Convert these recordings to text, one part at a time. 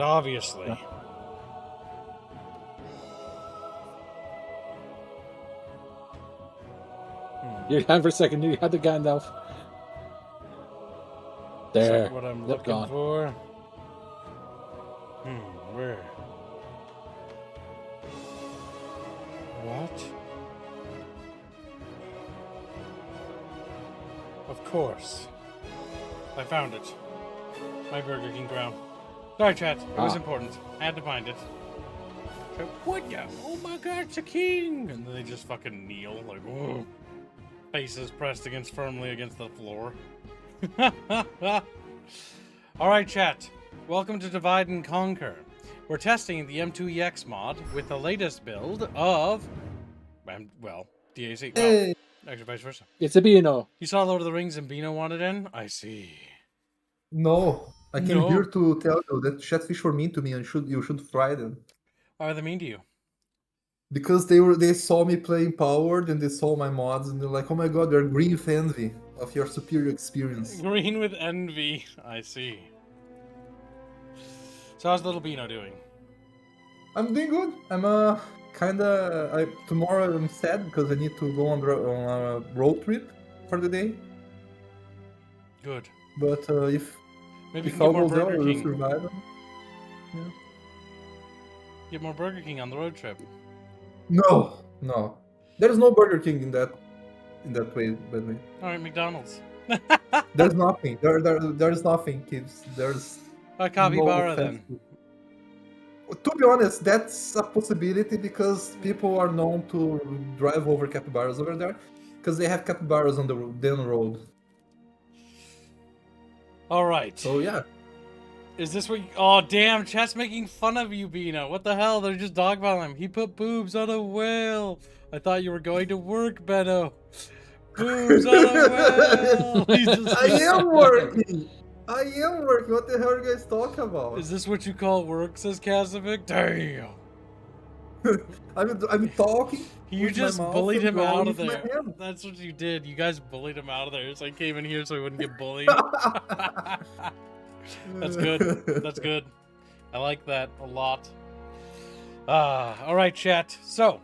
Obviously. Yeah. You had for a second, you had the Gandalf. There. Is that what I'm Yep, looking gone. for? Where? What? Of course. I found it. My Burger King crown. Sorry, chat. It was important. I had to find it. So, what the? Oh my god, it's a king! And then they just fucking kneel, like, whoa. Faces pressed firmly against the floor. Alright, chat. Welcome to Divide and Conquer. We're testing the M2EX mod with the latest build of... well, DAC. Hey. Well, actually, vice versa. It's a Beano. You saw Lord of the Rings and Bino wanted in? I see. No, I came No. here to tell you that Chatfish were mean to me and you should fry them. Why are they mean to you? Because they saw me playing Powered and they saw my mods and they're like, oh my god, they're green with envy of your superior experience. Green with envy. I see. So how's little Bino doing? I'm doing good. I'm tomorrow I'm sad because I need to go on a road trip for the day. Good. But if Maybe you if can all get more goes well, I Burger will King. survive. Yeah. Get more Burger King on the road trip. No. There's no Burger King in that way, by the way. Alright, McDonald's. There's nothing. There's nothing, kids. There's A capybara no then. fast food. To be honest, that's a possibility because people are known to drive over capybaras over there because they have capybaras on the Den Road. Alright. So yeah. Is this what you... Oh, damn, chat's making fun of you, Bino. What the hell? They're just dogpiling him. He put boobs on a whale. I thought you were going to work, Benno. Boobs on a whale. I am working. What the hell are you guys talking about? Is this what you call work, says Kazovic? Damn. I'm talking. You just bullied him out of there. Hand. That's what you did. You guys bullied him out of there. So I came in here so he wouldn't get bullied. That's good. That's good. I like that a lot. Alright, chat. So,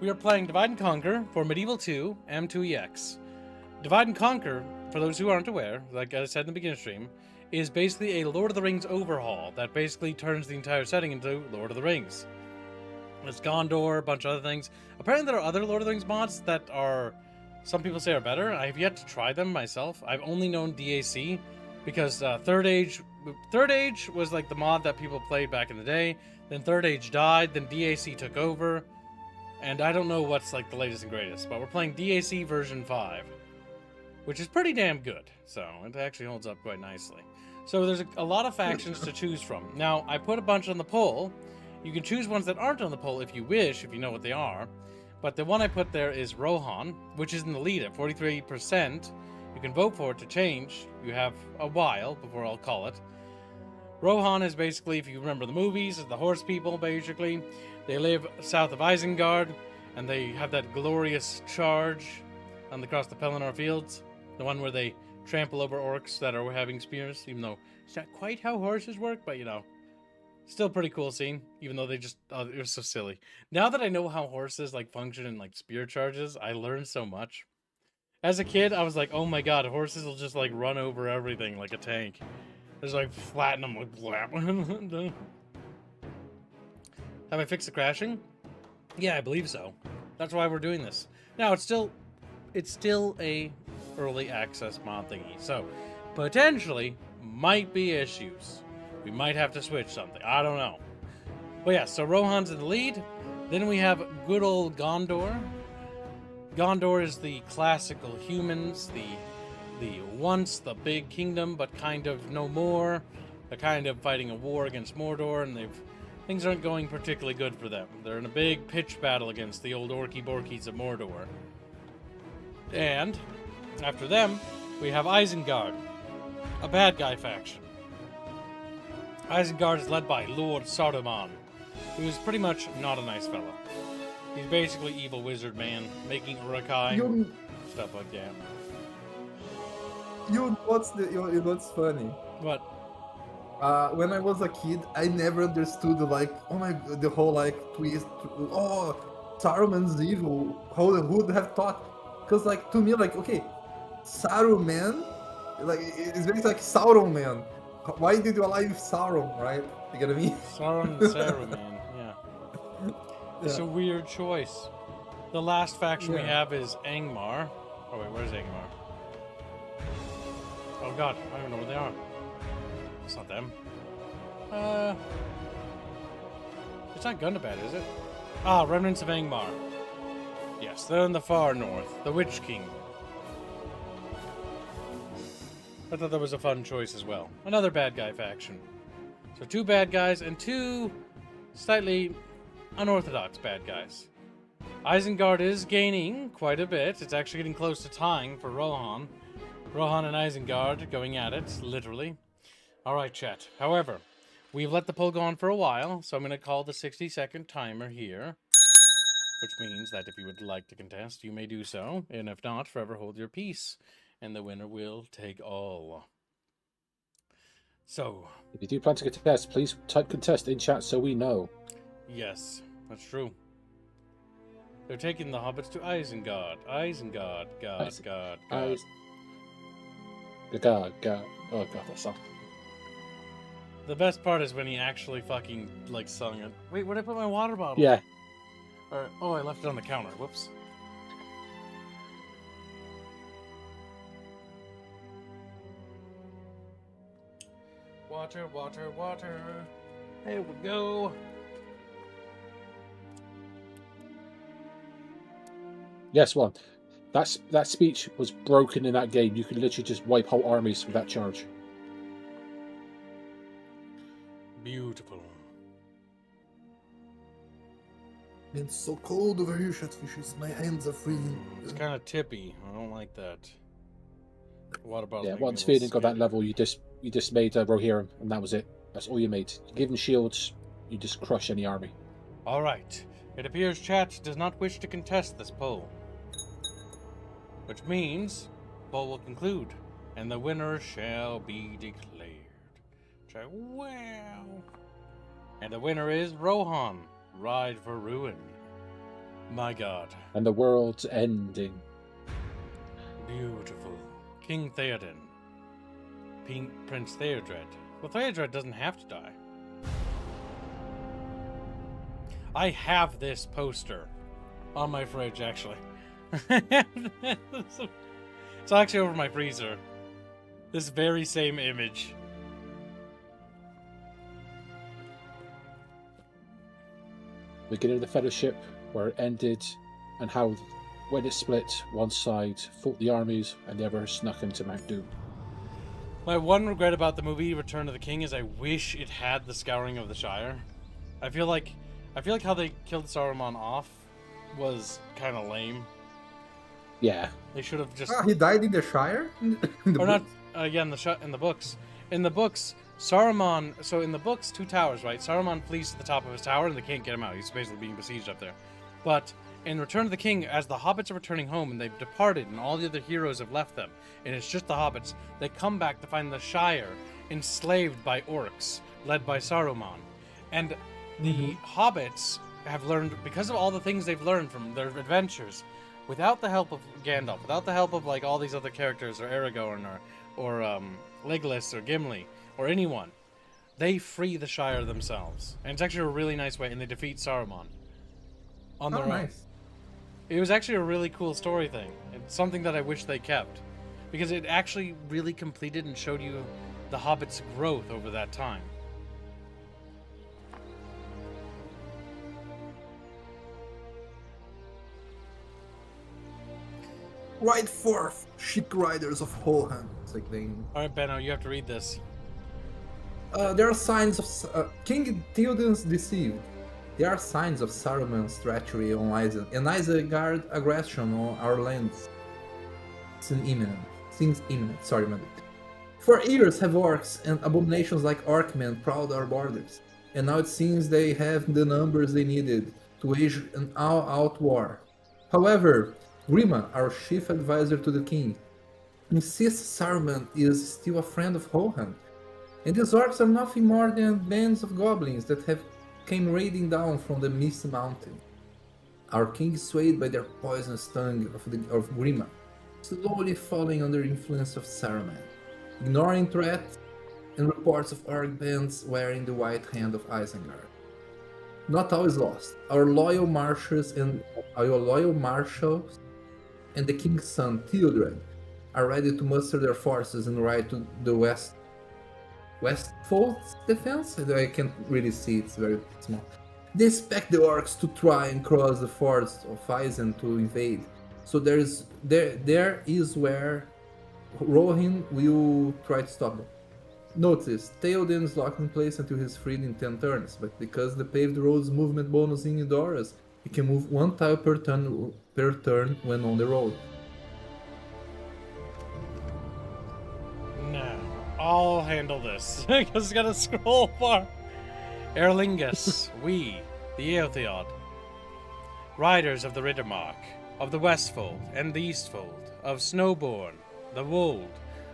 we are playing Divide and Conquer for Medieval II M2EX. Divide and Conquer, for those who aren't aware, like I said in the beginning stream, is basically a Lord of the Rings overhaul that basically turns the entire setting into Lord of the Rings. It's Gondor, a bunch of other things. Apparently there are other Lord of the Rings mods that are, some people say are better. I have yet to try them myself. I've only known DAC because Third Age was like the mod that people played back in the day. Then Third Age died, then DAC took over. And I don't know what's like the latest and greatest, but we're playing DAC version 5, which is pretty damn good. So it actually holds up quite nicely. So there's a lot of factions to choose from. Now, I put a bunch on the poll. You can choose ones that aren't on the poll if you wish, if you know what they are. But the one I put there is Rohan, which is in the lead at 43%. You can vote for it to change. You have a while before I'll call it. Rohan is basically, if you remember the movies, is the horse people, basically. They live south of Isengard, and they have that glorious charge across the Pelennor Fields. The one where they trample over orcs that are having spears, even though it's not quite how horses work, but you know. Still pretty cool scene, even though they just, it was so silly. Now that I know how horses like function in like spear charges, I learned so much. As a kid, I was like, oh my god, horses will just like run over everything like a tank. Just like flatten them like blap. Have I fixed the crashing? Yeah, I believe so. That's why we're doing this. Now it's still a early access mod thingy, so potentially might be issues. We might have to switch something. I don't know. But yeah, so Rohan's in the lead. Then we have good old Gondor. Gondor is the classical humans, the once the big kingdom, but kind of no more. They're kind of fighting a war against Mordor, and things aren't going particularly good for them. They're in a big pitched battle against the old Orky Borkies of Mordor. And after them, we have Isengard, a bad guy faction. Isengard is led by Lord Saruman, who is pretty much not a nice fella. He's basically evil wizard man, making Urukai, stuff like that. What's funny? What? When I was a kid, I never understood like, oh my, the whole like twist. Oh, Saruman's evil. Who would have thought? Because like to me, like okay, Saruman, like it's very like Sauron man. Why did you align with Sauron, right? You get what I mean? Sauron and Saruman, yeah. It's a weird choice. The last faction we have is Angmar. Oh wait, where's Angmar? Oh god, I don't know where they are. It's not them. It's not Gundabad, is it? Ah, Remnants of Angmar. Yes, they're in the far north. The Witch King. I thought that was a fun choice as well. Another bad guy faction. So 2 bad guys and 2 slightly unorthodox bad guys. Isengard is gaining quite a bit. It's actually getting close to tying for Rohan. Rohan and Isengard going at it, literally. Alright, chat. However, we've let the poll go on for a while, so I'm going to call the 60-second timer here. Which means that if you would like to contest, you may do so. And if not, forever hold your peace. And the winner will take all. So. If you do plan to contest, please type contest in chat so we know. Yes, that's true. They're taking the hobbits to Isengard. Isengard. God. God. Oh god, that song. The best part is when he actually fucking, like, sung it. Wait, where'd I put my water bottle? Yeah. Oh, I left it on the counter. Whoops. Water, water, water. There we go. Yes, one. That speech was broken in that game. You could literally just wipe whole armies with that charge. Beautiful. It's so cold over here, Chatfishes. My hands are freezing. It's kind of tippy. I don't like that. The water bottle. Yeah, once Feeding got that level, you just made Rohirrim, and that was it. That's all you made. You give them shields, you just crush any army. All right. It appears chat does not wish to contest this poll. Which means, poll will conclude, and the winner shall be declared. Wow. And the winner is Rohan, Ride for Ruin. My god. And the world's ending. Beautiful. King Theoden. Prince Theodred. Well, Theodred doesn't have to die. I have this poster on my fridge, actually. It's actually over my freezer. This very same image. Beginning of the Fellowship, where it ended, and how, when it split, one side fought the armies, and the other snuck into Mount Doom. My one regret about the movie Return of the King is I wish it had the Scouring of the Shire. I feel like how they killed Saruman off was kind of lame. Yeah. They should have just. He died in the Shire. Or not? Yeah, in the books. In the books, Saruman. So in the books, 2 towers, right? Saruman flees to the top of his tower, and they can't get him out. He's basically being besieged up there. But in Return of the King, as the hobbits are returning home and they've departed, and all the other heroes have left them, and it's just the hobbits, they come back to find the Shire enslaved by orcs, led by Saruman, and the hobbits have learned, because of all the things they've learned from their adventures, without the help of Gandalf, without the help of like all these other characters, or Aragorn, or Legolas, or Gimli, or anyone, they free the Shire themselves, and it's actually a really nice way, and they defeat Saruman on their own. Nice. It was actually a really cool story thing. It's something that I wish they kept, because it actually really completed and showed you the Hobbit's growth over that time. Ride forth, ship riders of Holhan. It's like they. All right, Benno, you have to read this. There are signs of King Theoden's deceived. There are signs of Saruman's treachery on Isengard and Isengard aggression on our lands. Seems imminent. Sorry, man. For years have orcs and abominations like Orcmen prowled our borders, and now it seems they have the numbers they needed to wage an all-out war. However, Grima, our chief advisor to the king, insists Saruman is still a friend of Rohan. And these orcs are nothing more than bands of goblins that have came raiding down from the Misty Mountain. Our king is swayed by their poisonous tongue of Grima, slowly falling under influence of Saruman, ignoring threats and reports of orc bands wearing the white hand of Isengard. Not all is lost. Our loyal marshals and the king's son Theodred are ready to muster their forces and ride to the Westfold's defense. I can't really see; it's very small. They expect the orcs to try and cross the fords of Eisen to invade. So there is where Rohan will try to stop them. Notice, Theoden is locked in place until he's freed in 10 turns, but because the paved road's movement bonus in Edoras, he can move 1 tile per turn when on the road. No, I'll handle this. I just gotta scroll far. Erlingus, we, the Eotheod, riders of the Riddermark, of the Westfold and the Eastfold, of Snowborn, the Wold,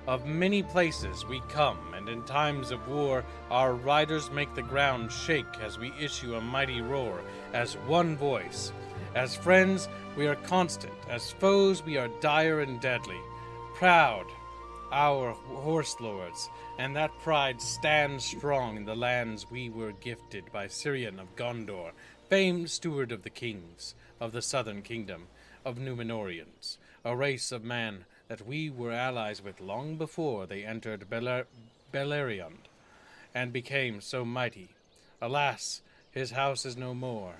of many places we come, and in times of war our riders make the ground shake as we issue a mighty roar, as one voice. As friends we are constant, as foes we are dire and deadly. Proud, our horse lords, and that pride stands strong in the lands we were gifted by Cirion of Gondor, famed steward of the kings of the southern kingdom, of Númenóreans, a race of man that we were allies with long before they entered Beleriand, and became so mighty. Alas, his house is no more.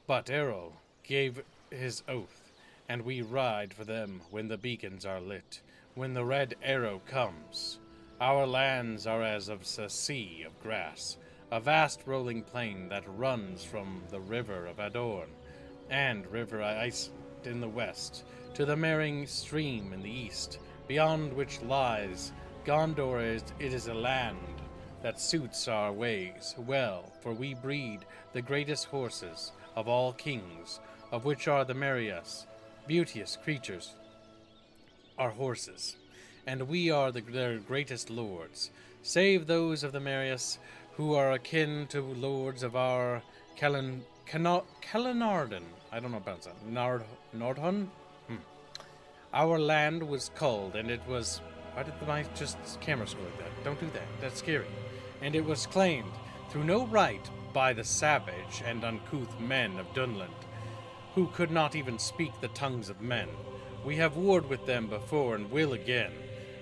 But Errol gave his oath, and we ride for them when the beacons are lit, when the red arrow comes. Our lands are as of a sea of grass, a vast rolling plain that runs from the river of Adorn and River Ice in the west, to the Mering stream in the east, beyond which lies Gondor. It is a land that suits our ways well, for we breed the greatest horses of all kings, of which are the merriest, beauteous creatures are horses, and we are their greatest lords, save those of the merriest who are akin to lords of our Kalanarden. I don't know about that. Nordhun? Our land was culled, and it was... Why did my camera scroll like that? Don't do that. That's scary. And it was claimed through no right by the savage and uncouth men of Dunland, who could not even speak the tongues of men. We have warred with them before and will again,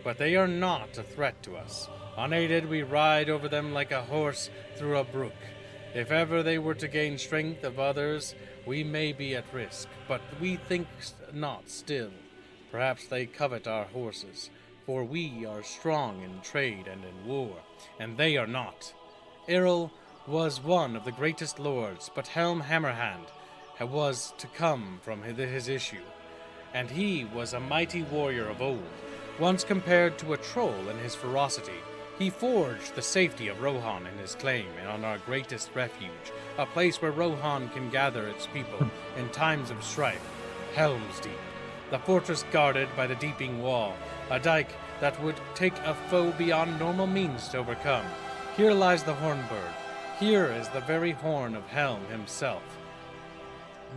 but they are not a threat to us. Unaided, we ride over them like a horse through a brook. If ever they were to gain strength of others, we may be at risk, but we think not still. Perhaps they covet our horses, for we are strong in trade and in war, and they are not. Errol was one of the greatest lords, but Helm Hammerhand was to come from his issue, and he was a mighty warrior of old, once compared to a troll in his ferocity. He forged the safety of Rohan in his claim and on our greatest refuge, a place where Rohan can gather its people in times of strife, Helm's Deep, the fortress guarded by the Deeping Wall, a dike that would take a foe beyond normal means to overcome. Here lies the Hornburg. Here is the very horn of Helm himself.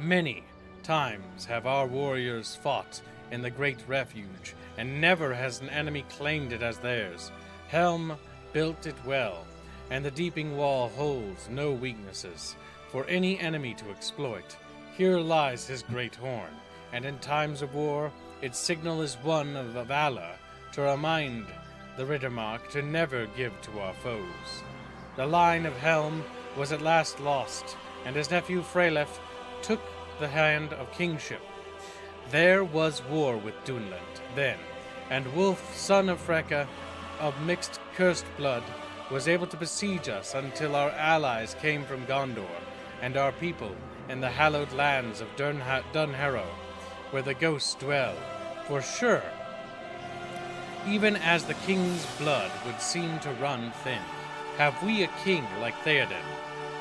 Many times have our warriors fought in the great refuge, and never has an enemy claimed it as theirs. Helm built it well, and the Deeping Wall holds no weaknesses for any enemy to exploit. Here lies his great horn, and in times of war, its signal is one of valor, to remind the Riddermark to never give to our foes. The line of Helm was at last lost, and his nephew Freylef took the hand of kingship. There was war with Dunland then, and Wulf, son of Freka, of mixed cursed blood, was able to besiege us until our allies came from Gondor, and our people in the hallowed lands of Dunharrow, where the ghosts dwell. For sure, even as the king's blood would seem to run thin, have we a king like Theoden,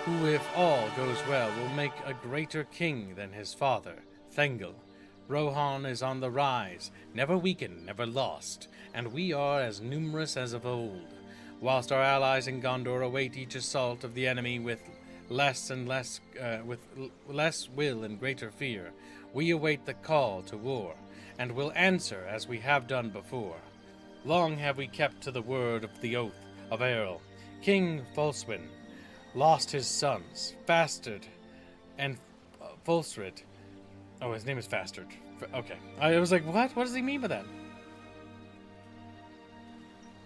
who, if all goes well, will make a greater king than his father, Thengel. Rohan is on the rise, never weakened, never lost, and we are as numerous as of old. whilst our allies in Gondor await each assault of the enemy with less will and greater fear, we await the call to war, and will answer as we have done before. Long have we kept to the word of the oath of Earl. King Fulswin lost his sons, Fastard and Fulsrid. Oh, his name is Fastard. Okay. I was like, what? What does he mean by that?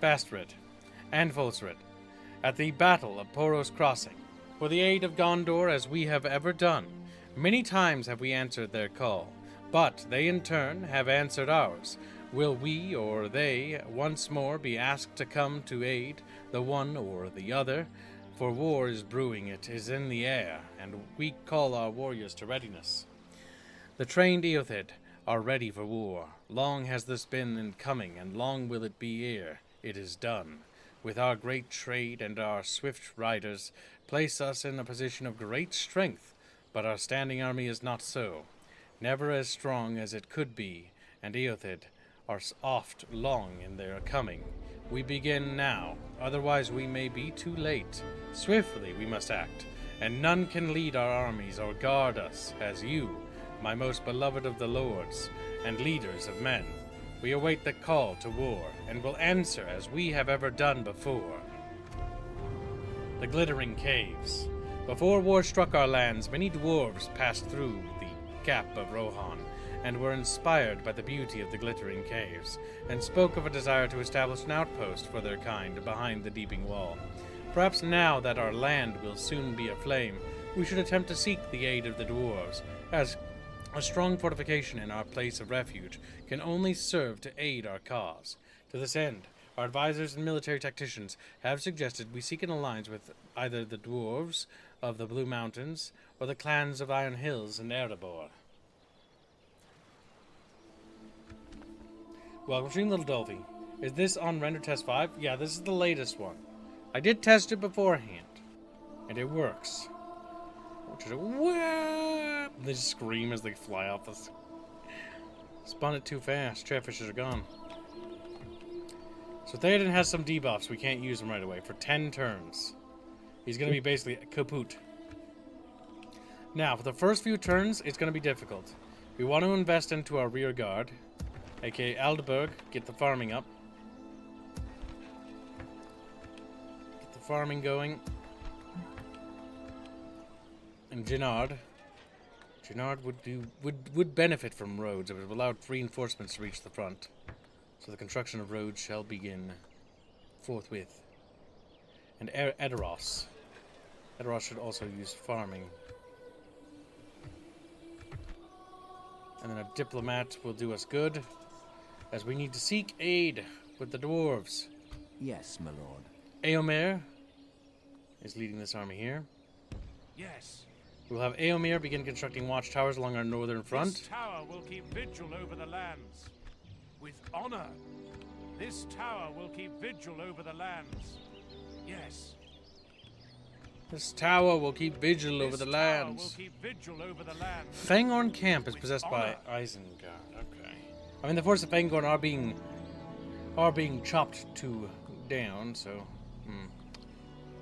Fastrid and Fulsrid at the Battle of Poros Crossing, for the aid of Gondor as we have ever done. Many times have we answered their call, but they in turn have answered ours. Will we or they once more be asked to come to aid the one or the other? For war is brewing, it is in the air, and we call our warriors to readiness. The trained Eothid are ready for war. Long has this been in coming, and long will it be ere it is done. With our great trade and our swift riders place us in a position of great strength, but our standing army is not so, never as strong as it could be, and Eothid are oft long in their coming. We begin now, otherwise we may be too late. Swiftly we must act, and none can lead our armies or guard us as you, my most beloved of the lords and leaders of men. We await the call to war, and will answer as we have ever done before. The Glittering Caves. Before war struck our lands, many dwarves passed through the Gap of Rohan, and were inspired by the beauty of the Glittering Caves, and spoke of a desire to establish an outpost for their kind behind the Deeping Wall. Perhaps now that our land will soon be aflame, we should attempt to seek the aid of the dwarves, as a strong fortification in our place of refuge can only serve to aid our cause. To this end, our advisors and military tacticians have suggested we seek an alliance with either the dwarves of the Blue Mountains or the clans of Iron Hills and Erebor. Welcome, Stream Little Dolphy. Is this on Render Test 5? Yeah, this is the latest one. I did test it beforehand, and it works. They just scream as they fly off us. Spun it too fast. Chatfishes are gone. So Theoden has some debuffs. We can't use them right away for 10 turns. He's going to be basically kaput. Now, for the first few turns, it's going to be difficult. We want to invest into our rear guard, aka Aldeburg. Get the farming up. Get the farming going. And Gennard would benefit from roads. It would allow reinforcements to reach the front. So the construction of roads shall begin forthwith. And Edoros should also use farming. And then a diplomat will do us good, as we need to seek aid with the dwarves. Yes, my lord. Eomer is leading this army here. Yes. We'll have Eomer begin constructing watchtowers along our northern front. This tower will keep vigil over the lands. With honor. This tower will keep vigil over the lands. Yes. This tower will keep vigil over the This tower lands. will keep vigil over the lands. Fangorn Camp is With possessed by honor. Isengard. Okay. I mean, the forces of Fangorn are being chopped to down, so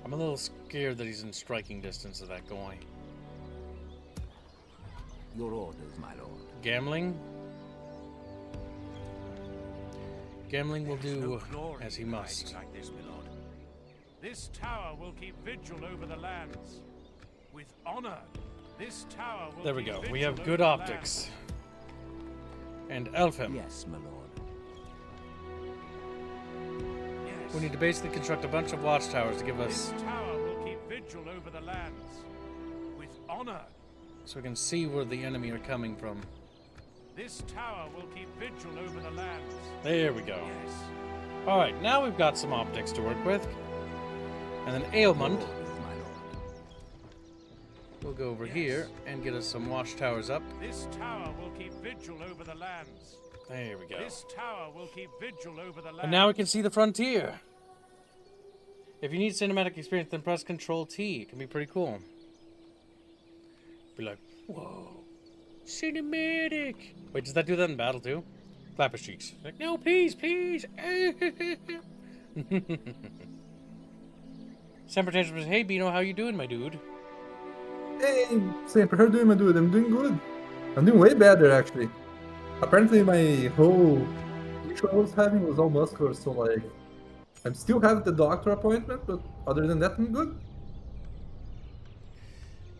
I'm a little scared that he's in striking distance of that guy. Your orders, my lord. Gambling. Gambling will There's do no glory as he in must. hiding like this, my lord. This tower will keep vigil over the lands. With honor. This tower will There we keep go. We vigil have over good the optics. And Elfham. Yes, my lord. lands. Yes. We need to basically construct a bunch of watchtowers to give This us, tower will keep vigil over the lands. With honor. so we can see where the enemy are coming from. This tower will keep vigil over the lands. There we go. Yes. All right, now we've got some optics to work with. And then Aelmund Your orders, my lord. will go over Yes. here and get us some watchtowers up. This tower will keep vigil over the lands. There we go. This tower will keep vigil over the lands. And now we can see the frontier. If you need cinematic experience, then press Control T. It can be pretty cool. Be like, whoa, cinematic. Wait, does that do that in battle too? Clap his cheeks. Like, no, please, please. Semper Tangent says, "Hey, Bino, how you doing, my dude?" Hey, Sempre, how are you doing, my dude? I'm doing good. I'm doing way better, actually. Apparently, my whole issue I was having was all muscular, so like, I'm still having the doctor appointment, but other than that, I'm good.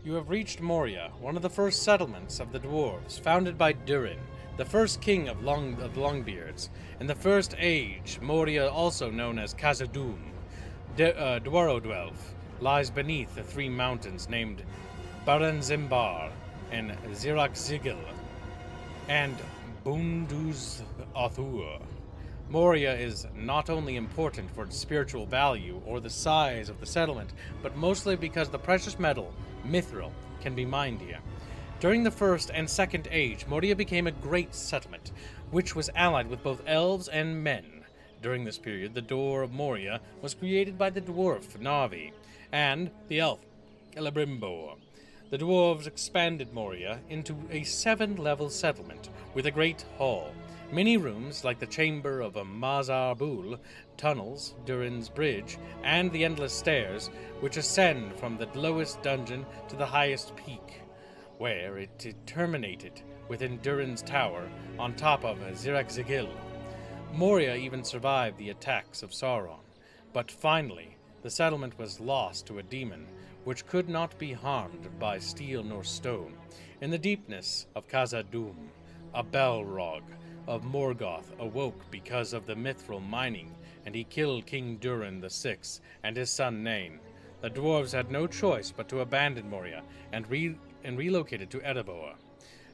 You have reached Moria, one of the first settlements of the dwarves, founded by Durin, the first king of the Longbeards. In the First Age, Moria, also known as Khazad-dûm, Dwarodwelf, lies beneath the three mountains named Baranzimbar and Zirak-Zigil and Bunduz-Othur. Moria is not only important for its spiritual value or the size of the settlement, but mostly because the precious metal, mithril, can be mined here. During the First and Second Age, Moria became a great settlement, which was allied with both elves and men. During this period, the door of Moria was created by the dwarf Navi and the elf Celebrimbor. The dwarves expanded Moria into a 7-level settlement with a great hall, many rooms like the chamber of a Mazar Bul, tunnels, Durin's bridge, and the endless stairs which ascend from the lowest dungeon to the highest peak, where it terminated within Durin's tower on top of Zirak-Zigil. Moria even survived the attacks of Sauron, but finally the settlement was lost to a demon which could not be harmed by steel nor stone. In the deepness of Khazad-dûm, a Balrog of Morgoth awoke because of the mithril mining, and he killed King Durin VI and his son Nain. The dwarves had no choice but to abandon Moria and relocated to Erebor.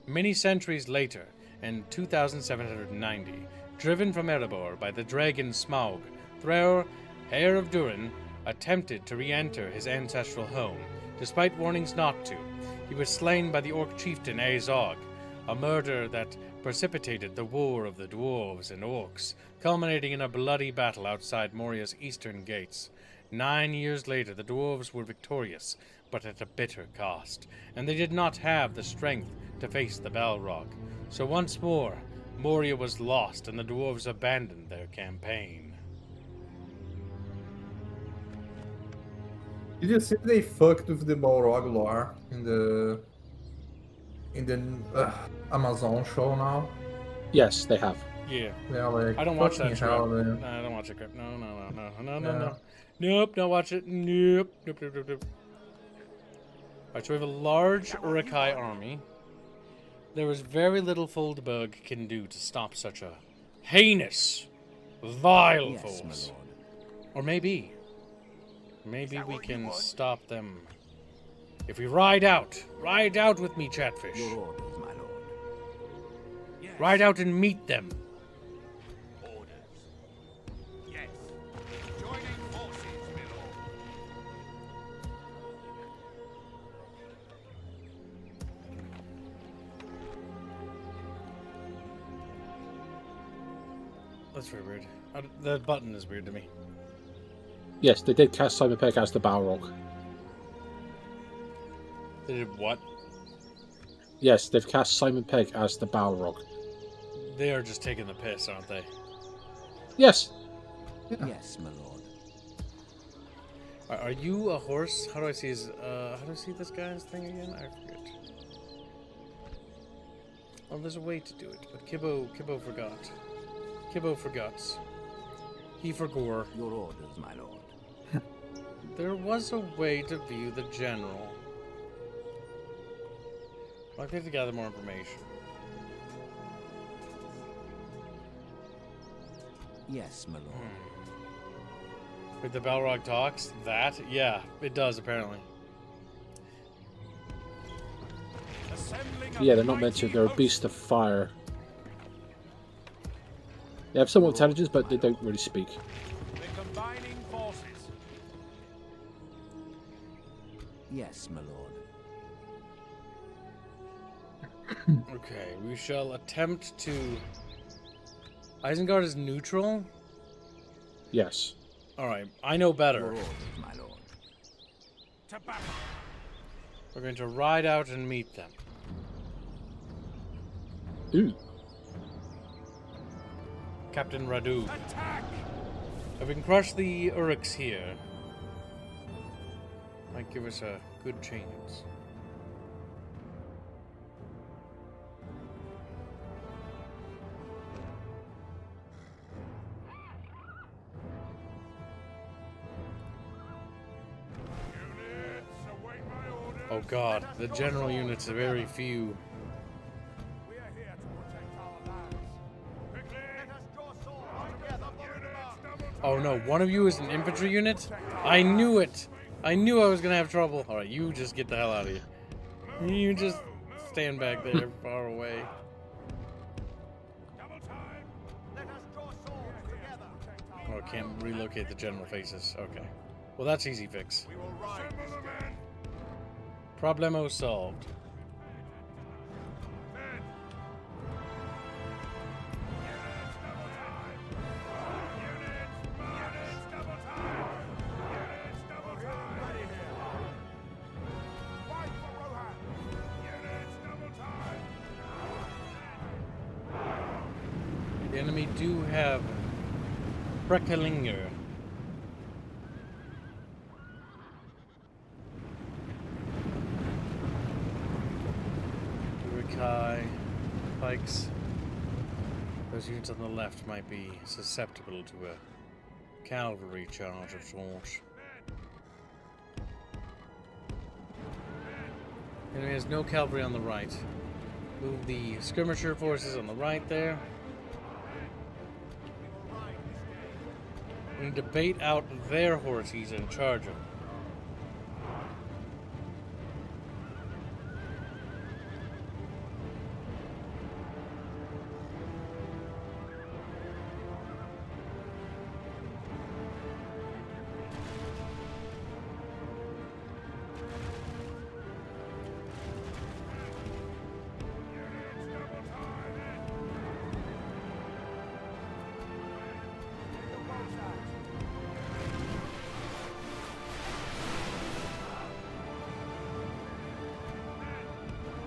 Many centuries later, in 2790, driven from Erebor by the dragon Smaug, Thror, heir of Durin, attempted to re-enter his ancestral home. Despite warnings not to, he was slain by the orc chieftain Azog, a murder that precipitated the war of the dwarves and orcs, culminating in a bloody battle outside Moria's eastern gates. 9 years later, the dwarves were victorious, but at a bitter cost, and they did not have the strength to face the Balrog. So once more, Moria was lost, and the dwarves abandoned their campaign. Did you see they fucked with the Balrog lore in the Amazon show now? Yes, they have. Yeah. Yeah, like I don't watch that fucking show. hell, man. No, I don't watch it. No. Yeah. Nope, don't watch it. Nope. Alright, so we have a large Uruk-hai army. There is very little Foldberg can do to stop such a heinous, vile Yes, my force. lord. Or maybe we can stop them if we ride out with me, Chatfish. Your orders, my lord. Yes. Ride out and meet them. Orders. Yes. Joining forces, my lord. That's very weird. The button is weird to me. Yes, they did cast Simon Pegg as the Balrog. They did what? Yes, they've cast Simon Pegg as the Balrog. They are just taking the piss, aren't they? Yes. Yeah. Yes, my lord. Are you a horse? How do I see his? How do I see this guy's thing again? I forget. Oh, there's a way to do it, but Kibbo forgot. Kibbo forgot. He forgore. Your orders, my lord. There was a way to view the general. I have to gather more information. Yes, my lord. With the Balrog talks? That? Yeah, it does apparently. Assembling a Yeah, they're not meant to. mighty They're a host. beast of fire. They have somewhat intelligence, but they don't really speak. They're combining forces. Yes, my lord. Okay, we shall attempt to... Isengard is neutral? Yes. Alright, I know Your better. orders, my lord. To battle. We're going to ride out and meet them. Ooh. Captain Radu. Attack. If we can crush the Uruks here, Might give us a good chance. Oh god, the general units are very few. We are here to protect our lands. Quickly! Let us draw swords together. Oh no, one of you is an infantry unit? I knew it! I knew I was gonna have trouble. Alright, you just get the hell out of here. You just stand back there far away. Double time. Let us draw swords together. Oh, I can't relocate the general faces. Okay. Well, that's easy fix. We will ride this day. Problemo solved. The enemy do have Brekelinger. Urikai, pikes. Those units on the left might be susceptible to a cavalry charge of sorts. Enemy has no cavalry on the right. Move the skirmisher forces on the right there. We need to bait out their horses and charge them.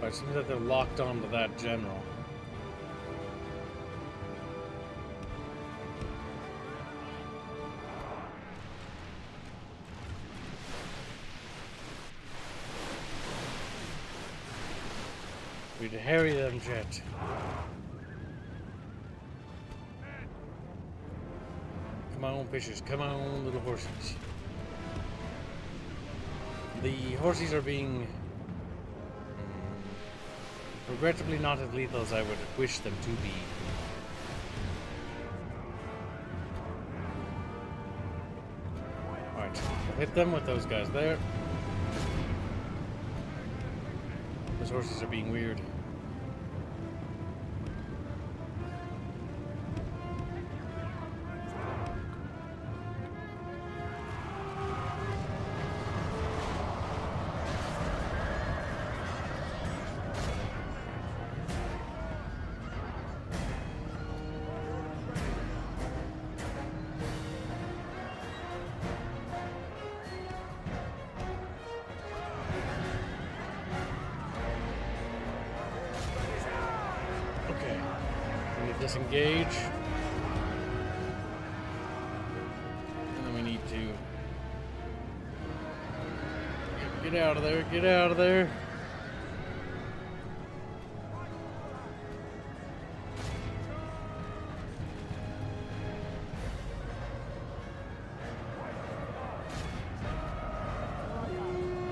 It seems that they're locked onto that general. We'd harry them, Jet. Come on, fishes. Come on, little horses. The horses are being regrettably not as lethal as I would wish them to be. Alright, we'll hit them with those guys there. Those horses are being weird. Disengage. And then we need to get out of there, get out of there.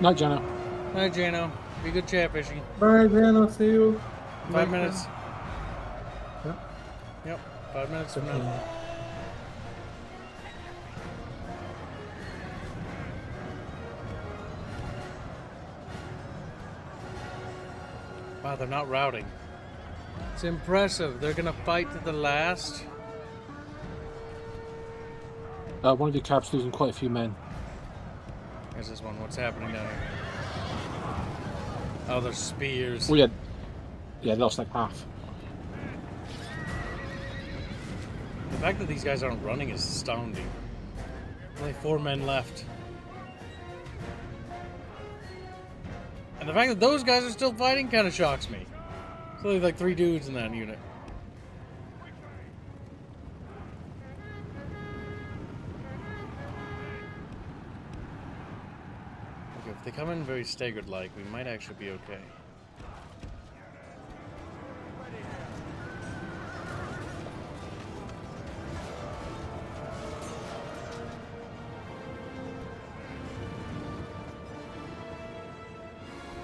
Night, Jano. Night, Jano. Be good chat fishing. Bye, Jano. See you. 5 minutes. Yeah. Yep, 5 minutes from now. Wow, they're not routing. It's impressive. They're gonna fight to the last. One of your cabs losing quite a few men. Here's this one. What's happening down here? Oh, there's spears. Oh yeah, yeah, they lost like half. The fact that these guys aren't running is astounding. Only 4 men left. And the fact that those guys are still fighting kind of shocks me. There's only like 3 dudes in that unit. Okay, they come in very staggered like, we might actually be okay.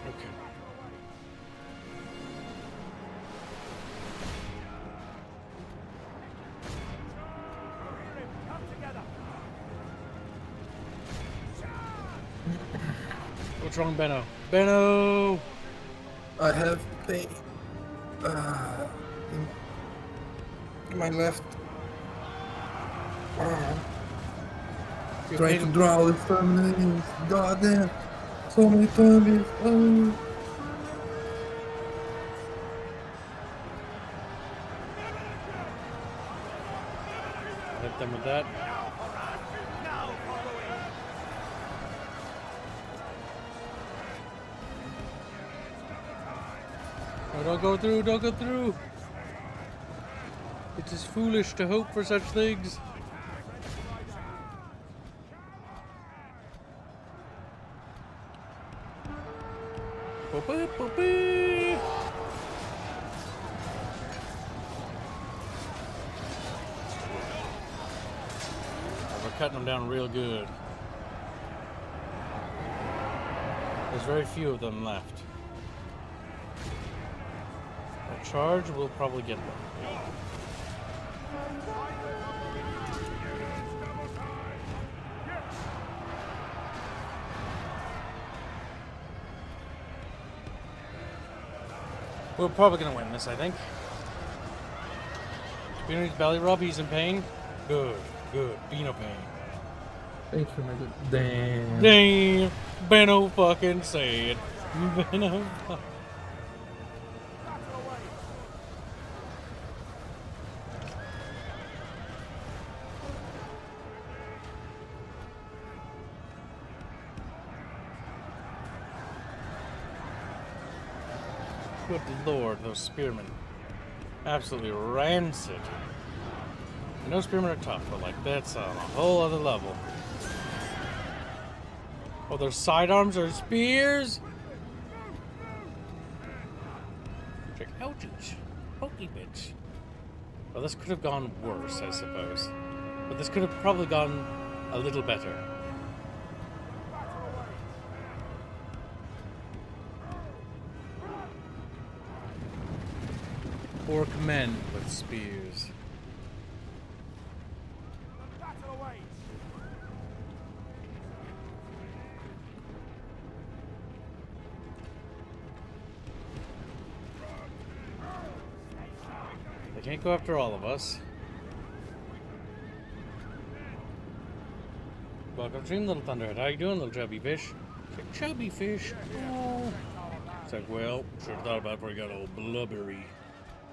Okay. What's wrong, Benno? Benno! I have pain. In my left arm. You're Trying to pain- draw the thumbnails. God damn. So many thumbnails. Oh. Hit them with that. Oh, don't go through, don't go through. It is foolish to hope for such things. Boop, boop, boop. We're cutting them down real good. There's very few of them left. A charge will probably get them. We're probably gonna win this, I think. Beano needs belly rub, he's in pain. Good, good. Beano pain. Thank you, my good. Damn. Damn! Benno fucking said. Benno. Good lord, those spearmen. Absolutely rancid. I know spearmen are tough, but like that's on a whole other level. Oh, their sidearms are spears? Check ouchage. Pokey bitch. Well, this could have gone worse, I suppose. But this could have probably gone a little better. Orc men with spears. They can't go after all of us. Welcome stream, little Thunderhead. How you doing, little chubby fish? Chubby fish? Oh. It's like, well, should have thought about it before you got all blubbery.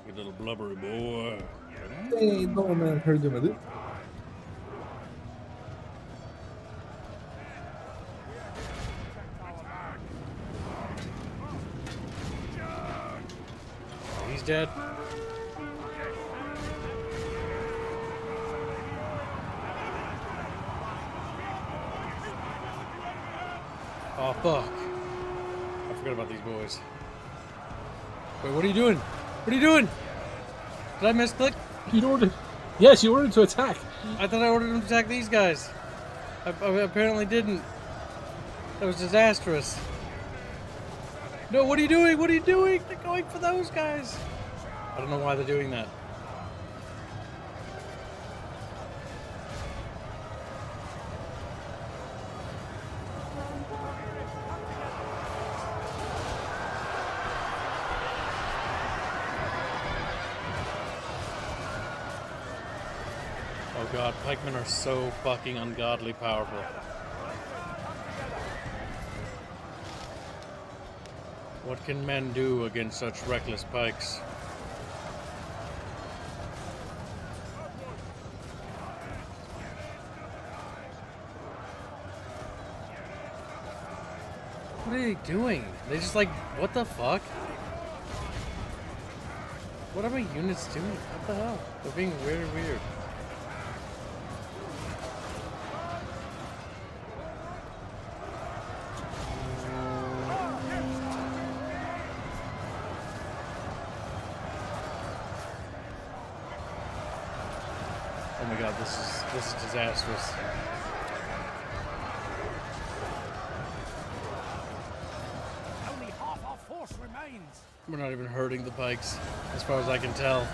You little blubbery boy. Hey, no man, how you doing, my dude? He's dead. Oh, fuck. I forgot about these boys. Wait, what are you doing? What are you doing? Did I misclick? You ordered. Yes, you ordered to attack. I thought I ordered him to attack these guys. I apparently didn't. That was disastrous. No, what are you doing? What are you doing? They're going for those guys. I don't know why they're doing that. Oh god, pikemen are so fucking ungodly powerful. What can men do against such reckless pikes? What are they doing? They just like, what the fuck? What are my units doing? What the hell? They're being weird. god, this is disastrous. Only half our force remains. We're not even hurting the pikes, as far as I can tell.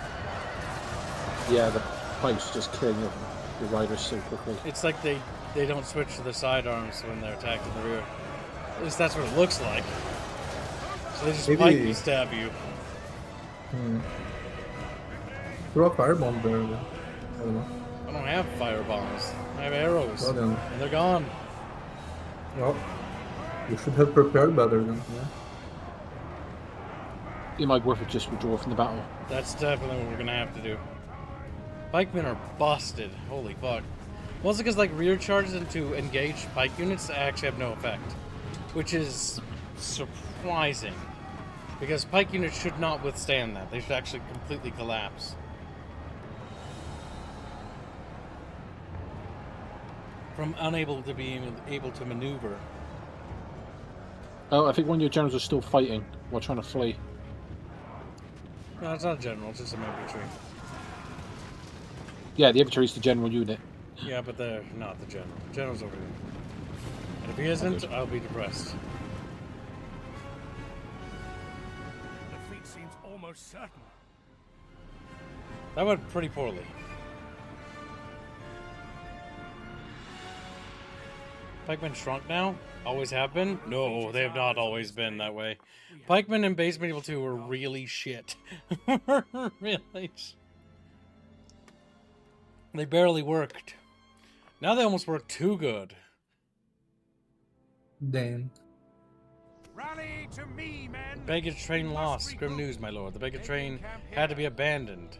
Yeah, the pikes just killing the riders so quickly. It's like they don't switch to the sidearms when they're attacked in the rear. At least that's what it looks like. So they just Maybe- pike you, stab you. Throw a firebomb there. I don't know. I don't have fire bombs. I have arrows. Well then, And they're gone. well, you should have prepared better then. Yeah. It might be worth it just withdraw from the battle. That's definitely what we're gonna have to do. Pikemen are busted. Holy fuck. Mostly because like rear charges into engaged pike units actually have no effect. Which is surprising. Because pike units should not withstand that. They should actually completely collapse. From unable to be able to maneuver. Oh, I think one of your generals are still fighting while trying to flee. No, it's not a general, it's just an infantry. Yeah, the infantry is the general unit. Yeah, but they're not the general. General's over here. And if he isn't, I'll be depressed. Defeat seems almost certain. That went pretty poorly. Pikemen shrunk now? Always have been? No, they have not always been that way. Pikemen in base Medieval 2 were really shit. Really. They barely worked. Now they almost work too good. Damn. Rally to me, men. Baggage train lost. Grim news, my lord. The baggage train had to be abandoned,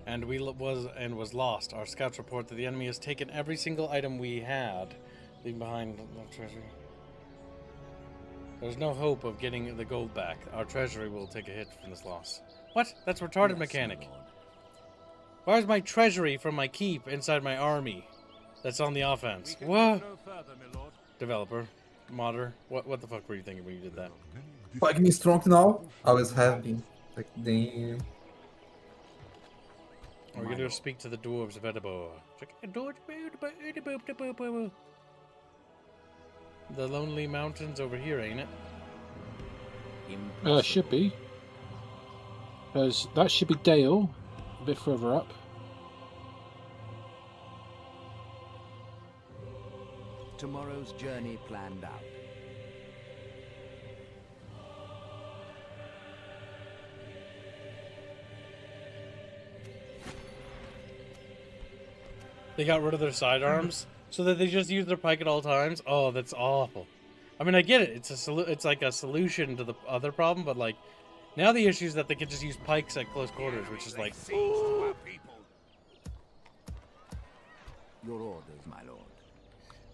and was lost. Our scouts report that the enemy has taken every single item we had, leaving behind the treasure. There's no hope of getting the gold back. Our treasury will take a hit from this loss. What? That's retarded Yes, mechanic. my lord. Where's my treasury from my keep inside my army? That's on the offense. We can What? go no further, my lord. Developer, modder. What the fuck were you thinking when you did that? Like me strong now? Always have been. Like, damn. We're gonna speak to the dwarves of Edinburgh. The lonely mountains over here, ain't it? Impossible. Should be. Because that should be Dale, a bit further up. Tomorrow's journey planned out. They got rid of their sidearms so that they just use their pike at all times. Oh, that's awful. I mean, I get it. It's like a solution to the other problem, but like now the issue is that they can just use pikes at close quarters, which is like Siege to our people. Your orders, my lord.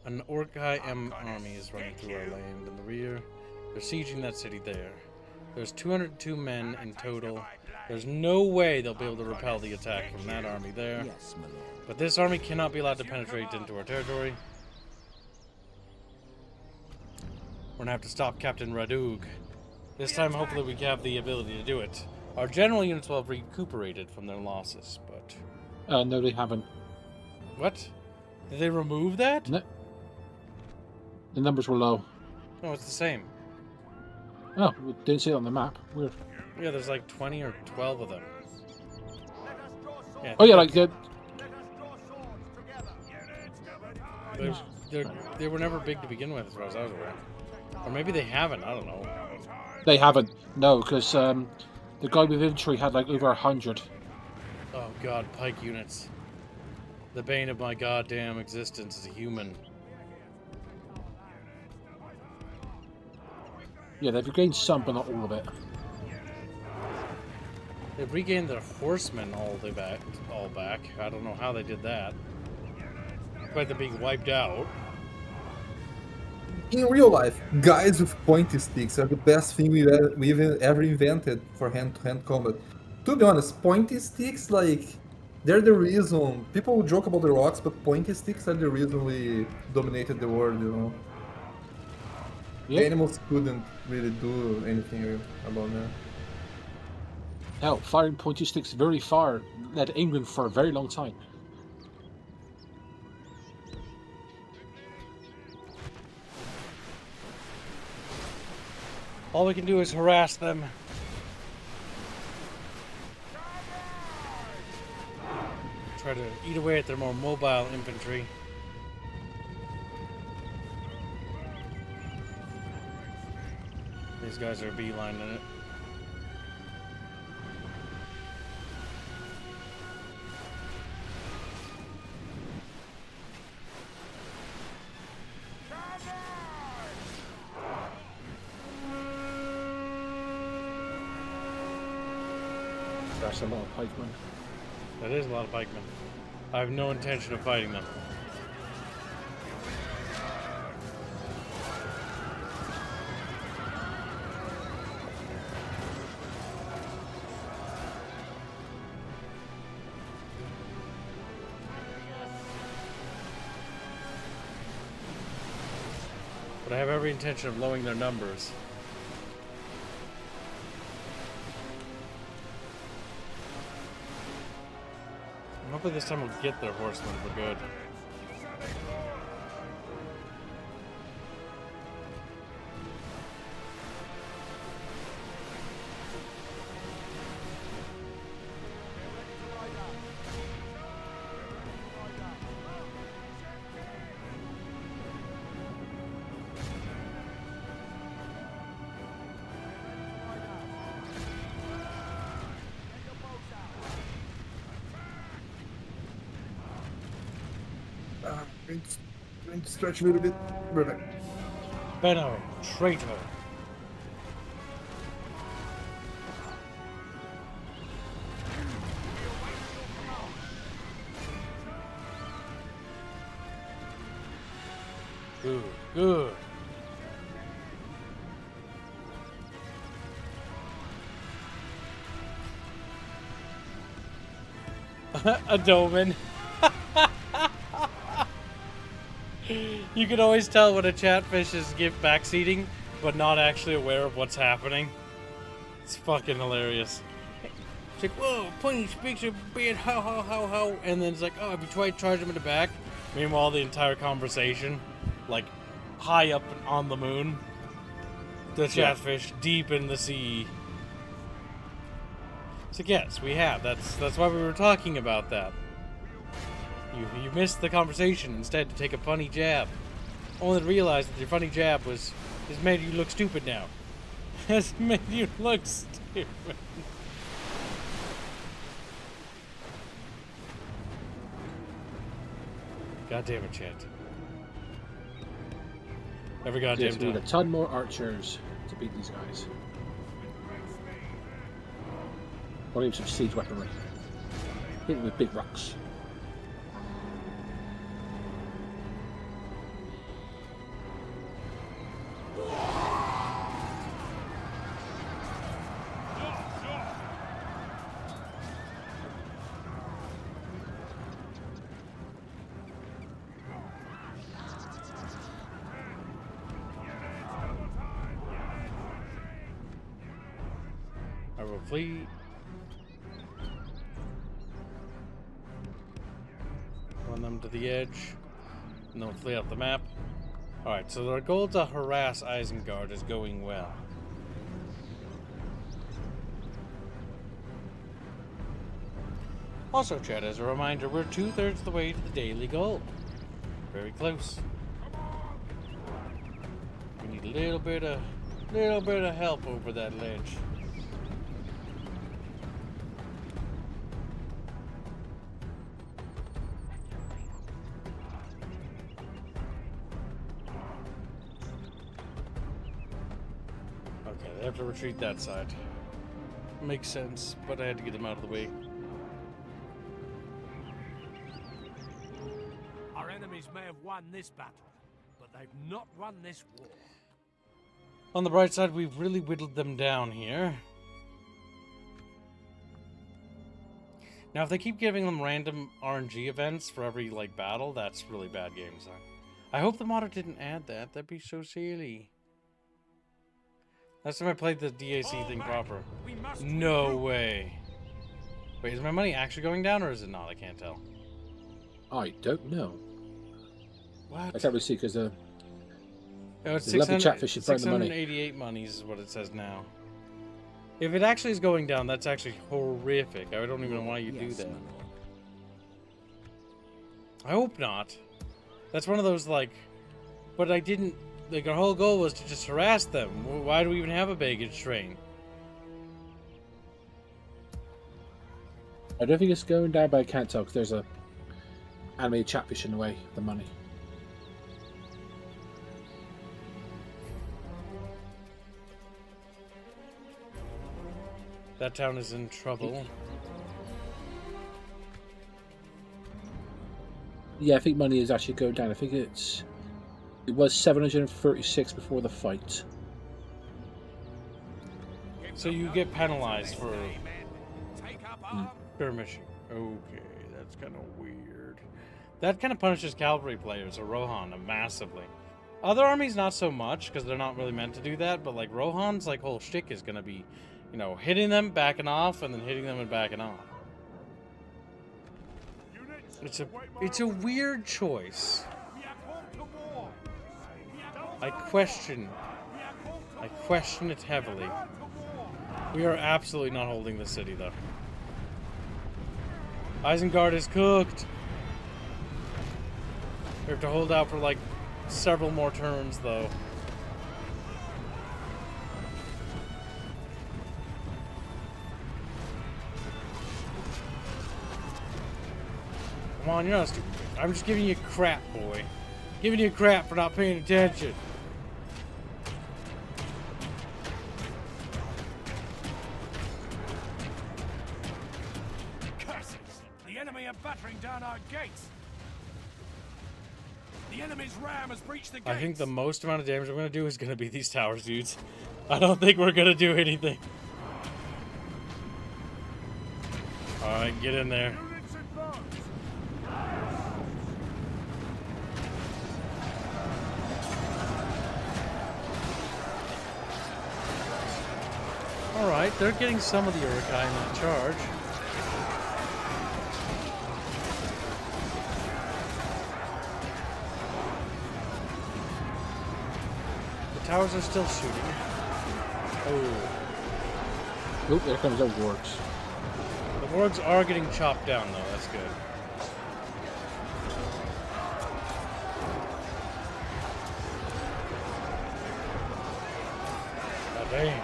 an Orkai M army is running through our land in the rear. They're sieging that city there. There's 202 men in total. There's no way they'll be able to repel the attack from that army there. Yes, my lord. But this army cannot be allowed to penetrate into our territory. We're gonna have to stop Captain Radug. This time, hopefully, we have the ability to do it. Our general units will have recuperated from their losses, but... No, they haven't. What? Did they remove that? No. The numbers were low. No, it's the same. Oh, we didn't see it on the map. Weird. Yeah, there's like 20 or 12 of them. Yeah, Oh yeah, like they were never big to begin with, as far as I was aware. Or maybe they haven't, I don't know. they haven't. No, because the guy with infantry had like over 100. Oh god, pike units. The bane of my goddamn existence as a human. Yeah, they've regained some, but not all of it. They've regained their horsemen all back. I don't know how they did that. Despite them being wiped out. In real life, guys with pointy sticks are the best thing we've ever invented for hand-to-hand combat. To be honest, pointy sticks, like, they're the reason. People joke about the rocks, but pointy sticks are the reason we dominated the world, you know? Yeah. The animals couldn't really do anything about that. Hell, firing pointy sticks very far led England for a very long time. All we can do is harass them. Try to eat away at their more mobile infantry. These guys are beelining it. That's a lot of pikemen. That is a lot of pikemen. I have no intention of fighting them. But I have every intention of lowering their numbers. Hopefully this time we'll get their horsemen for good. Going to stretch a little bit. Perfect. Benno, traitor. Good, good. A Doman. You can always tell when a chatfish is backseating, but not actually aware of what's happening. It's fucking hilarious. It's like, whoa, Pony speaks a bit, how, how. And then it's like, oh, have you tried charging him in the back? Meanwhile, the entire conversation, like, high up on the moon. The chatfish deep in the sea. It's like, yes, we have. That's why we were talking about that. You missed the conversation instead to take a funny jab. Only to realize that your funny jab has made you look stupid now. Has made you look stupid. God damn it, Chant. Every goddamn Yes, we need a time. ton more archers to beat these guys. Or even some siege weaponry. Hit them with big rocks. I will flee. Run them to the edge. And then we'll flee out the map. Alright, so our goal to harass Isengard is going well. Also, Chad, as a reminder, we're 2/3 of the way to the daily goal. Very close. We need a little bit of help over that ledge. Okay, they have to retreat that side. Makes sense, but I had to get them out of the way. Our enemies may have won this battle, but they've not won this war. On the bright side, we've really whittled them down here. Now, if they keep giving them random RNG events for every, like, battle, that's really bad game design. I hope the modder didn't add that. That'd be so silly. Last time I played the DAC thing proper. No way. Wait, is my money actually going down, or is it not? I can't tell. I don't know. What? I can't really see because Oh, it's They love the 600 chatfish, you burn the money. 688 monies is what it says now. If it actually is going down, that's actually horrific. I don't even know why you do Yes, that. my lord. I hope not. That's one of those, like... But I didn't... Like, our whole goal was to just harass them. Why do we even have a baggage train? I don't think it's going down, but I can't tell because there's a animated chatfish in the way of the money. That town is in trouble. Yeah, I think money is actually going down. I think it was 736 before the fight. So you get penalized for Take up arms. skirmishing. Okay, that's kind of weird. That kind of punishes cavalry players, or Rohan, massively. Other armies, not so much, because they're not really meant to do that, but like Rohan's like whole shtick is going to be, you know, hitting them, backing off, and then hitting them and backing off. It's a weird choice. I question it heavily. We are absolutely not holding the city, though. Isengard is cooked. We have to hold out for like several more turns, though. Come on, you're not stupid. I'm just giving you crap, boy. Giving you crap for not paying attention. Curses! The enemy are battering down our gates. The enemy's ram has breached the gates. I think the most amount of damage I'm going to do is going to be these towers, dudes. I don't think we're going to do anything. Alright, get in there. Units advance. Alright, they're getting some of the Urukai in that charge. The towers are still shooting. Oh. Oh, there comes the wargs. The wargs are getting chopped down, though. That's good. God dang.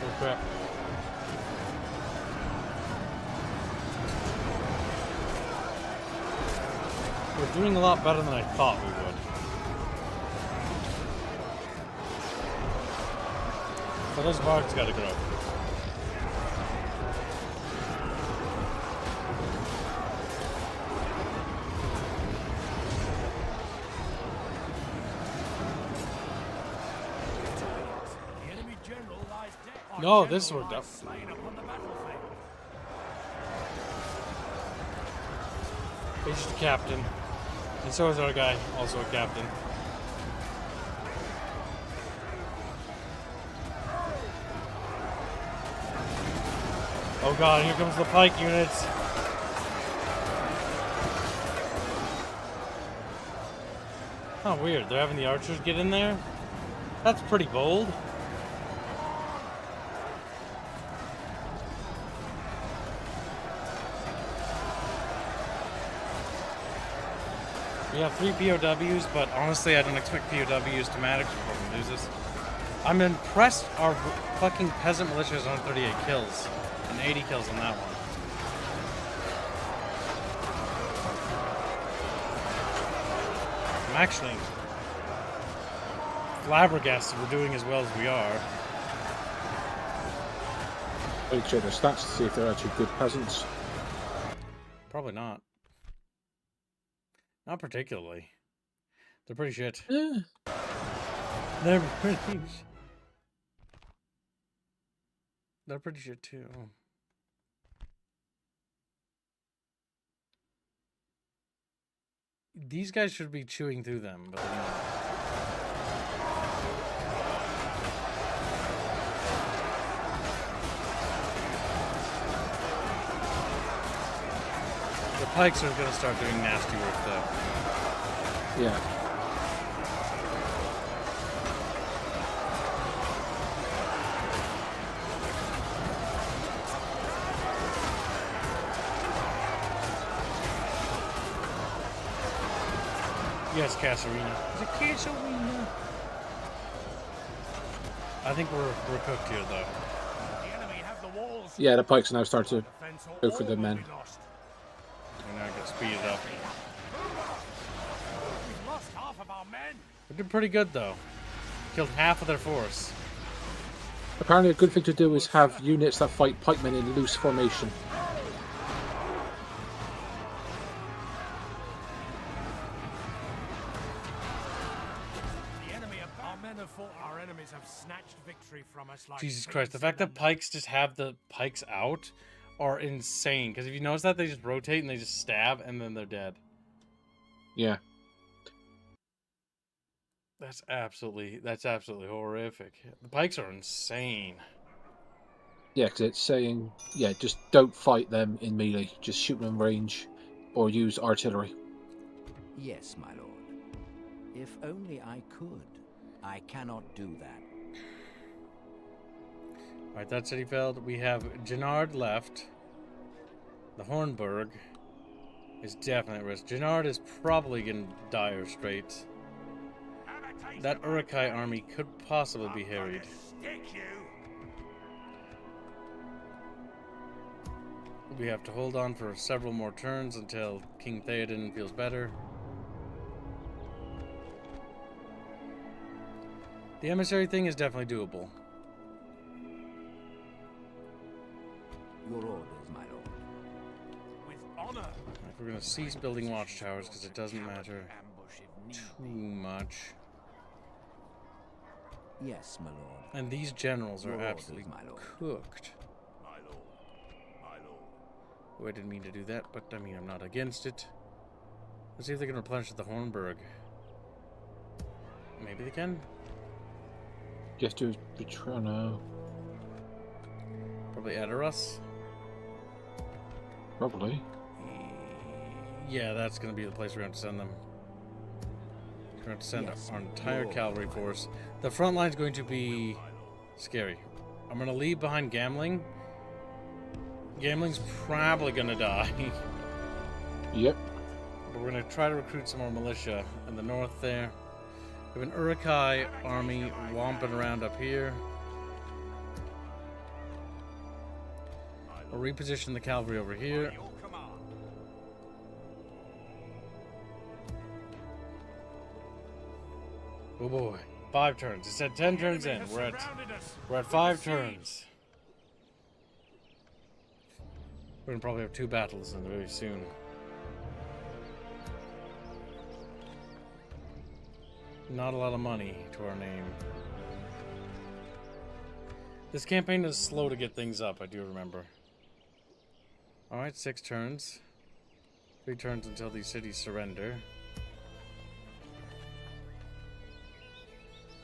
Oh, crap. We're doing a lot better than I thought we would. But those barks gotta grow. The enemy general lies dead. Our No, general this worked lies out. slain upon the battlefield. He's just a captain. And so is our guy, also a captain. Oh god, here comes the pike units. Oh, weird. They're having the archers get in there? That's pretty bold. We have 3 POWs, but honestly, I don't expect POWs to matter because we're going to lose this. I'm impressed our fucking peasant militia is on 38 kills and 80 kills on that one. I'm actually flabbergasted we're doing as well as we are. I'll check their stats to see if they're actually good peasants. Probably not. Not particularly. They're pretty shit. Eh. They're pretty They're pretty shit too. These guys should be chewing through them, but they're not. The pikes are going to start doing nasty work, though. Yeah. Yes, Casarina. It's a Casarina. I think we're cooked here, though. The enemy have the walls. Yeah, the pikes now start to Defense go for all the will men. be lost. We're not going to speed it up. We've lost half of our men. We did pretty good, though. Killed half of their force. Apparently, a good thing to do is have units that fight pikemen in loose formation. Our enemies have snatched victory from us like Jesus Christ, the fact that pikes just have the pikes out are insane. Because if you notice that, they just rotate and they just stab and then they're dead. Yeah. That's absolutely horrific. The pikes are insane. Yeah, because it's saying, yeah, just don't fight them in melee. Just shoot them in range or use artillery. Yes, my lord. If only I could. I cannot do that. Alright, that city failed. We have Gennard left. The Hornburg is definitely at risk. Gennard is probably in dire straits. That Urukai army could possibly be harried. We have to hold on for several more turns until King Theoden feels better. The emissary thing is definitely doable. Your orders, my lord. With honor. If we're going to cease building watchtowers because it doesn't matter too much. Yes, my lord. And these generals are Your orders, absolutely my lord. cooked. My lord. My lord. Oh, I didn't mean to do that, but I mean, I'm not against it. Let's see if they can replenish the Hornburg. Maybe they can. Just do betray. No. Probably Edoras. Probably. Yeah, that's going to be the place we're going to send them. We're going to send Yes, our entire Lord. cavalry force. The front line's going to be scary. I'm going to leave behind Gamling. Gamling's probably going to die. Yep. But we're going to try to recruit some more militia in the north there. We have an Urukai army womping around up here. We'll reposition the cavalry over here. Your command. Oh boy, 5 turns. It said 10 turns in. We're at 5 turns. We're gonna probably have 2 battles in very soon. Not a lot of money to our name. This campaign is slow to get things up, I do remember. Alright, 6 turns. 3 turns until these cities surrender.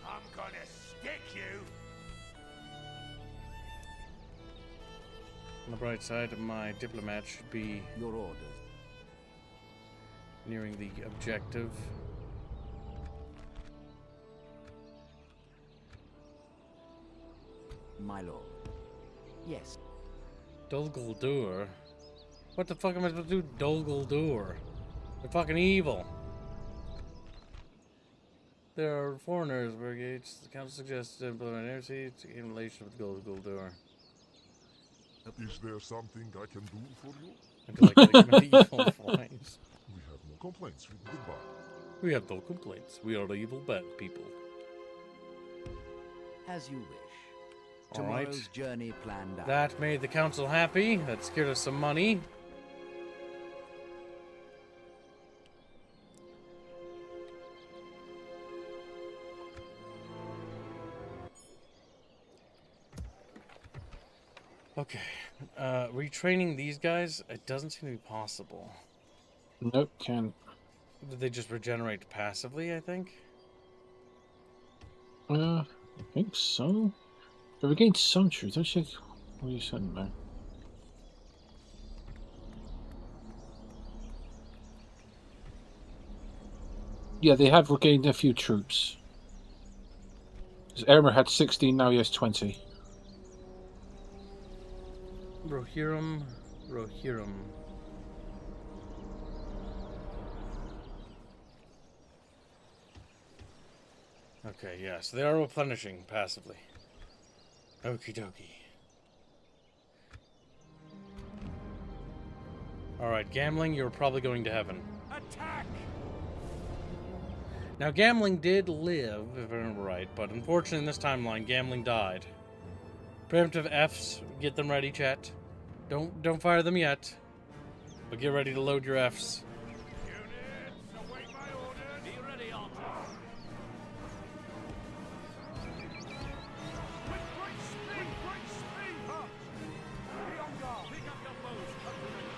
I'm gonna stick you. On the bright side, my diplomat should be Your orders. nearing the objective. My lord. Yes. Dol Guldur? What the fuck am I supposed to do, Dol Guldur? They're fucking evil. There are foreigners, brigades. The council suggests to implement air in relation with Dol Guldur. Is there something I can do for you? Until I get a medieval voice. We have no complaints. Goodbye. We have no complaints. We are evil bad people. As you wish. All right. Tomorrow's journey planned out. That made the council happy. That scared us some money. Okay. Retraining these guys, it doesn't seem to be possible. Nope, can't. Did they just regenerate passively, I think? I think so. They regained some truth. Let's check what you said there. Yeah, they have regained a few troops. Ermer had 16, now he has 20. Rohirrim. Okay, yeah, so they are replenishing passively. Okie dokie. Alright, gambling, you're probably going to heaven. Attack! Now, gambling did live, if I remember right, but unfortunately in this timeline, gambling died. Preemptive Fs, get them ready, chat. Don't fire them yet, but get ready to load your Fs. Units, await my orders. Be ready, Archer. With great speed, Hunt. Be on guard. Pick up your bows, countrymen.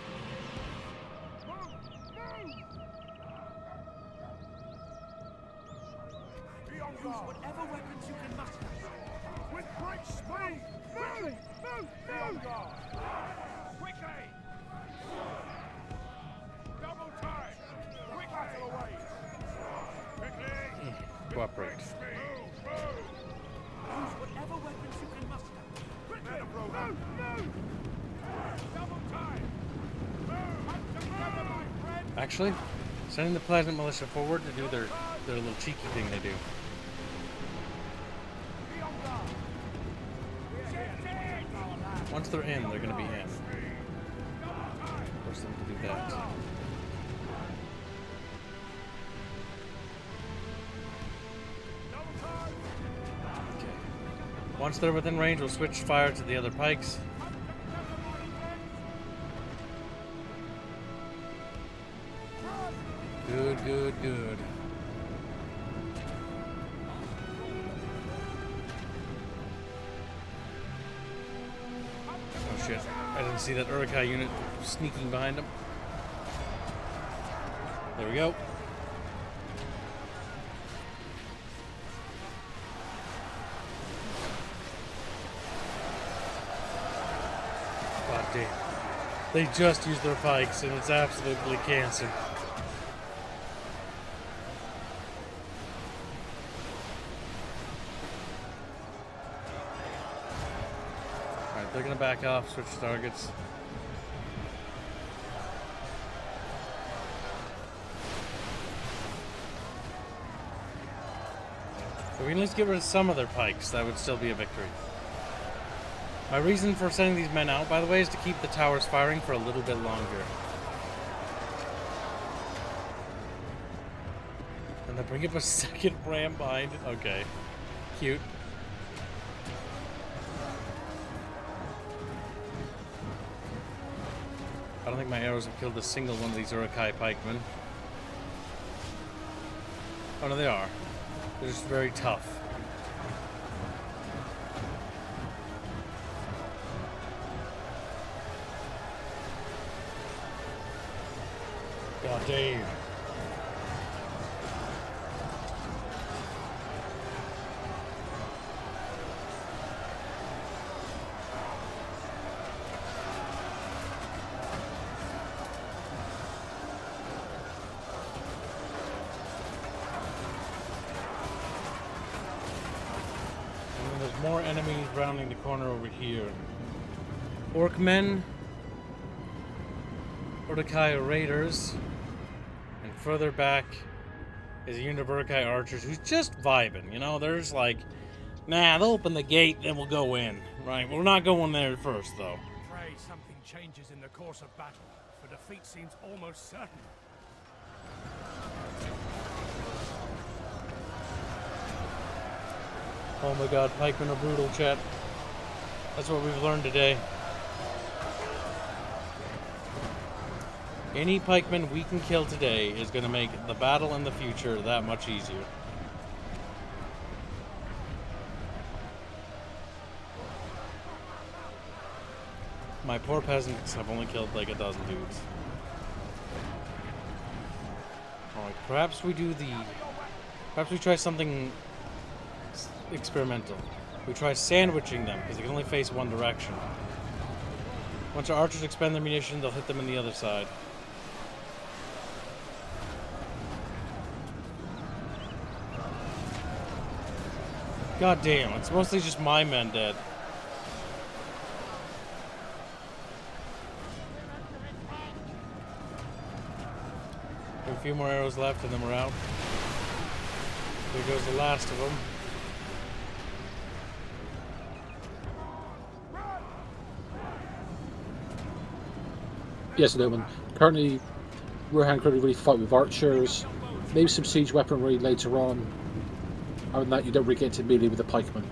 Move! Be on guard. Use whatever weapons you can muster. With great speed! Move! Be on guard! Quickly! Double time! Quick battle away! Quickly! Cooperate. Use whatever weapons you can muster. Quickly! Move! Double time! Hunt together, my friend! Actually, sending the Pleasant Militia forward to do their little cheeky thing they do. Be on guard! Once they're in, they're going to be in. Force them to do that. Okay. Once they're within range, we'll switch fire to the other pikes. Good. Oh shit, I didn't see that Uruk-hai unit sneaking behind him. There we go. God damn. They just used their pikes and it's absolutely cancer. They're gonna back off, switch targets. If we can at least get rid of some of their pikes, that would still be a victory. My reason for sending these men out, by the way, is to keep the towers firing for a little bit longer. And then bring up a second ram behind it. Okay. Cute. I don't think my arrows have killed a single one of these Uruk-hai pikemen. Oh no, they are. They're just very tough. God damn. More enemies rounding the corner over here. Orcmen, Uruk-hai raiders, and further back is a unit of Uruk-hai archers who's just vibing. You know, they're just like, nah, they'll open the gate, then we'll go in. Right? We're not going there first, though. Pray something changes in the course of battle, for defeat seems almost certain. Oh my god, pikemen are brutal, chat. That's what we've learned today. Any pikeman we can kill today is going to make the battle in the future that much easier. My poor peasants have only killed like a dozen dudes. Alright, Perhaps we do the... Perhaps we try something experimental. We try sandwiching them, because they can only face one direction. Once our archers expend their munition, they'll hit them on the other side. God damn, it's mostly just my men dead. A few more arrows left and then we're out. There goes the last of them. Yes, Newman. Currently, we're having to really fight with archers. Maybe some siege weaponry later on. Other than that, you don't really get into melee with the pikemen.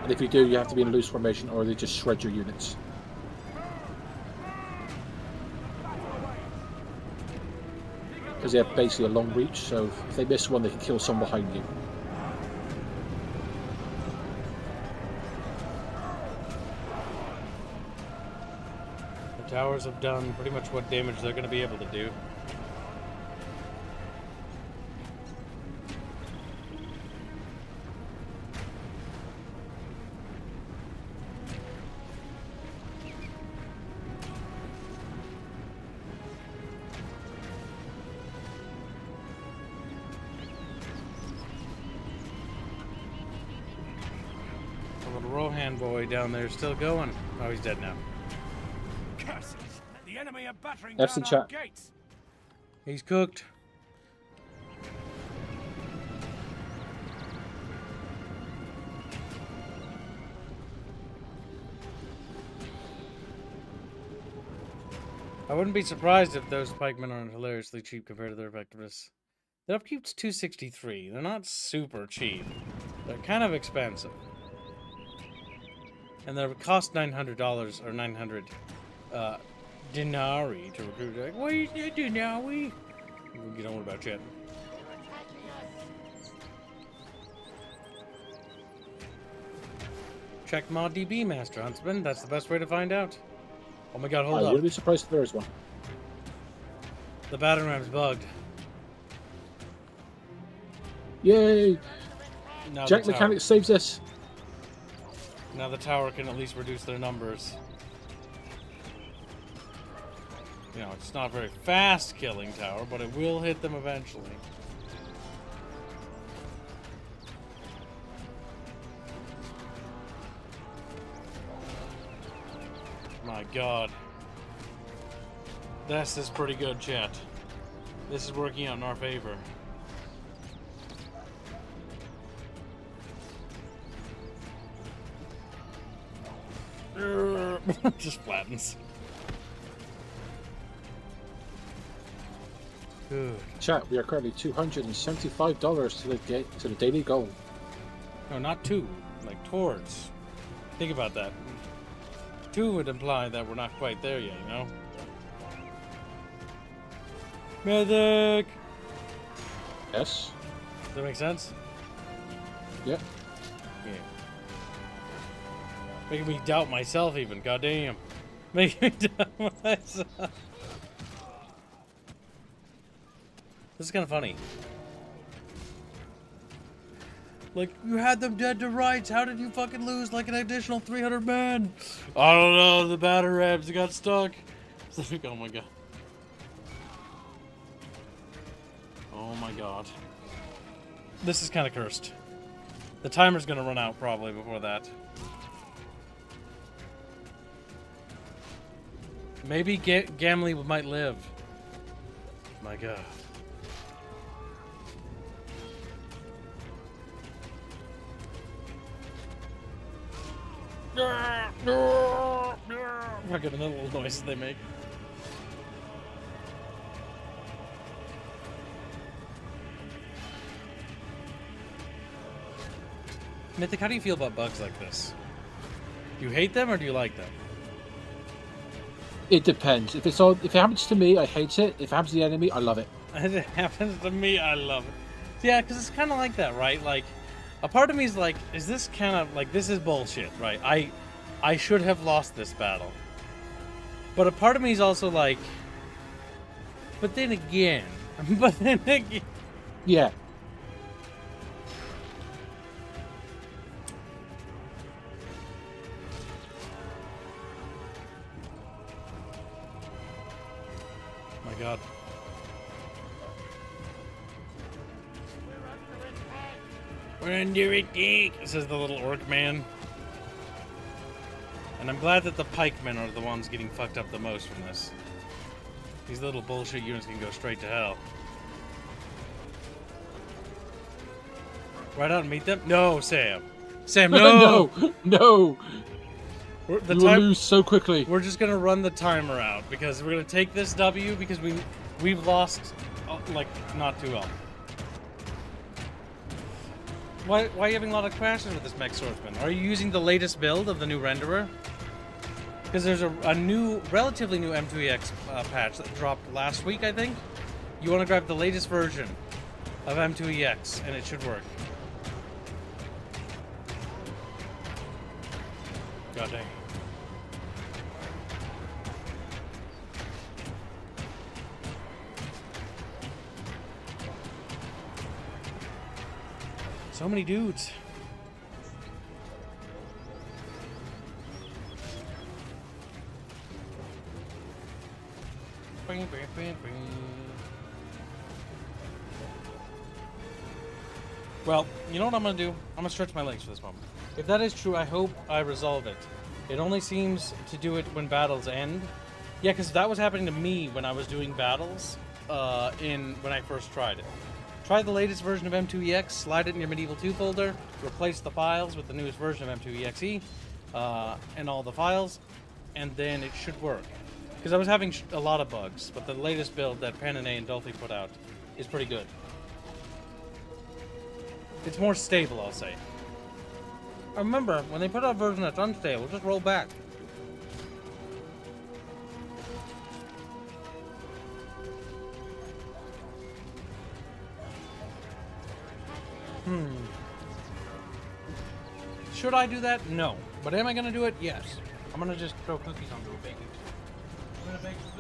And if you do, you have to be in a loose formation or they just shred your units. Because they have basically a long reach, so if they miss one, they can kill someone behind you. The towers have done pretty much what damage they're going to be able to do. Rohan boy down there is still going. Oh, he's dead now. Curses! The enemy are battering That's down the our chat. gates. He's cooked. I wouldn't be surprised if those pikemen aren't hilariously cheap compared to their effectiveness. Their upkeep's 263. They're not super cheap. They're kind of expensive. And they cost $900 or 900 denarii to recruit. Like, what is that denarii? We'll get on about shit. Check mod DB, Master Huntsman. That's the best way to find out. Oh my god, hold I up. wouldn't be surprised if there is one. The battering ram's bugged. Yay! Now Jack the tower- Mechanic saves us. Now the tower can at least reduce their numbers. You know, it's not a very fast killing tower, but it will hit them eventually. My god. This is pretty good, chat. This is working out in our favor. Just flattens. Good. Chat, we are currently $275 to the daily goal. No, not two. Like towards. Think about that. Two would imply that we're not quite there yet, you know? Medic! Yes? Does that make sense? Yep. Yeah. Making me doubt myself even, goddamn. Making me doubt myself. This is kind of funny. Like, you had them dead to rights. How did you fucking lose like an additional 300 men? I don't know. The batter rams got stuck. It's like, oh my god. Oh my god. This is kind of cursed. The timer's gonna run out probably before that. Maybe Gamley might live. My god. Look at the little noises they make. Mythic, how do you feel about bugs like this? Do you hate them or do you like them? It depends. If it happens to me, I hate it. If it happens to the enemy, I love it. If it happens to me, I love it. Yeah, because it's kind of like that, right? Like, a part of me is like, is this kind of like, this is bullshit, right? I should have lost this battle. But a part of me is also like, but then again, But then Yeah. my God. We're under attack, says the little orc man. And I'm glad that the pikemen are the ones getting fucked up the most from this. These little bullshit units can go straight to hell. Right out and meet them? No, Sam. Sam, no! No! The You will lose so quickly. We're just gonna run the timer out because we're gonna take this W because we've lost like not too well. Why are you having a lot of crashes with this mech swordsman? Are you using the latest build of the new renderer? Because there's a new, relatively new M2EX patch that dropped last week, I think. You want to grab the latest version of M2EX, and it should work. God dang. So many dudes. Well, you know what I'm gonna do? I'm gonna stretch my legs for this moment. If that is true, I hope I resolve it. It only seems to do it when battles end. Yeah, because that was happening to me when I was doing battles when I first tried it. Try the latest version of M2EX, slide it in your Medieval II folder, replace the files with the newest version of M2EXE, and all the files, and then it should work. Because I was having a lot of bugs, but the latest build that Panane and Dolphy put out is pretty good. It's more stable, I'll say. Remember, when they put out a version that's unstable, just roll back. Should I do that? No. But am I going to do it? Yes. I'm going to just throw cookies onto a baking sheet. I'm going to bake some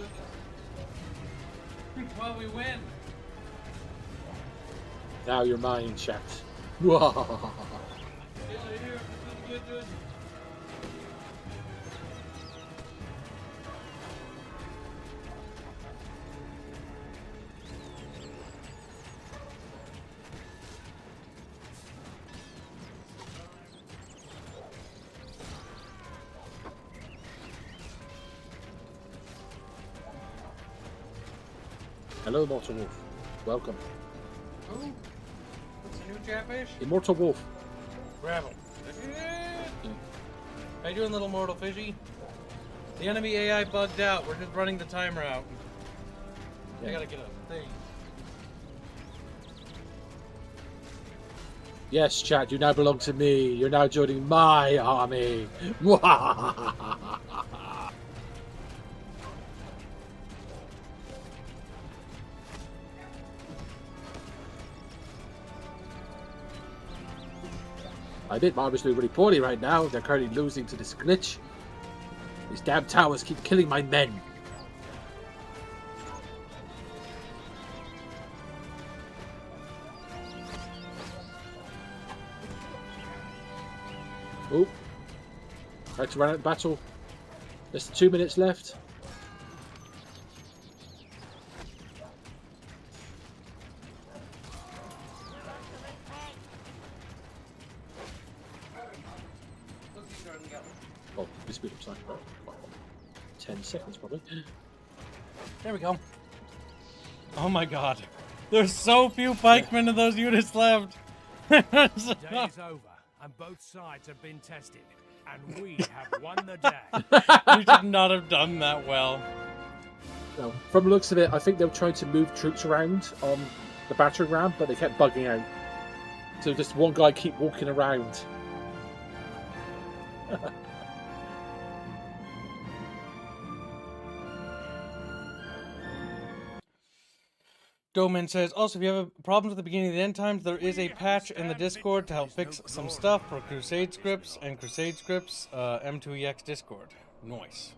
cookies. While we win. Now you're mine, chat. Hello, Immortal Wolf. Welcome. Who? What's the new chatfish? Immortal Wolf. Raffle. How you doing, little mortal fishy? The enemy AI bugged out. We're just running the timer out. I gotta get a thing. Yes, chat, you now belong to me. You're now joining my army. I admit my army's doing really poorly right now. They're currently losing to this glitch. These damn towers keep killing my men. Oh, I had to run out of battle. There's 2 minutes left. Oh, this speed upside. 10 seconds probably. There we go. Oh my god. There's so few pikemen in those units left. Day is over, and both sides have been tested, and we have won the day. We should not have done that well. No, from the looks of it, I think they were trying to move troops around on the battering ram, but they kept bugging out. So just one guy keep walking around. Doman says, also, if you have problems at the beginning of the end times, there is a patch in the Discord to help fix some stuff for Crusade scripts and Crusade scripts, M2EX Discord. Nice.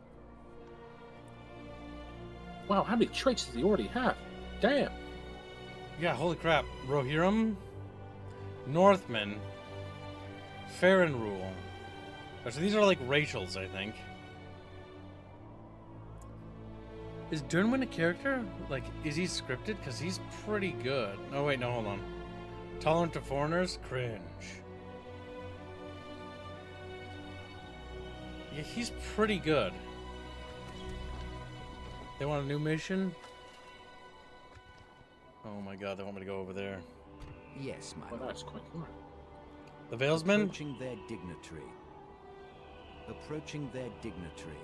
Wow, how many traits does he already have? Damn. Yeah, holy crap. Rohirrim, Northmen, Farron Rule. So these are like racials, I think. Is Dernwin a character? Like, is he scripted? Because he's pretty good. Oh, wait, no, hold on. Tolerant to foreigners? Cringe. Yeah, he's pretty good. They want a new mission? Oh my god, they want me to go over there. Yes, my Well, lord. that's quite cool. The Valesmen? Approaching their dignitary. Approaching their dignitary.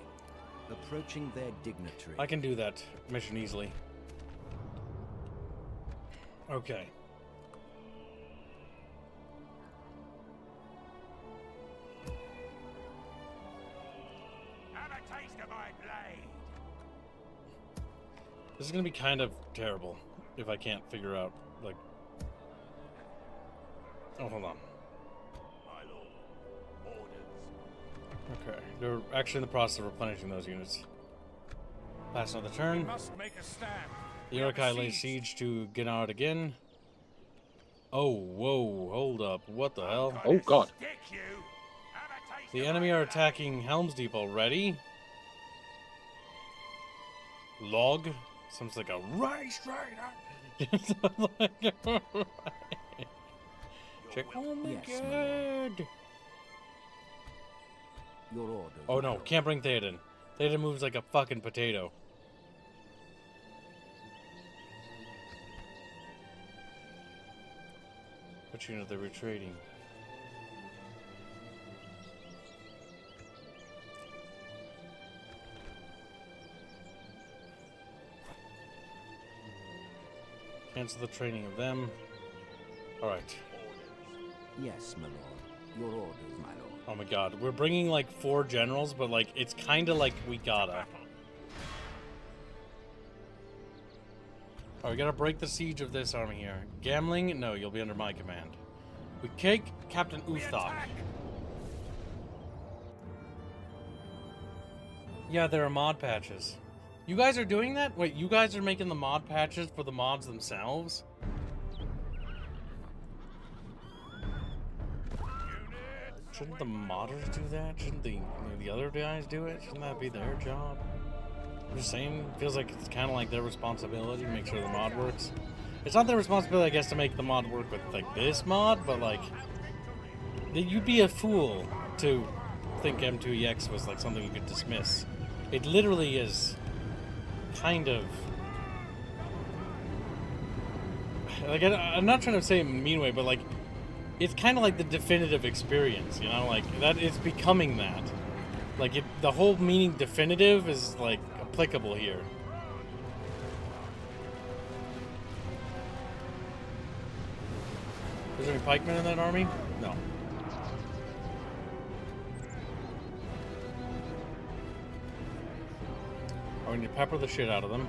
Approaching their dignitary. I can do that mission easily. Okay. Have a taste of my blade. This is gonna be kind of terrible if I can't figure out, like... Oh, hold on. My lord. Orders. Okay. They're actually in the process of replenishing those units. Pass another We turn. must make a stand. The We are Urukai lay besieged. siege to Gungan again. Oh, whoa, hold up. What the hell? Oh, God. Stick you. Have a taste The of enemy my are blade. attacking Helm's Deep already. Log. Sounds like a rice rider. Check. Oh my Yes, my god. Your orders. Oh my no, lord. can't bring Theoden. Theoden moves like a fucking potato. What unit they're retreating? Cancel the training of them. Alright. Yes, my lord. Your orders, my lord. Oh my god. We're bringing like 4 generals, but like it's kind of like we gotta. Alright, we gotta break the siege of this army here. Gamling? No, you'll be under my command. We take Captain We Uthok. attack. Yeah, there are mod patches. You guys are doing that? Wait, you guys are making the mod patches for the mods themselves? Shouldn't the modders do that? Shouldn't the other guys do it? Shouldn't that be their job? I'm just saying, feels like it's kind of like their responsibility to make sure the mod works. It's not their responsibility, I guess, to make the mod work with like this mod, but like, you'd be a fool to think M2EX was like something you could dismiss. It literally is kind of like, I'm not trying to say it in a mean way, but like, it's kind of like the definitive experience, you know, like that it's becoming that. Like the whole meaning definitive is like applicable here. Is there any pikemen in that army? No. Oh, we need to pepper the shit out of them.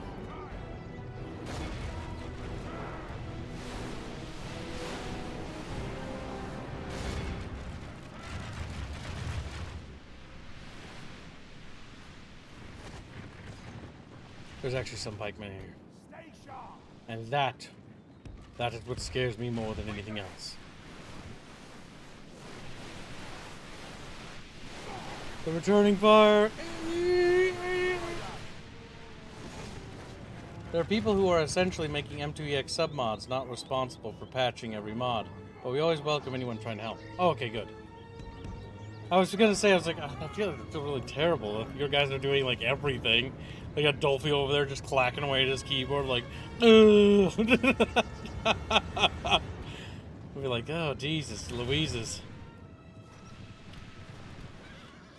There's actually some pikemen here. Stay sharp. And that is what scares me more than anything else. The returning fire! There are people who are essentially making M2EX submods not responsible for patching every mod, but we always welcome anyone trying to help. Oh, okay, good. I was gonna say, I was like, I feel really terrible if your guys are doing like everything. They got Dolphy over there just clacking away at his keyboard, like, ugh. We'd be like, oh Jesus, Louises.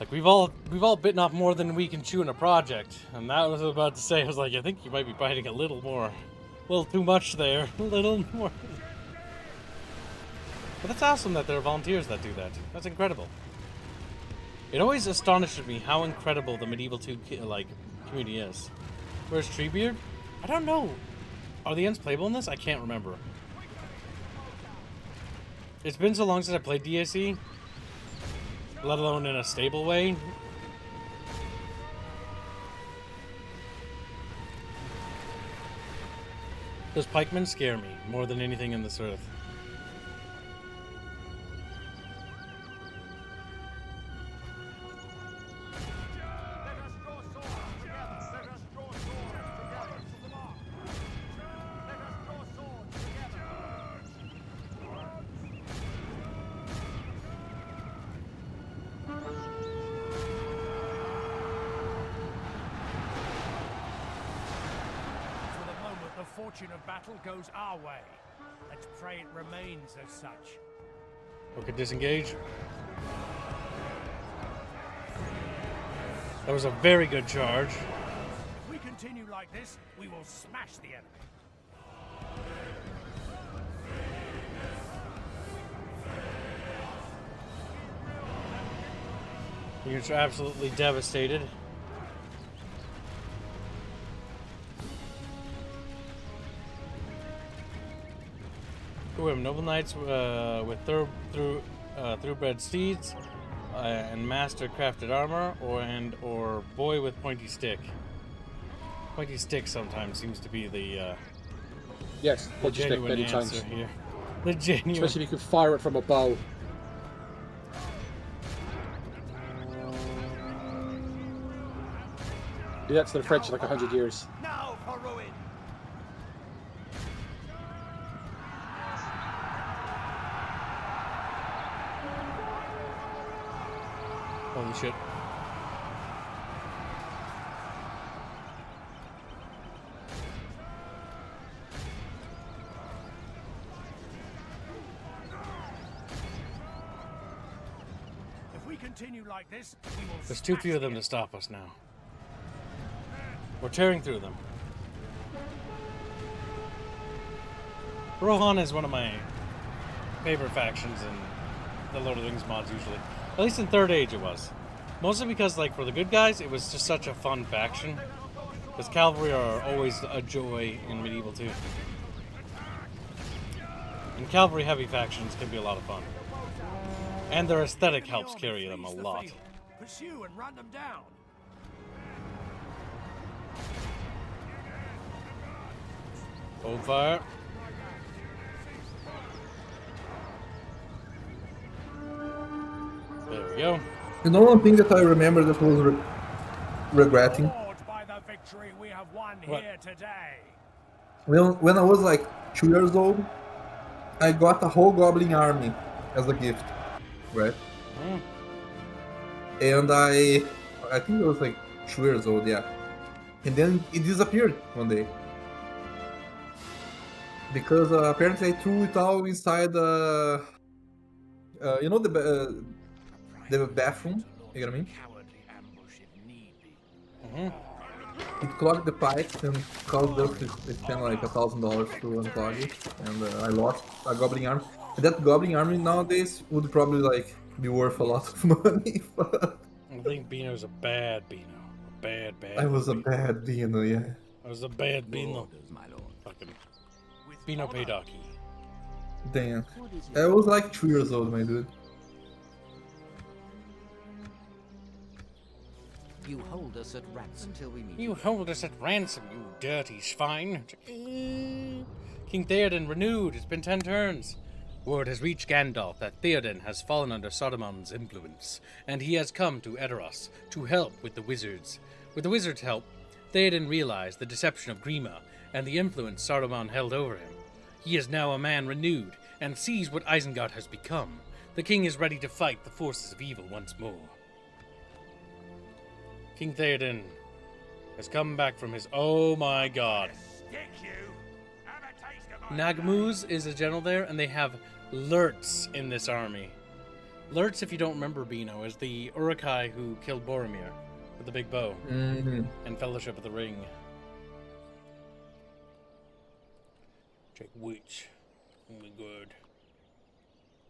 Like we've all bitten off more than we can chew in a project, and that was what I was about to say. I was like, I think you might be biting a little too much there, a little more. But that's awesome that there are volunteers that do that. That's incredible. It always astonishes me how incredible the Medieval II community is. Where's Treebeard? I don't know. Are the ends playable in this? I can't remember. It's been so long since I played DSE, let alone in a stable way. Those pikemen scare me more than anything in this earth. The fortune of battle goes our way. Let's pray it remains as such. We could disengage. That was a very good charge. If we continue like this, we will smash the enemy. Units are absolutely devastated. We have noble knights with thoroughbred steeds and master crafted armor, or boy with pointy stick. Pointy stick sometimes seems to be the Yes, pointy stick genuine many answer times. here. The genuine. Especially if you can fire it from a bow. Do that to the French in like 100 years. Now for ruin! Holy shit. If we continue like this, we will There's too few of them to stop us now. We're tearing through them. Rohan is one of my favorite factions in the Lord of the Rings mods usually. At least in Third Age it was. Mostly because, like, for the good guys, it was just such a fun faction. Because cavalry are always a joy in Medieval 2. And cavalry heavy factions can be a lot of fun. And their aesthetic helps carry them a lot. Pursue and run them down. Hold fire. There we go. You know one thing that I remember that was regretting? Awed by the victory we have won What? here today. When I was like 2 years old, I got a whole goblin army as a gift, right? Mm. And I think I was like 2 years old, yeah. And then it disappeared one day. Because apparently I threw it all inside you know the bathroom, you get what I mean? Cowardly ambush if need be. Mm-hmm. It clogged the pipes and caused us to spend like $1,000 to unclog it, and I lost a goblin army. And that goblin army nowadays would probably like be worth a lot of money. But I think Beano's a bad Beano. Bad. I was a bad Beano, yeah. I was a bad Beano. Orders, my lord. Fucking Beano Paydaki. Damn. I was like 2 years old, my dude. You hold us at ransom until we meet. You hold us at ransom, you dirty swine. King Theoden renewed. It's been 10 turns. Word has reached Gandalf that Theoden has fallen under Saruman's influence, and he has come to Edoras to help with the wizards. With the wizards' help, Theoden realized the deception of Grima and the influence Saruman held over him. He is now a man renewed and sees what Isengard has become. The king is ready to fight the forces of evil once more. King Theoden has come back from his... Oh my god. Stick you. Have a taste of my Nagmuz is a general there, and they have Lurtz in this army. Lurtz, if you don't remember Beano, is the Uruk-hai who killed Boromir with the big bow Mm-hmm. and Fellowship of the Ring. Check which. Oh my god.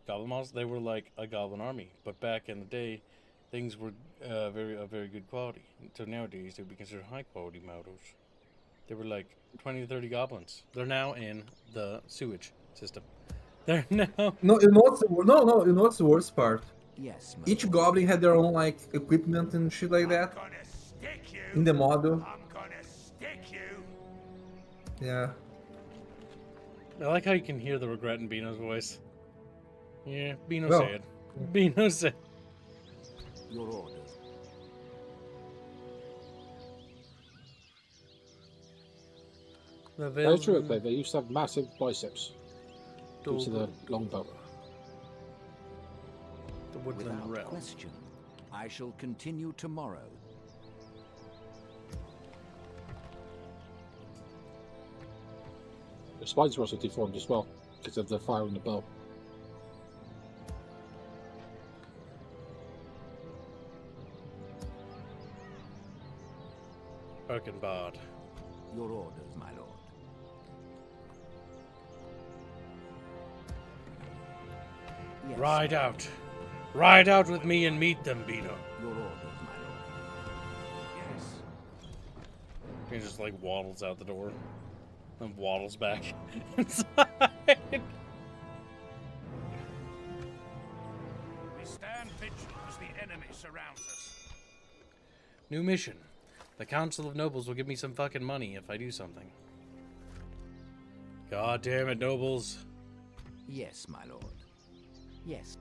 Goblin models, they were like a goblin army, but back in the day, things were very good quality. So nowadays, they would be considered high quality models. They were like 20 to 30 goblins. They're now in the sewage system. They're now... No, you know what's the worst part? Yes, my Each lord. goblin had their own like equipment and shit like that gonna stick you. in the model. I'm gonna stick you. Yeah. I like how you can hear the regret in Beano's voice. Yeah, Beano Well, said. Beano said. Your orders. The Very true, villain they used to have massive biceps due to the longbow. The woodland Without realm. question. I shall continue tomorrow. The spines were also deformed as well because of the fire on the bow. Birkenbard. Your orders, my lord. Yes, Ride out. Ride out with me and meet them, Beano. Your orders, my lord. Yes. He just like waddles out the door. And waddles back inside. We stand vigilant as the enemy surrounds us. New mission. The Council of Nobles will give me some fucking money if I do something. God damn it, nobles. Yes, my lord. Yes.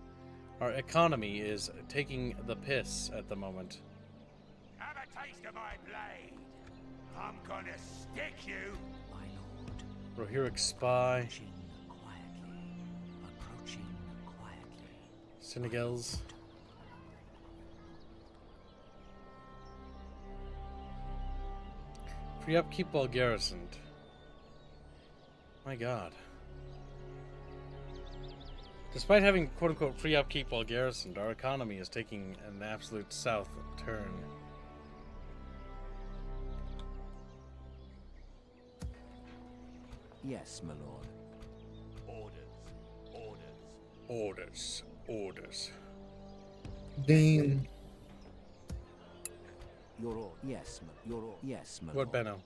Our economy is taking the piss at the moment. Have a taste of my blade. I'm gonna stick you. My lord. Rohirric spy. Approaching quietly. Approaching quietly. Senegals. Free upkeep while garrisoned. My god. Despite having quote-unquote free upkeep while garrisoned, our economy is taking an absolute south turn. Yes, my lord. Orders. Orders. Then Your order. Yes, yes, my What, lord. Benno?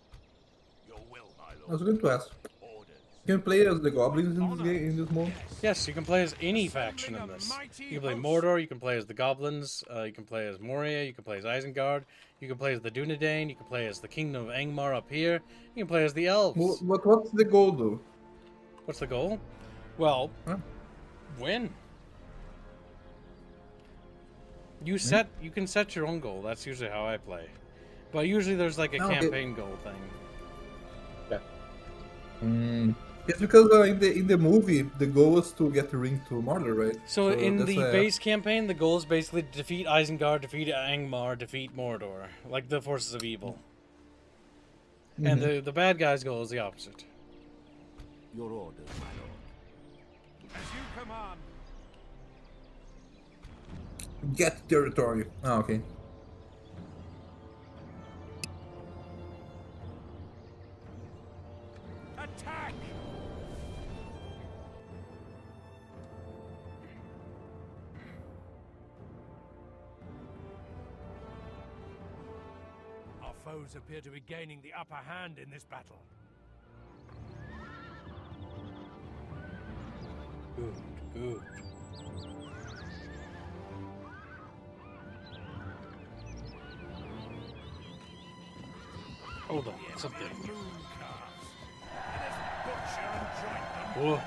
Your will, my I was going to ask. Orders. Can you play as the goblins in this game, in this mode? Yes, you can play as any faction in this. You can play Mordor, you can play as the Goblins, you can play as Moria, you can play as Isengard, you can play as the Dunedain, you can play as the Kingdom of Angmar up here, you can play as the Elves. What's the goal though? What's the goal? Well, Huh? win. You can set your own goal. That's usually how I play. But usually there's like a Okay. campaign goal thing. It's because in the movie the goal was to get the ring to Mordor, right? So in that's the why I- base campaign, the goal is basically to defeat Isengard, defeat Angmar, defeat Mordor, like the forces of evil. And the bad guy's goal is the opposite. Your orders, my lord. As you command. Get territory. Oh, okay. Attack! Our foes appear to be gaining the upper hand in this battle. Good. Hold on, what's up there? Mooncalves. Let us butcher and joint them. Whoa.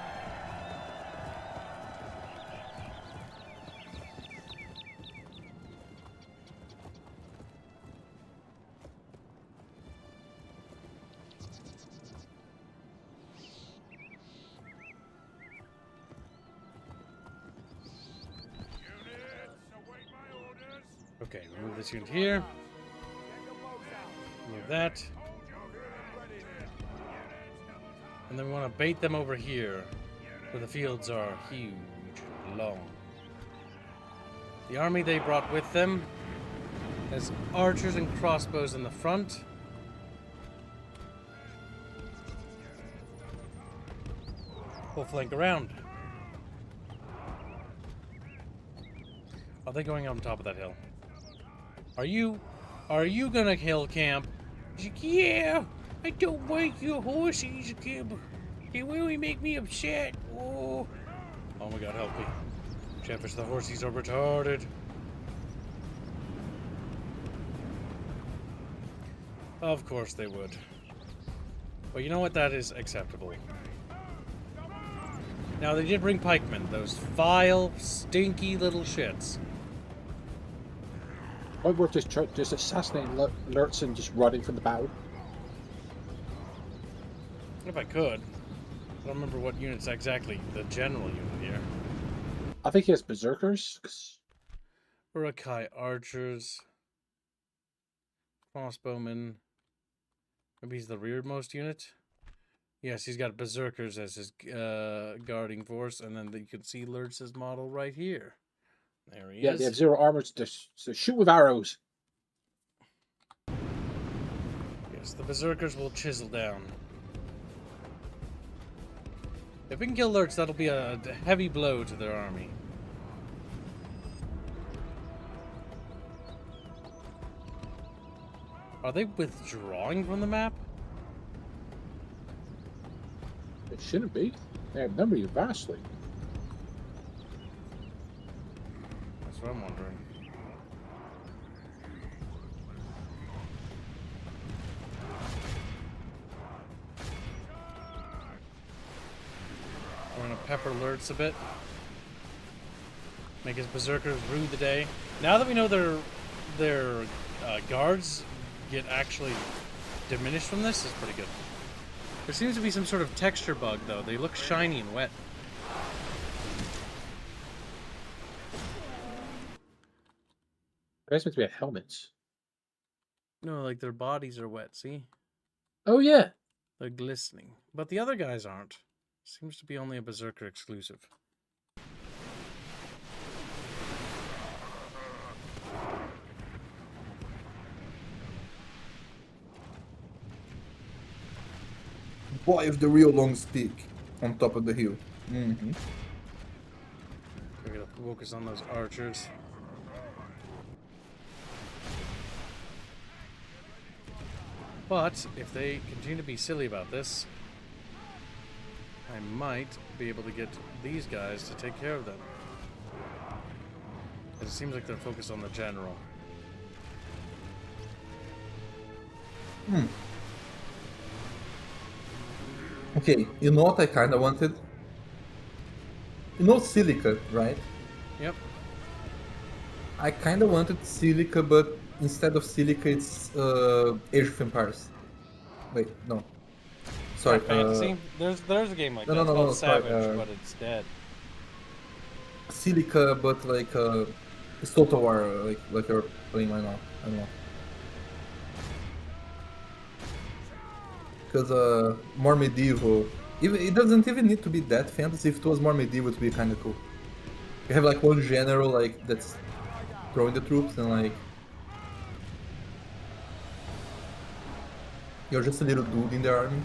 Units, await my orders. Okay, remove this unit here. Move that. And then we want to bait them over here, where the fields are huge, long. The army they brought with them has archers and crossbows in the front. We'll flank around. Are they going on top of that hill? Are you gonna hill camp? He's like, yeah, I don't like your horses, Kib. They really make me upset. Oh my god, help me. Chatfish, the horses are retarded. Of course they would. But you know what? That is acceptable. Now, they did bring pikemen, those vile, stinky little shits. Might worth just assassinating Lurtz and just running from the battle. If I could. I don't remember what unit's exactly the general unit here. I think he has berserkers. Urukai archers. Crossbowmen. Maybe he's the rearmost unit? Yes, he's got berserkers as his guarding force, and then you can see Lurtz's model right here. There he is. Yeah, they have 0 armor to shoot with arrows. Yes, the berserkers will chisel down. If we can kill Lurtz, that'll be a heavy blow to their army. Are they withdrawing from the map? It shouldn't be. They outnumber you vastly. That's what I'm wondering. We're gonna pepper Lurtz a bit. Make his berserkers rue the day. Now that we know their guards get actually diminished from this, is pretty good. There seems to be some sort of texture bug, though. They look shiny and wet. They're supposed to be helmets. No, like their bodies are wet, see? Oh, yeah. They're glistening. But the other guys aren't. Seems to be only a berserker exclusive. Boy with the real long stick on top of the hill. Mm-hmm. We're gonna focus on those archers. But if they continue to be silly about this, I might be able to get these guys to take care of them. It seems like they're focused on the general. Okay, you know what I kinda wanted? You know Silica, right? Yep. I kinda wanted Silica, but instead of Silica, it's Age of Empires. Wait, no. Sorry. Fantasy? There's a game like that. no, It's called sorry, Savage, but it's dead. Silica, but like it's Total War, like you're playing right now. I don't know. Because more medieval. Even it doesn't even need to be that fantasy. If it was more medieval, it would be kind of cool. You have like one general like that's throwing the troops, and like you're just a little dude in the army,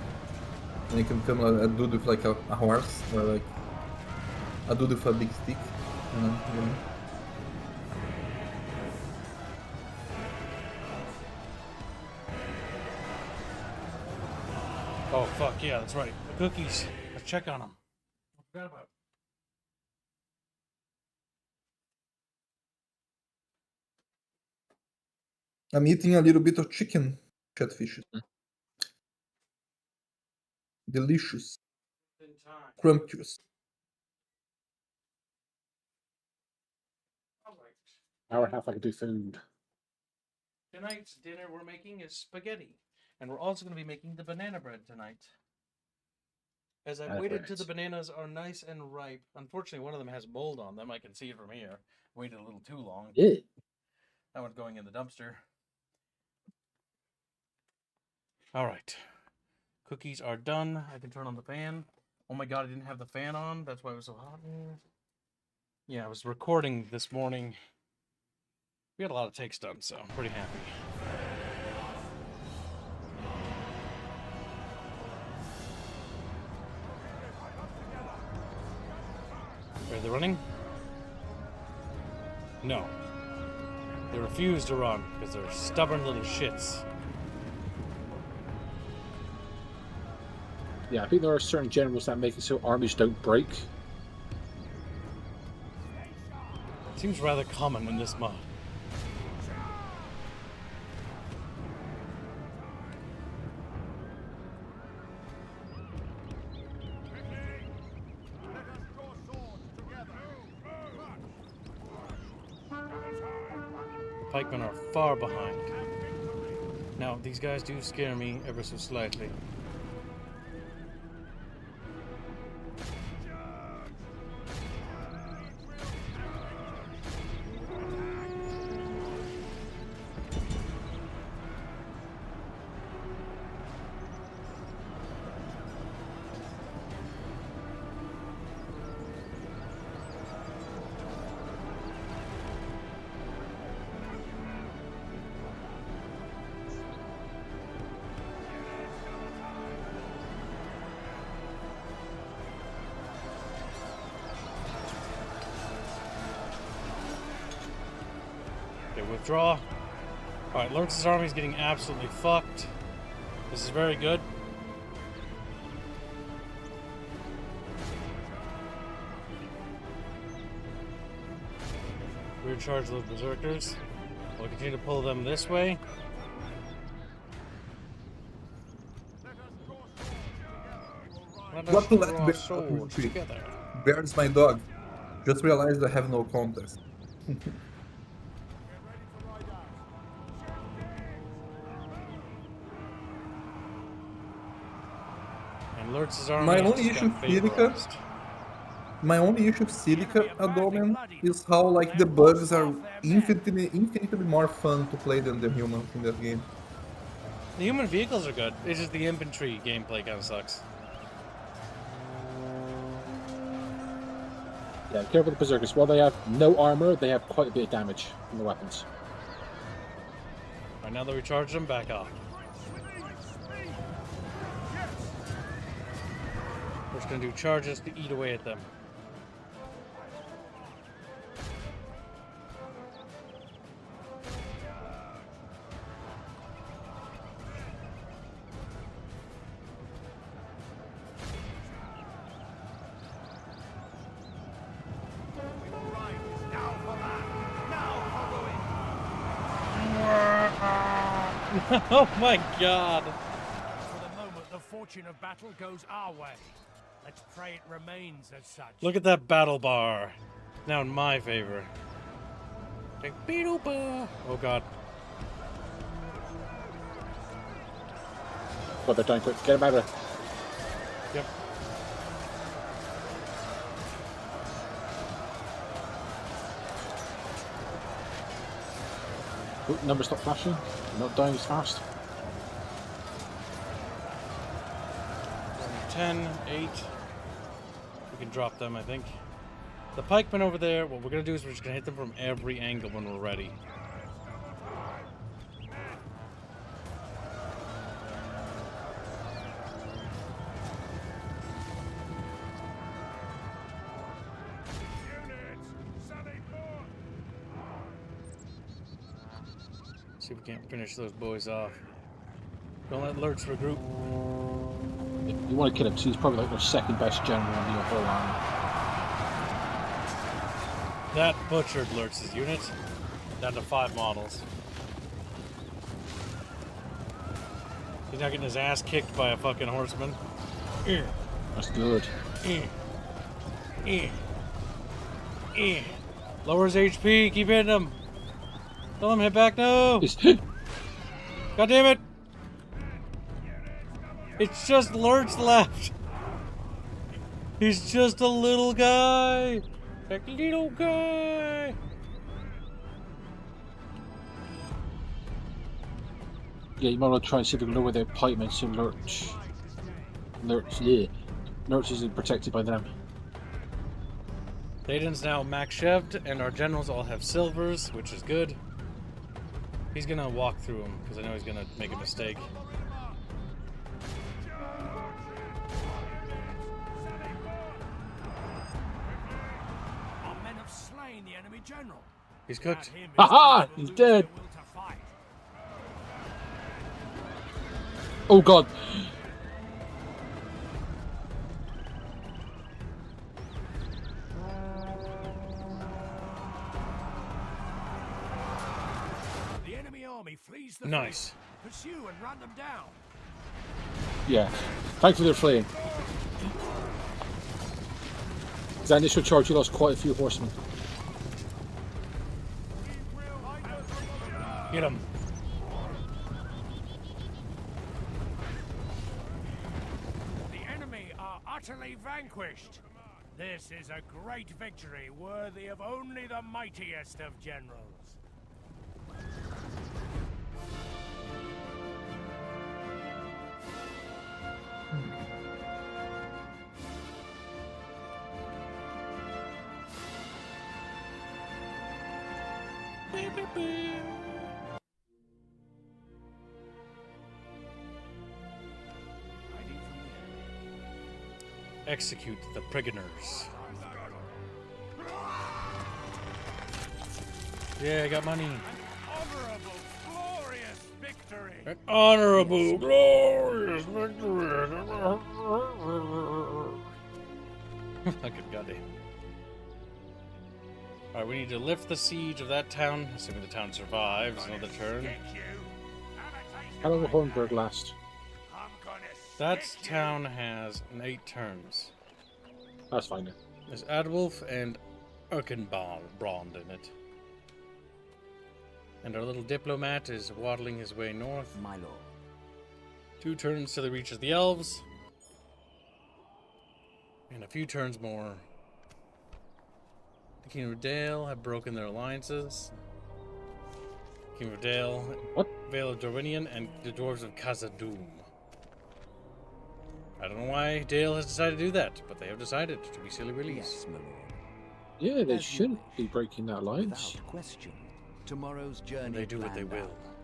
and you can become a dude with like a horse, or like a dude with a big stick. You know? Oh, fuck, yeah, that's right. The cookies. Let's check on them. I forgot about it. I'm eating a little bit of chicken catfish. Delicious. Scrumptious. Hour and a half I could do food. Tonight's dinner we're making is spaghetti. And we're also going to be making the banana bread tonight. As I've waited till the bananas are nice and ripe. Unfortunately, one of them has mold on them. I can see it from here. Waited a little too long. Yeah. That one's going in the dumpster. All right. Cookies are done. I can turn on the fan. Oh my god, I didn't have the fan on. That's why it was so hot in here. Yeah, I was recording this morning. We had a lot of takes done, so I'm pretty happy. Are they running? No. They refuse to run because they're stubborn little shits. Yeah, I think there are certain generals that make it so armies don't break. Seems rather common in this mod. pikemen are far behind. Now, these guys do scare me ever so slightly. Withdraw. Alright, Lurtz's army is getting absolutely fucked. This is very good. We're charged those berserkers. We'll continue to pull them this way. What to let draw bear swords retreat? together. Bear's my dog. Just realized I have no contest. And Lurtz's army My has only just issue got with Silica, vaporized. my only issue with Silica Abdomen is how like the bugs are infinitely more fun to play than the humans in that game. The human vehicles are good. It's just the infantry gameplay kind of sucks. Yeah, careful with the berserkers. While they have no armor, they have quite a bit of damage from the weapons. Alright, now that we charge them, back off. We're just gonna do charges to eat away at them. Oh my god! For the moment, the fortune of battle goes our way. Let's pray it remains as such. Look at that battle bar. Now in my favor. Oh god. But they're down quick. Get them out of there. Yep. Oh, numbers stop flashing. You're not dying as fast. 10, 8. We can drop them, I think. The pikemen over there, what we're going to do is we're just going to hit them from every angle when we're ready. See if we can't finish those boys off. Don't let Lurtz regroup. You want to kill him, so he's probably like their second best general in the whole army. That butchered Lurtz's unit. Down to 5 models. He's now getting his ass kicked by a fucking horseman. That's good. Lowers HP, keep hitting him. Tell him hit back, no! God damn it! It's just Lurtz left. He's just a little guy. A little guy. Yeah, you might want to try and see if we can lower their pikemen so Lurtz isn't protected by them. Thaden's now max cheved, and our generals all have silvers, which is good. He's gonna walk through them, because I know he's gonna make a mistake. Our men have slain the enemy general. He's cooked. Haha! He's dead! Oh god! The enemy army flees the Nice. field. Pursue and run them down. Yeah. Thankfully they're fleeing. That initial charge, you lost quite a few horsemen. Get him. The enemy are utterly vanquished. This is a great victory worthy of only the mightiest of generals. Execute the prisoners. Yeah, I got money. Honorable, glorious victory. An honorable, glorious victory. Fucking goddamn. Alright, we need to lift the siege of that town, assuming the town survives another turn. How long will Hornburg last? That town has 8 turns. That's fine then. There's Adwolf and Erkenbrand in it. And our little diplomat is waddling his way north. My lord. 2 turns till he reaches the elves. And a few turns more. The King of Dale have broken their alliances. King of Dale, What? Vale of Dorwinion, and the Dwarves of Khazad-dûm. I don't know why Dale has decided to do that, but they have decided to be silly willies. Yes, my lord. Yeah, they As you shouldn't wish. be breaking that alliance. Without question. Tomorrow's journey. And they do what they planned will. out.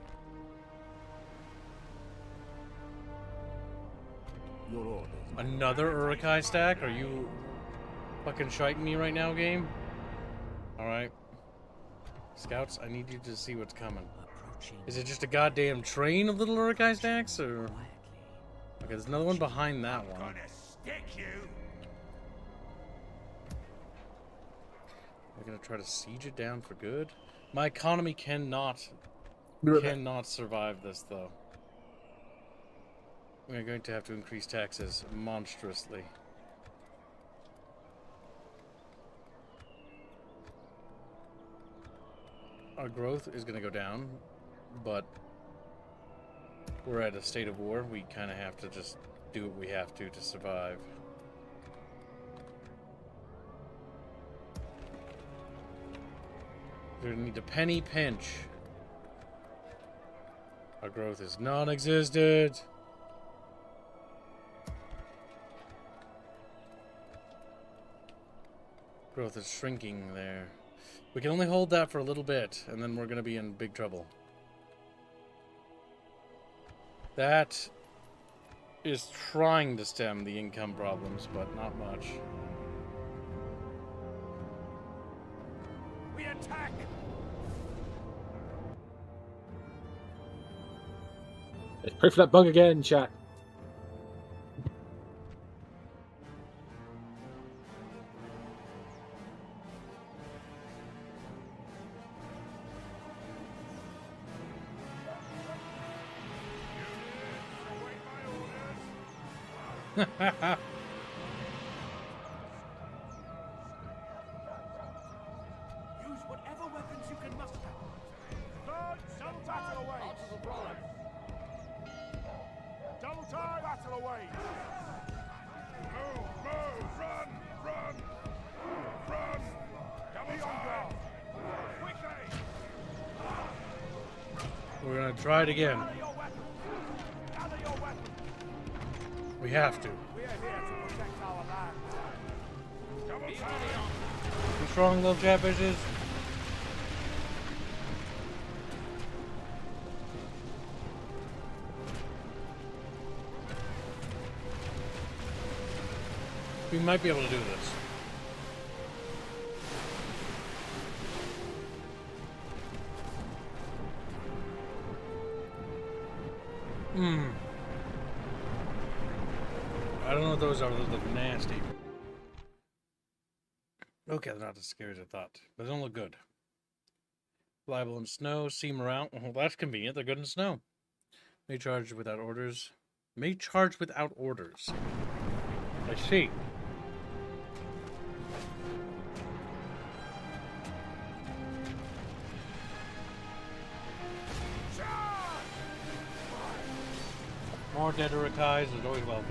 Your orders. my lord. Another Urukai stack? Are you fucking shiting me right now, game? Alright. Scouts, I need you to see what's coming. Approaching Is it just a goddamn train of little Urukai stacks, or...? quietly. Okay, there's another one behind that one. Gonna stick you. We're gonna try to siege it down for good. My economy cannot survive this, though. We're going to have to increase taxes monstrously. Our growth is going to go down, but we're at a state of war. We kind of have to just do what we have to survive. We need a penny pinch. Our growth is non-existent. Growth is shrinking there. We can only hold that for a little bit, and then we're going to be in big trouble. That is trying to stem the income problems, but not much. We attack. Let's pray for that bug again, chat. Use whatever weapons you can muster. Guard, double battle away. Double time. Battle away. Move, run. Double on guard. Quickly. We're going to try it again. Gather your weapons. Gather your weapons. We have to. We are here to protect our land. Double time. Be strong, little catfishes. We might be able to do this. I don't know what those are. Those look nasty. Okay, they're not as scary as I thought. But they don't look good. Reliable in snow. Seam around. Well, that's convenient. They're good in snow. May charge without orders. May charge without orders. I see. More dead Urukais is always welcome.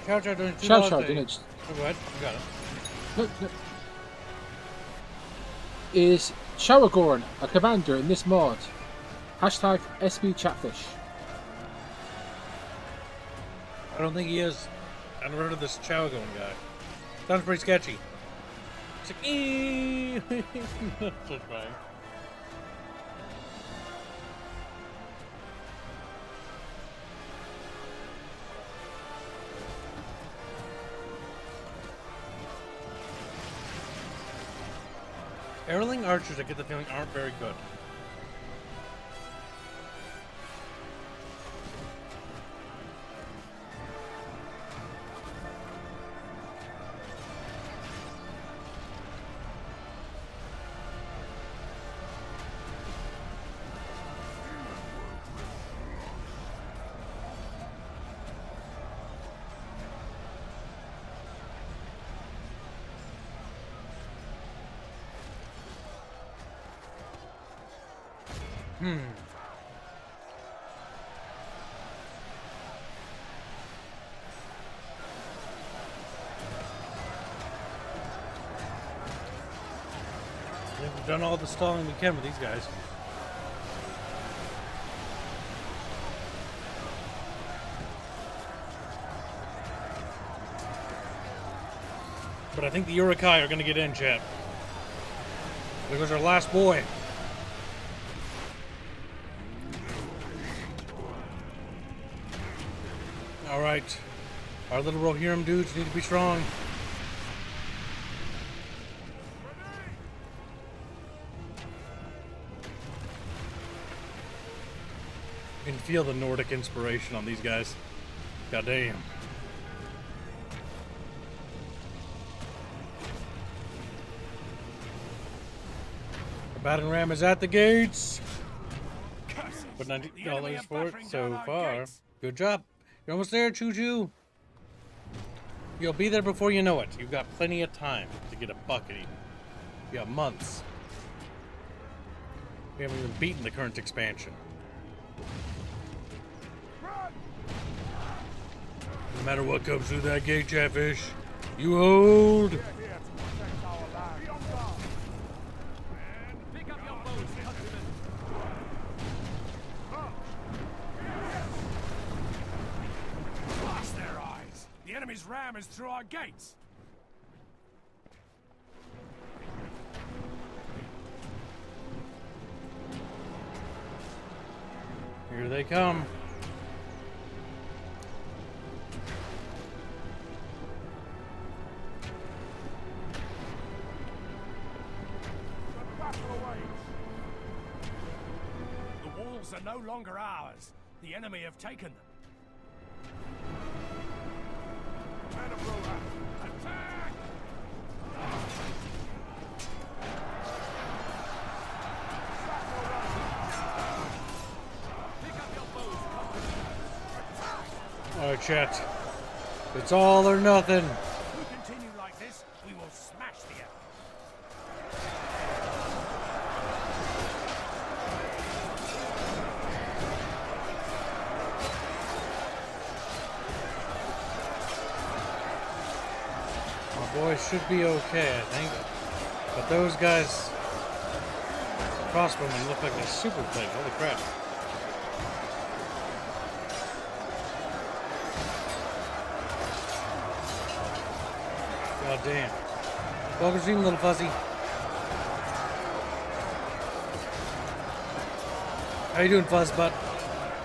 Chow Chow doing $2. Chow Chow, didn't it? Oh, go ahead. You got it. No. Is Showagorn a commander in this mod? Hashtag SB Chatfish. I don't think he is. I've heard of this Chowgon guy. Sounds pretty sketchy. It's like, That's fine. Arrowling archers, I get the feeling, aren't very good. I think we've done all the stalling we can with these guys. But I think the Urukai are going to get in, chat. There goes our last boy. Alright. Our little Rohirrim dudes need to be strong. You can feel the Nordic inspiration on these guys. God damn. The battering ram is at the gates. But $90 for it so far. Good job. You're almost there, Choo Choo. You'll be there before you know it. You've got plenty of time to get a bucket even. You got months. We haven't even beaten the current expansion. No matter what comes through that gate, Chatfish, you hold. Enemy's ram is through our gates. Here they come. The walls are no longer ours. The enemy have taken them. Attack! Alright, chat. It's all or nothing. If we continue like this, we will smash the enemy. Boys should be okay, I think. But those guys, crossbowmen, look like they're super plated. Holy crap. God damn. Welcome stream, little fuzzy. How you doing, Fuzzbutt?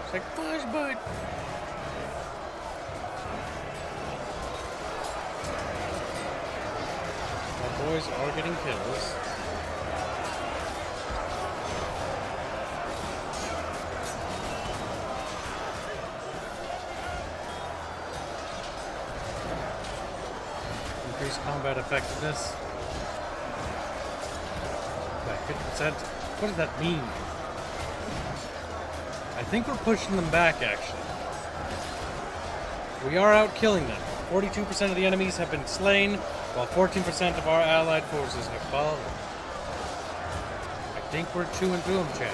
It's like, Fuzzbutt. boys are getting kills. Increase combat effectiveness by 50%. What does that mean? I think we're pushing them back, actually. We are out killing them. 42% of the enemies have been slain, while 14% of our allied forces have fallen. I think we're chewing through them, chat.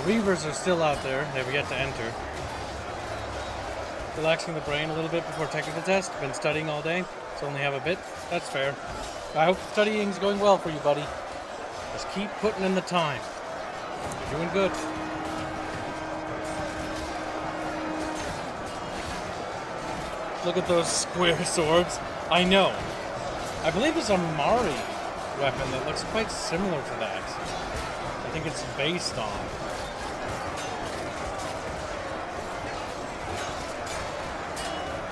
The Reavers are still out there. They've yet to enter. Relaxing the brain a little bit before technical test. Been studying all day, so only have a bit. That's fair. I hope studying's going well for you, buddy. Just keep putting in the time. You're doing good. Look at those square swords. I know. I believe there's a Mari weapon that looks quite similar to that. I think it's based on.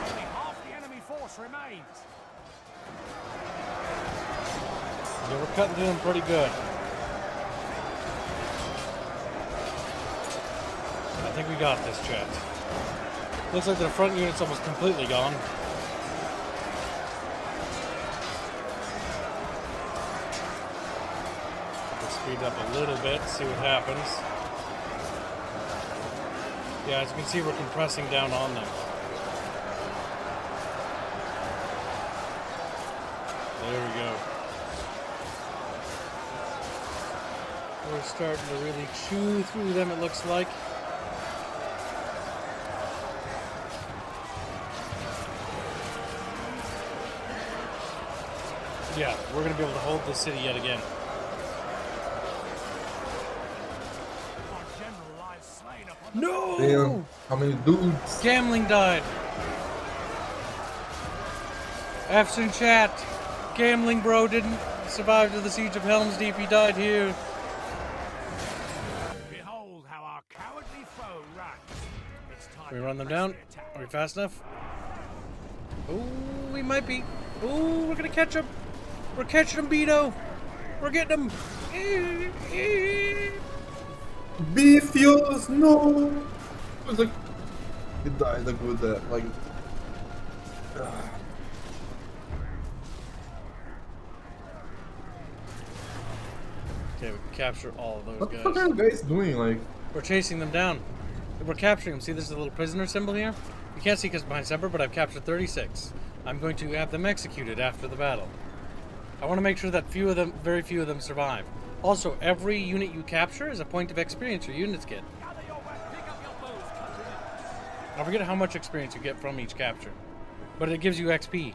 Only half the enemy force remains. Yeah, we're cutting through them pretty good. I think we got this, chat. Looks like the front unit's almost completely gone. Let's speed up a little bit, see what happens. Yeah, as you can see, we're compressing down on them. There we go. We're starting to really chew through them, it looks like. Yeah, we're going to be able to hold the city yet again. Our general lies slain upon No! Damn, how many dudes? Gambling died. F's in chat. Gambling bro didn't survive to the siege of Helm's Deep. He died here. Behold how our cowardly foe runs. It's time Can we to run them press down? the attack. Are we fast enough? Oh, we might be. Oh, we're going to catch him. We're catching him, Beto. We're getting him. Beefios, no! It was like, he died like with that, like. Okay, we can capture all of those What the fuck guys. are you guys doing? Like, We're chasing them down. We're capturing them. See, there's a little prisoner symbol here? You can't see because behind Semper, but I've captured 36. I'm going to have them executed after the battle. I want to make sure that very few of them survive. Also, every unit you capture is a point of experience your units get. I forget how much experience you get from each capture, but it gives you XP.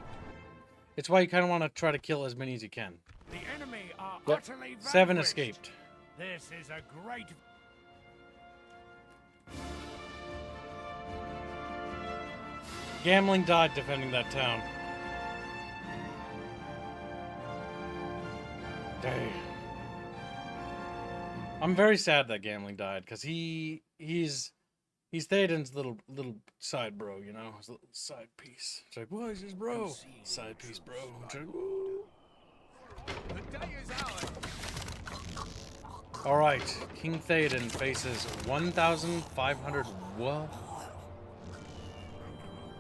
It's why you kind of want to try to kill as many as you can. The enemy are Yep. utterly 7 vanquished. escaped. This is a great. Gambling died defending that town. Dang. I'm very sad that Gambling died because he's Theoden's little side bro, you know, his little side piece. It's like, what is his bro? Side piece, bro. It's like, woo. The day is ours. All right, King Theoden faces 1,500. What?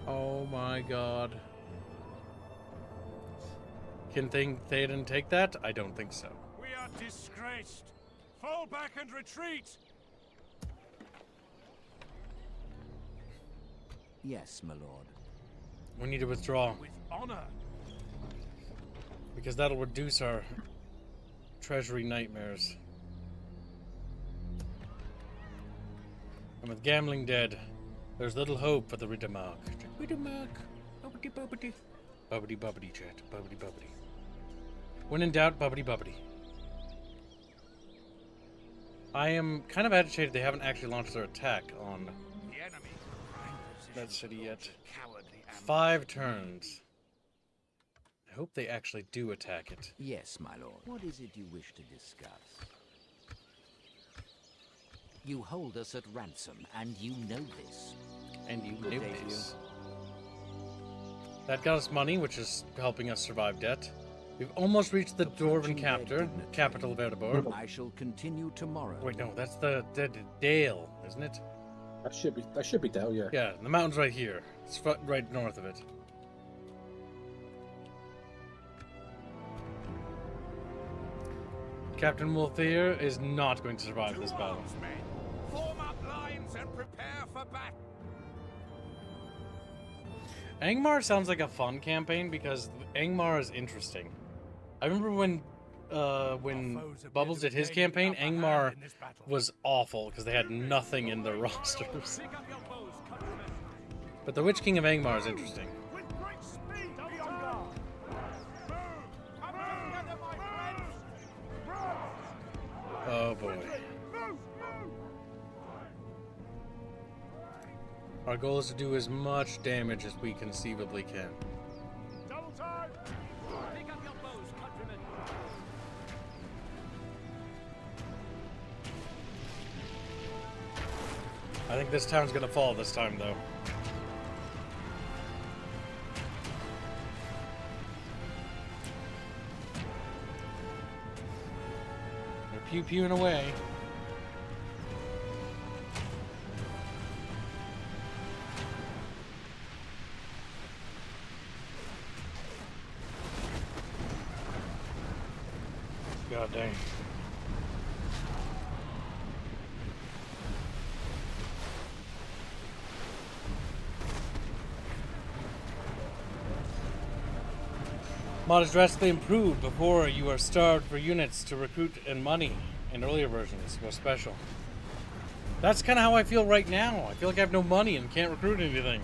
Oh my God. Can Theoden take that? I don't think so. We are disgraced. Fall back and retreat. Yes, my lord. We need to withdraw With honor. because that'll reduce our treasury nightmares. And with Gambling dead, there's little hope for the Riddermark. Riddermark. Bubbity bubbity. Bubbity bubbity, chat. Bubbity bubbity. When in doubt, bubbity bubbity. I am kind of agitated they haven't actually launched their attack on The enemy. that city yet. Cowardly ambush. 5 turns. I hope they actually do attack it. Yes, my lord. What is it you wish to discuss? You hold us at ransom, and you know this. And you Good knew day to you. this. That got us money, which is helping us survive debt. We've almost reached the Dwarven capital of Erebor. I shall continue tomorrow. Wait, no, that's the Dale, isn't it? That should be Dale, yeah. Yeah, the mountain's right here. It's right north of it. Captain Wolthier is not going to survive this battle. Men, form up lines and prepare for battle. Angmar sounds like a fun campaign because Angmar is interesting. I remember when Bubbles did his campaign, Angmar was awful because they had nothing in their rosters. But the Witch King of Angmar is interesting. With great speed, be on guard. Come together, my friends. Oh boy. Our goal is to do as much damage as we conceivably can. Double time. Pick up your bows, countrymen. I think this town's gonna fall this time, though. They're pew-pewing away. God dang. Mod is drastically improved. Before, you are starved for units to recruit and money. In earlier versions was special. That's kind of how I feel right now. I feel like I have no money and can't recruit anything.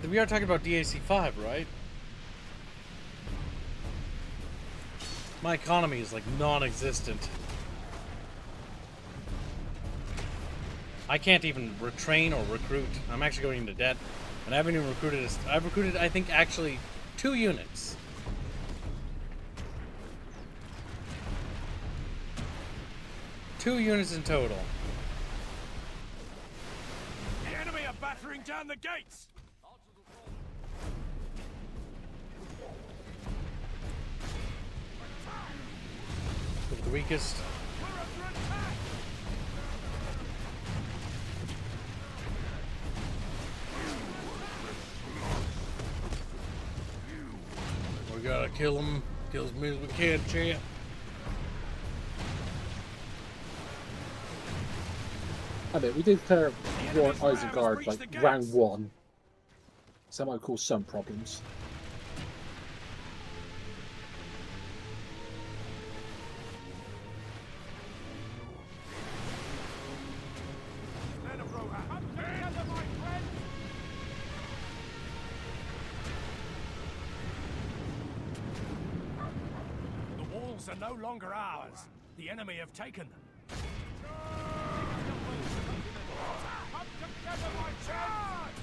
We are talking about DAC 5, right? My economy is like non-existent. I can't even retrain or recruit. I'm actually going into debt. And I haven't even recruited. I've recruited, I think, actually 2 units. Two units in total. The enemy are battering down the gates. With the weakest. We're under attack. We gotta kill them. Kill as many as we can, champ. I mean, we did clear Warren Isengard like round 1. So that might cause some problems. Let 'em roll out. Come together, my friends. The walls are no longer ours. The enemy have taken them. Come together, my charge!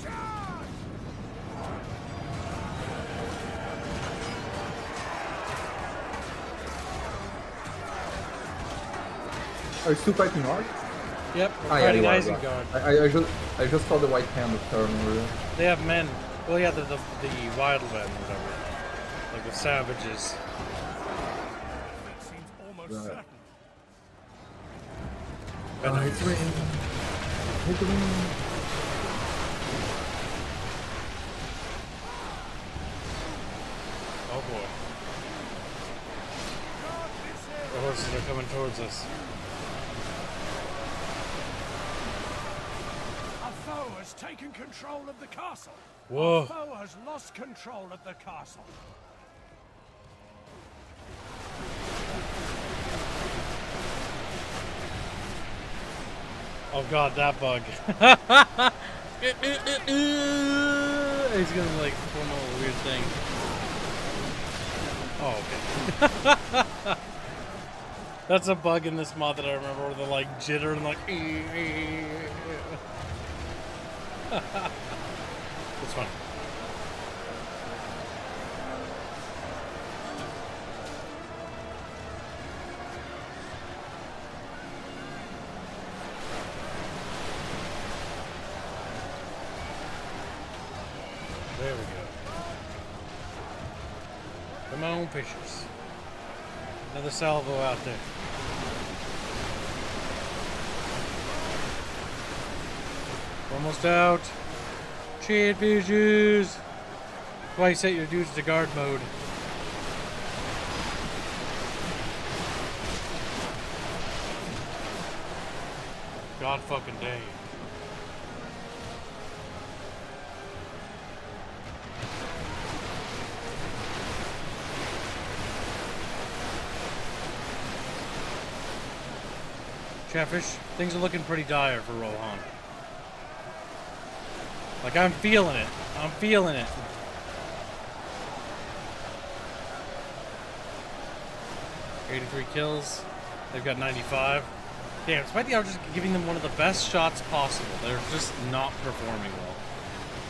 Charge! Are you still fighting north? Yep, we're Ah, yeah, fighting you are, Isengard. I just saw the white hand of turn over there. They have men. Well, yeah, the wild men, whatever. Like the savages. It seems almost Right. certain. It's raining. Hit the wind. Oh boy. The horses are coming towards us. Our foe has taken control of the castle. Whoa. Our foe has lost control of the castle. Oh god, that bug. He's gonna like form a weird thing. Oh, okay. That's a bug in this mod that I remember where they're like jitter and like. It's fun. on, fishers. Another salvo out there. Almost out. Chatfishes. Why you set your dudes to guard mode. God fucking day. Chatfish, things are looking pretty dire for Rohan. Like, I'm feeling it. I'm feeling it. $83 kills. They've got 95. Damn, despite the odds giving them one of the best shots possible, they're just not performing well.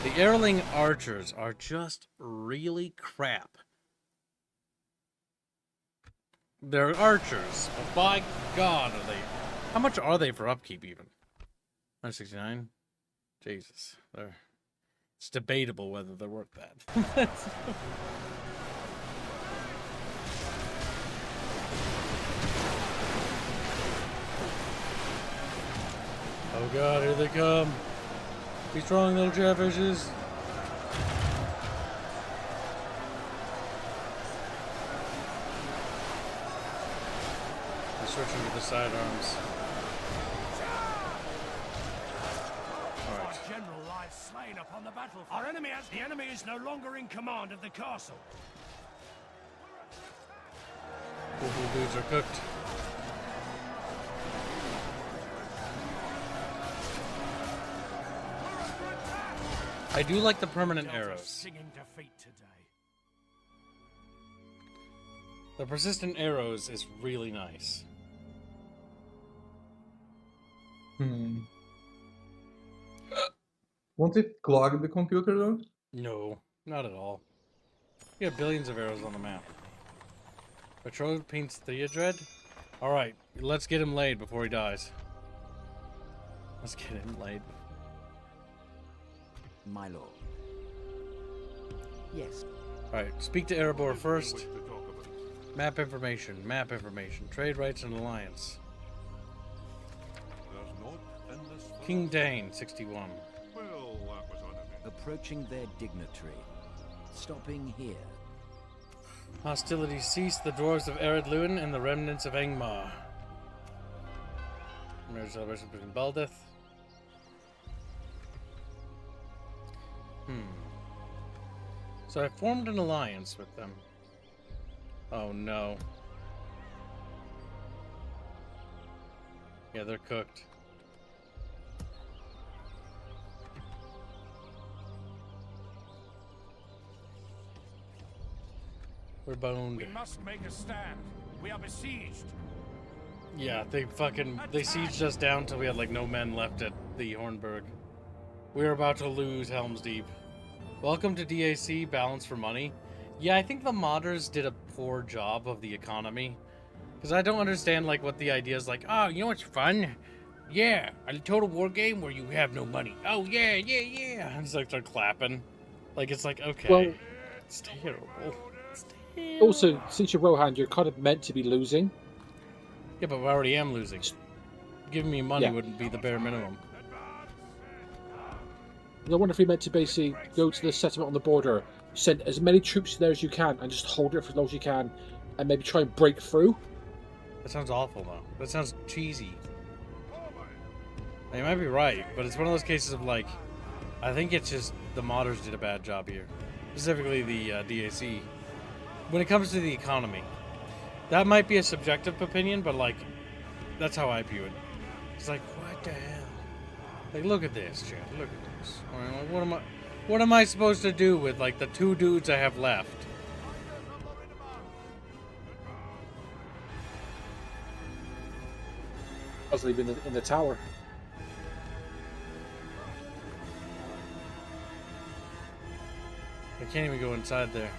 The Airling archers are just really crap. They're archers, but by God are they... How much are they for upkeep, even? 169? Jesus. It's debatable whether they're worth that. Oh God, here they come. Be strong, little chatfishes. They're switching to the sidearms. Our general lies slain upon the battlefield. The enemy is no longer in command of the castle. Both dudes are cooked. I do like the permanent arrows. Singing defeat today. The persistent arrows is really nice. Won't it clog the computer though? No, not at all. You have billions of arrows on the map. Betrothed paints Theodred? Alright, let's get him laid before he dies. Let's get him laid. My lord. Yes. Alright, speak to Erebor first. Map information, trade rights and alliance. King Dane, 61. Approaching their dignitary. Stopping here. Hostilities ceased, the dwarves of Ered Luin and the remnants of Angmar. Marriage celebration between Baldeth. So I formed an alliance with them. Oh no. Yeah, they're cooked. We're boned. We must make a stand. We are besieged. Yeah, they sieged us down till we had like no men left at the Hornburg. We're about to lose Helm's Deep. Welcome to DAC, Balance for Money. Yeah, I think the modders did a poor job of the economy. Because I don't understand like what the idea is like, oh, you know what's fun? Yeah, a total war game where you have no money. Oh, yeah. And it's like they're clapping. Like, it's like, okay. Well, it's terrible. Also, since you're Rohan, you're kind of meant to be losing. Yeah, but I already am losing. Giving me money Yeah. wouldn't be the bare minimum. I wonder if you're meant to basically go to the settlement on the border, send as many troops there as you can, and just hold it for as long as you can, and maybe try and break through. That sounds awful, though. That sounds cheesy. You might be right, but it's one of those cases of like, I think it's just the modders did a bad job here. Specifically the DAC. When it comes to the economy. That might be a subjective opinion, but like, that's how I view it. It's like, what the hell? Like, look at this, Chad. Look at this. I mean, like, what am I supposed to do with like the two dudes I have left? I was leaving in the tower. I can't even go inside there.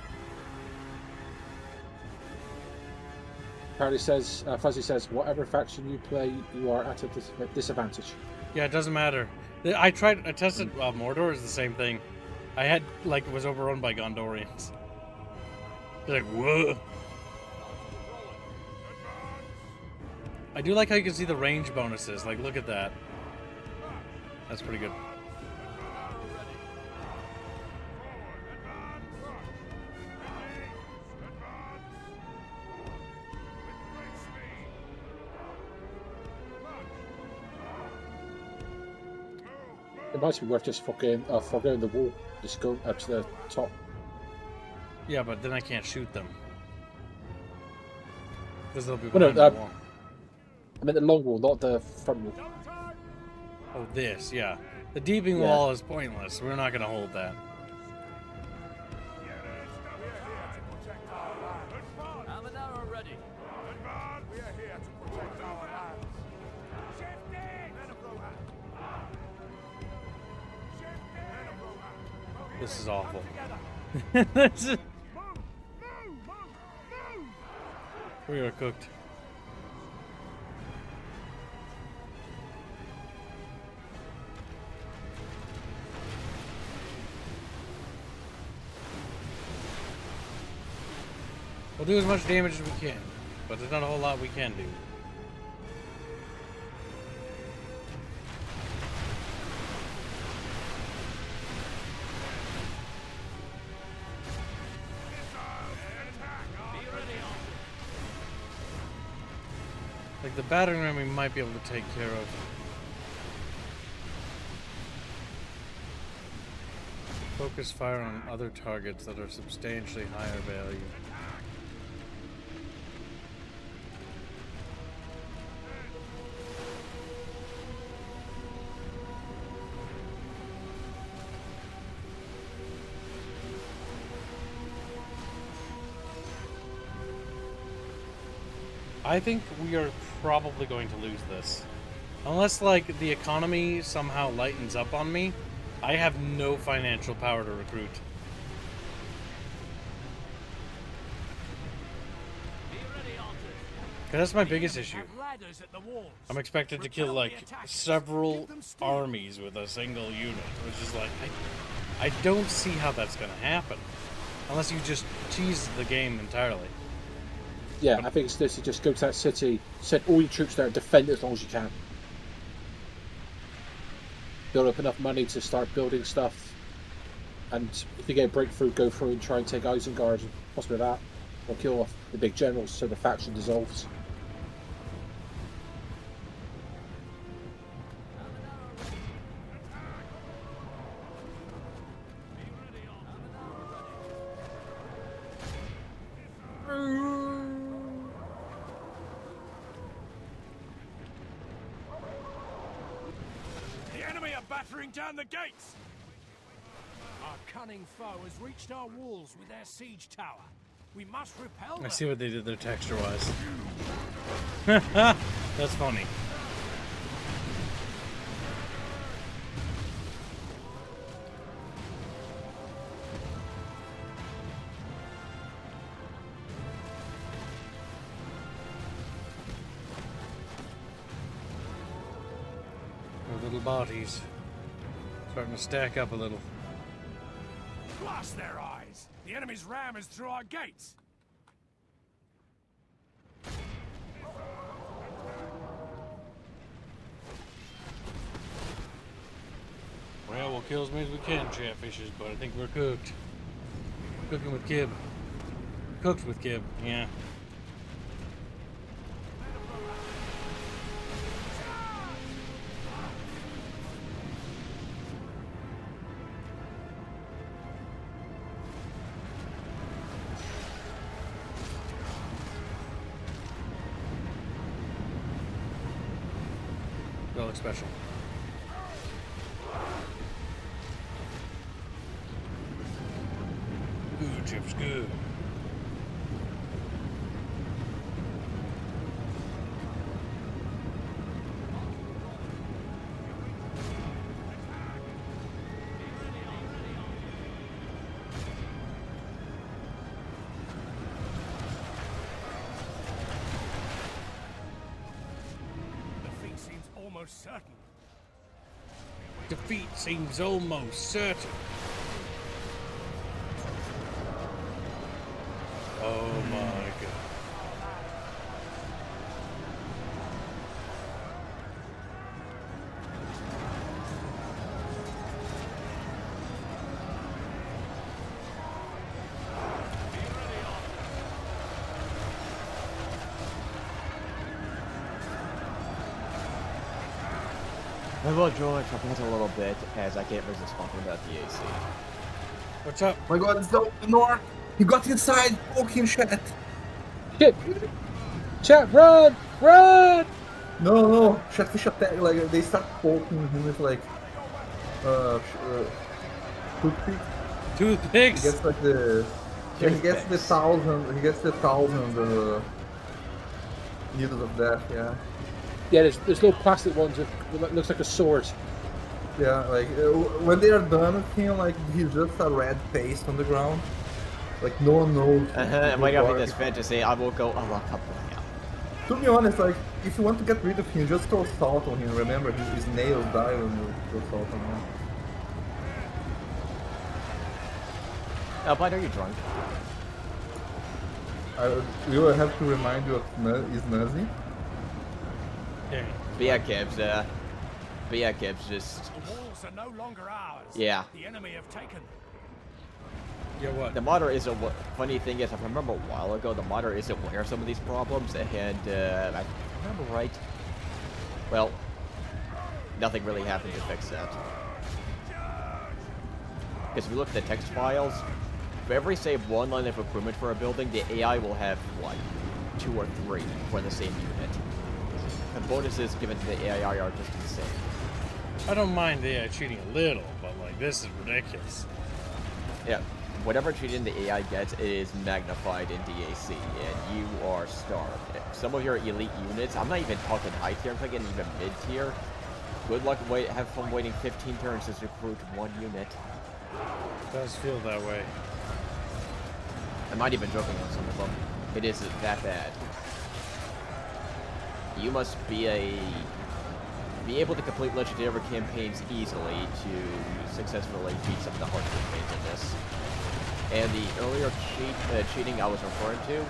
Apparently says, Fuzzy says, whatever faction you play, you are at a disadvantage. Yeah, it doesn't matter. I tested, Mordor is the same thing. I had, like, was overrun by Gondorians. They're like, whoa. I do like how you can see the range bonuses. Like, look at that. That's pretty good. It might be worth just forgoing the wall. Just go up to the top. Yeah, but then I can't shoot them. Because they'll be Well, no, behind the wall. I meant the long wall, not the front wall. Oh, this, yeah. The deeping Yeah. wall is pointless. We're not going to hold that. This is awful. This is... We are cooked. We'll do as much damage as we can, but there's not a whole lot we can do. Like the battering ram we might be able to take care of. Focus fire on other targets that are substantially higher value. I think we are probably going to lose this. Unless, like, the economy somehow lightens up on me, I have no financial power to recruit. Because that's my biggest issue. I'm expected to kill, like, several armies with a single unit, which is like, I don't see how that's going to happen. Unless you just cheese the game entirely. Yeah, I think it's this. You just go to that city, send all your troops there, and defend it as long as you can. Build up enough money to start building stuff, and if you get a breakthrough, go through and try and take Isengard, and possibly that, or kill off the big generals so the faction dissolves. Down the gates! Our cunning foe has reached our walls with their siege tower. We must repel them. I see what they did there texture-wise. That's funny. Our little bodies. Starting to stack up a little. Blast their eyes! The enemy's ram is through our gates! Well, we'll kill as many as we can, chatfishes, but I think we're cooked. Cooking with Kib. Cooked with Kib, yeah. Relic special. Good, chip's good. Certain. Defeat seems almost certain. Oh my god. I will join trumping a little bit as I can't resist talking about the AC. What's up? Oh my god, it's the north! He got inside! Poke him, chat! Shit! Chat, run! Run! No, Chatfish attack, like, they start poking him with, like, toothpick. He Toothpicks? gets, like, he gets the thousand needles of death, yeah. Yeah, there's little plastic ones that looks like a sword. Yeah, like, when they are done with him, like, he's just a red paste on the ground. Like, no one knows. Am I gonna be this fantasy? I will go a lot up with him. To be honest, like, if you want to get rid of him, just throw salt on him. Remember, his nails die when you throw salt on him. Albite, are you drunk? We will have to remind you of is Nazi. Yeah. But yeah, Gibbs, just... The walls are no longer ours. Yeah. The enemy have taken. Yeah, what? The modder is funny thing is, if I remember a while ago, the modder is aware of some of these problems, and I remember right. Well, nothing really happened to fix that. Because if you look at the text files, for every say one line of improvement for a building, the AI will have like 2 or 3 for the same unit. The bonuses given to the AI are just insane. I don't mind the AI cheating a little, but like this is ridiculous. Yeah, whatever cheating the AI gets is magnified in DAC, and you are starved. Some of your elite units, I'm not even talking high tier, I'm talking even mid tier. Good luck, have fun waiting 15 turns to recruit 1 unit. It does feel that way. I'm not even joking on some of them. It is that bad. You must be able to complete legendary campaigns easily to successfully beat some of the hard campaigns in this. And the earlier cheating I was referring to,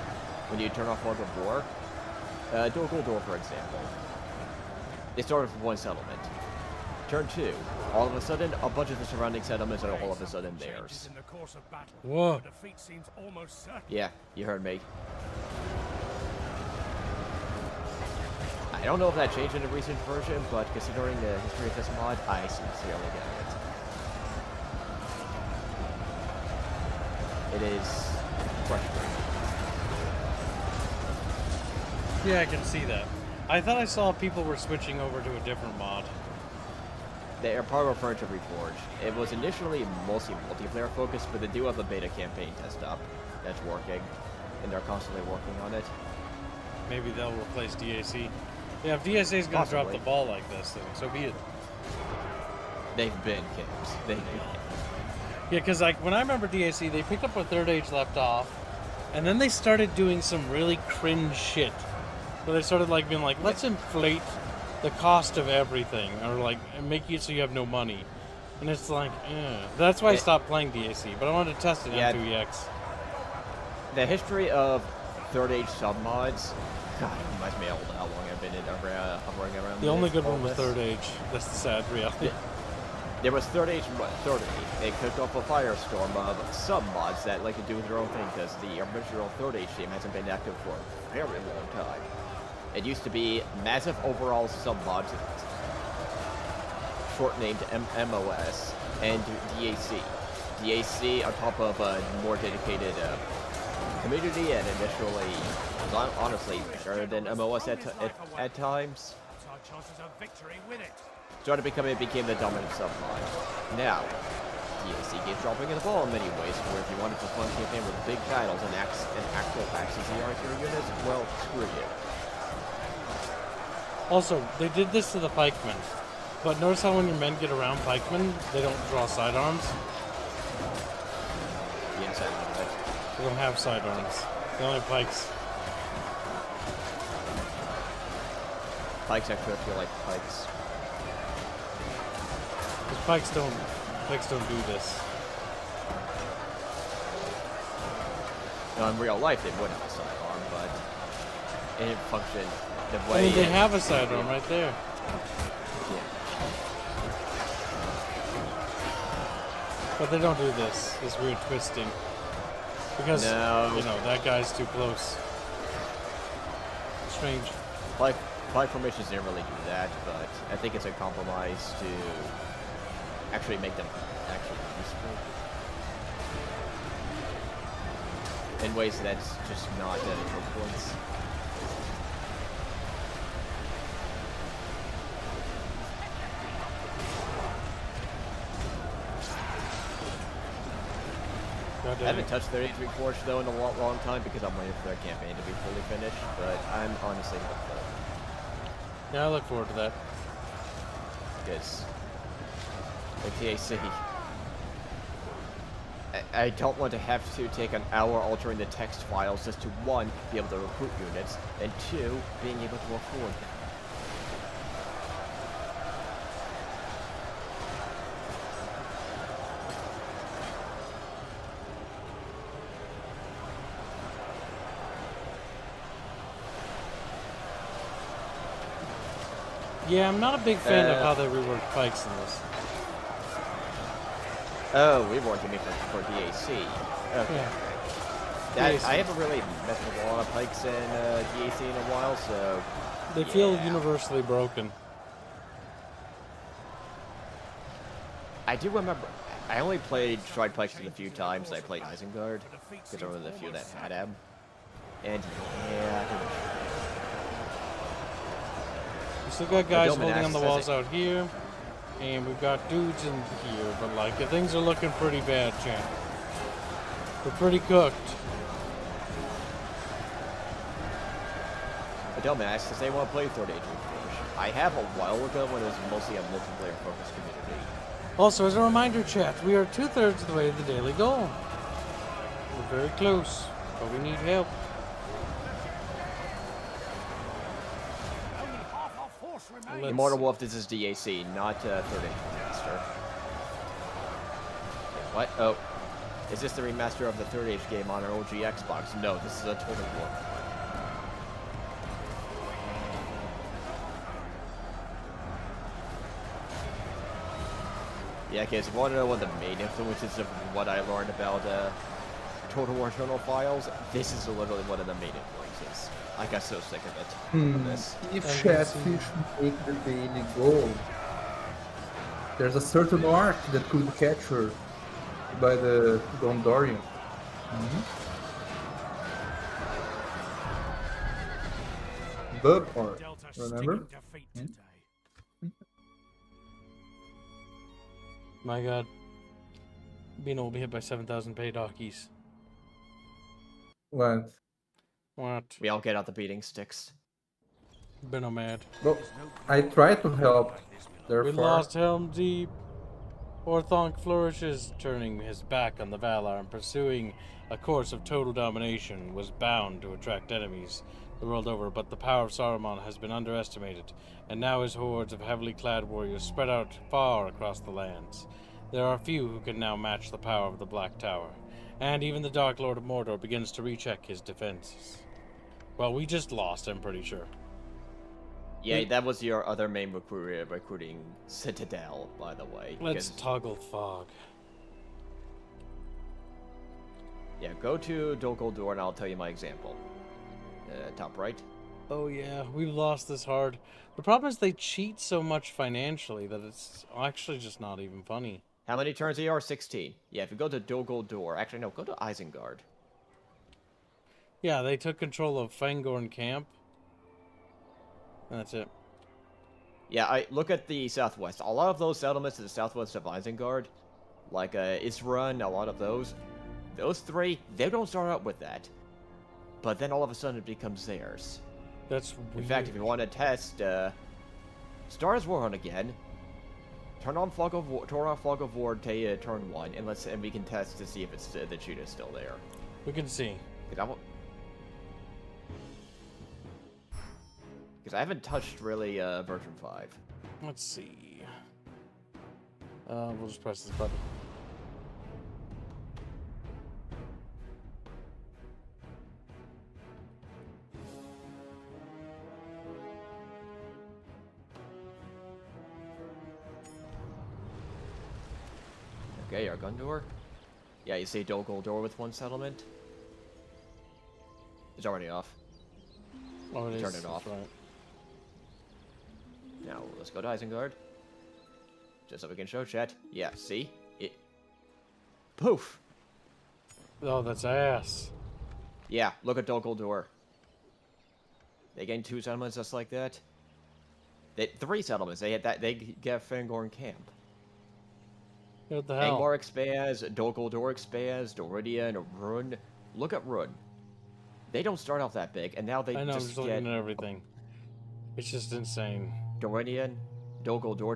when you turn off Fog of War, do a gold door, for example. They started with 1 settlement. Turn 2, all of a sudden, a bunch of the surrounding settlements are all of a sudden theirs. In the course of battle. Whoa. Defeat seems almost certain. Yeah, you heard me. I don't know if that changed in a recent version, but considering the history of this mod, I sincerely doubt it. It is frustrating. Yeah, I can see that. I thought I saw people were switching over to a different mod. They are part of referring to Reforged. It was initially mostly multiplayer focused, but they do have a beta campaign test up that's working, and they're constantly working on it. Maybe they'll replace DAC. Yeah, if DSA is going to drop the ball like this, then so be it. They've been kids. They've been. Yeah, because like when I remember DAC, they picked up where Third Age left off, and then they started doing some really cringe shit. Where they started like being like, let's inflate the cost of everything, or like make it so you have no money. And it's like, that's why I stopped playing DAC, but I wanted to test it on M2EX. The history of Third Age submods, God, it reminds me of how long I've been in hovering around. The only good one was Third Age. That's the sad reality. There was Third Age. They kicked off a firestorm of submods that like to do their own thing because the original Third Age team hasn't been active for a very long time. It used to be massive overall submods, short-named MOS, and DAC. DAC on top of a more dedicated community, and initially, honestly, better than MOS at times. Our chances of victory with it. Started became the dominant submod. Now, DAC keeps dropping the ball in many ways, where if you wanted to fun campaign with big battles and actual axes your units, well, screw you. Also, they did this to the pikemen, but notice how when your men get around pikemen, they don't draw sidearms? Yes, I know that. They don't have sidearms. They only have pikes. Pikes actually feel like pikes. Because pikes don't do this. Now, in real life, they would have a sidearm, but it didn't function the way. I mean, they have a sidearm right there. Yeah. But they don't do this weird twisting. Because, No. you know, that guy's too close. Strange. Flight formations didn't really do that, but I think it's a compromise to actually make them actually useful. In ways that's just not choke points. I haven't touched 33 Forge though in a long time because I'm waiting for their campaign to be fully finished, but I'm honestly hopeful. Yeah, I look forward to that. Because TAC, I don't want to have to take an hour altering the text files just to, one, be able to recruit units, and two, being able to afford them. Yeah, I'm not a big fan of how they rework pikes in this. Oh, reworking me for DAC. Okay. Yeah. That, I haven't really messed with a lot of pikes in DAC in a while, so... They feel universally broken. I do remember... I only played Stride Pikes a few times. I played Isengard, because I was the few that had them. And yeah... We still got guys Gilman holding on the asks, walls out here, and we've got dudes in here, but like, things are looking pretty bad, champ. We're pretty cooked. Adelman asks, does anyone play Third Age of Forge? I have a while ago when it was mostly a multiplayer focused community. Also, as a reminder, chat, we are 2/3 of the way to the daily goal. We're very close, but we need help. Immortal Wolf, this is DAC, not Third Age Remaster. What? Oh. Is this the remaster of the Third Age game on an OG Xbox? No, this is a Total War. Yeah, kids, if you want to know what the main influences of what I learned about Total War Journal files, this is literally one of the main influences. I got so sick of it. Of this. If Chatfish make the daily goal, there's a certain arc that could be captured by the Gondorian. Bug arc, remember? My god. Being able to be hit by 7,000 paid hockeys. What? What? We all get out the beating sticks. Been a mad. Well, I tried to help. Therefore, We lost Helm Deep. Orthonk flourishes, turning his back on the Valar and pursuing a course of total domination was bound to attract enemies the world over, but the power of Saruman has been underestimated, and now his hordes of heavily clad warriors spread out far across the lands. There are few who can now match the power of the Black Tower, and even the Dark Lord of Mordor begins to recheck his defenses. Well, we just lost, I'm pretty sure. Yeah, that was your other main recruiting citadel, by the way. Let's toggle fog. Yeah, go to Dol Guldur and I'll tell you my example. Top right. Oh yeah, we've lost this hard. The problem is they cheat so much financially that it's actually just not even funny. How many turns are you? 16. Yeah, if you go to Dol Guldur, actually no, go to Isengard. Yeah, they took control of Fangorn Camp. That's it. Yeah, I look at the southwest. A lot of those settlements to the southwest of Isengard, like Isrun, a lot of those three, they don't start out with that. But then all of a sudden it becomes theirs. That's weird. In fact, if you want to test, start as Warhunt again. Turn on Fog of War, turn 1, and we can test to see if it's the cheat is still there. We can see. Because I haven't touched really version 5. Let's see. We'll just press this button. Okay, our gun door. Yeah, you see Dol Guldur with 1 settlement. It's already off. Oh, it is. Turn it off. That's right. Now, let's go to Isengard. Just so we can show chat. Yeah, see? It... Poof! Oh, that's ass. Yeah, look at Dol Guldur. They gain 2 settlements just like that. 3 settlements. They get Fangorn Camp. What the hell? Angmar expands, Dol Guldur expands, Doridia and Run. Look at Run. They don't start off that big, and now they I know, I'm just just looking at everything. It's just insane. Doridian. Dol Guldur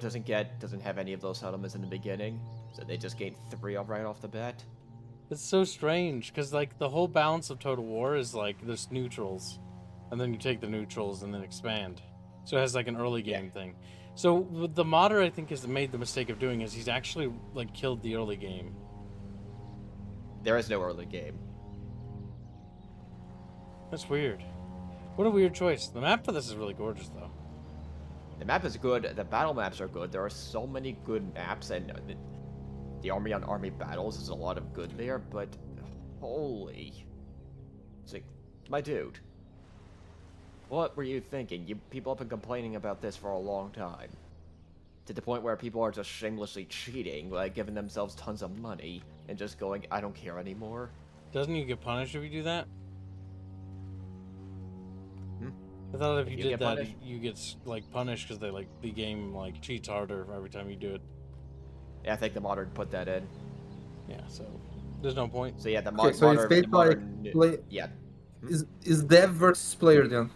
doesn't have any of those settlements in the beginning, so they just gain 3 right off the bat. It's so strange, because, like, the whole balance of Total War is, like, there's neutrals. And then you take the neutrals and then expand. So it has, like, an early game thing. So, what the modder, I think, has made the mistake of doing is he's actually, like, killed the early game. There is no early game. That's weird. What a weird choice. The map for this is really gorgeous, though. The map is good, the battle maps are good, there are so many good maps, and the army on army battles is a lot of good there, but holy... It's like, my dude. What were you thinking? People have been complaining about this for a long time. To the point where people are just shamelessly cheating, like giving themselves tons of money, and just going, I don't care anymore. Doesn't you get punished if you do that? Hmm? I thought if you You did get that, punished? you get, like, punished because they, like, the game, like, cheats harder every time you do it. Yeah, I think the modern put that in. Yeah, so there's no point. So yeah, the Okay, so it's modern... based like Yeah. is dev versus player then?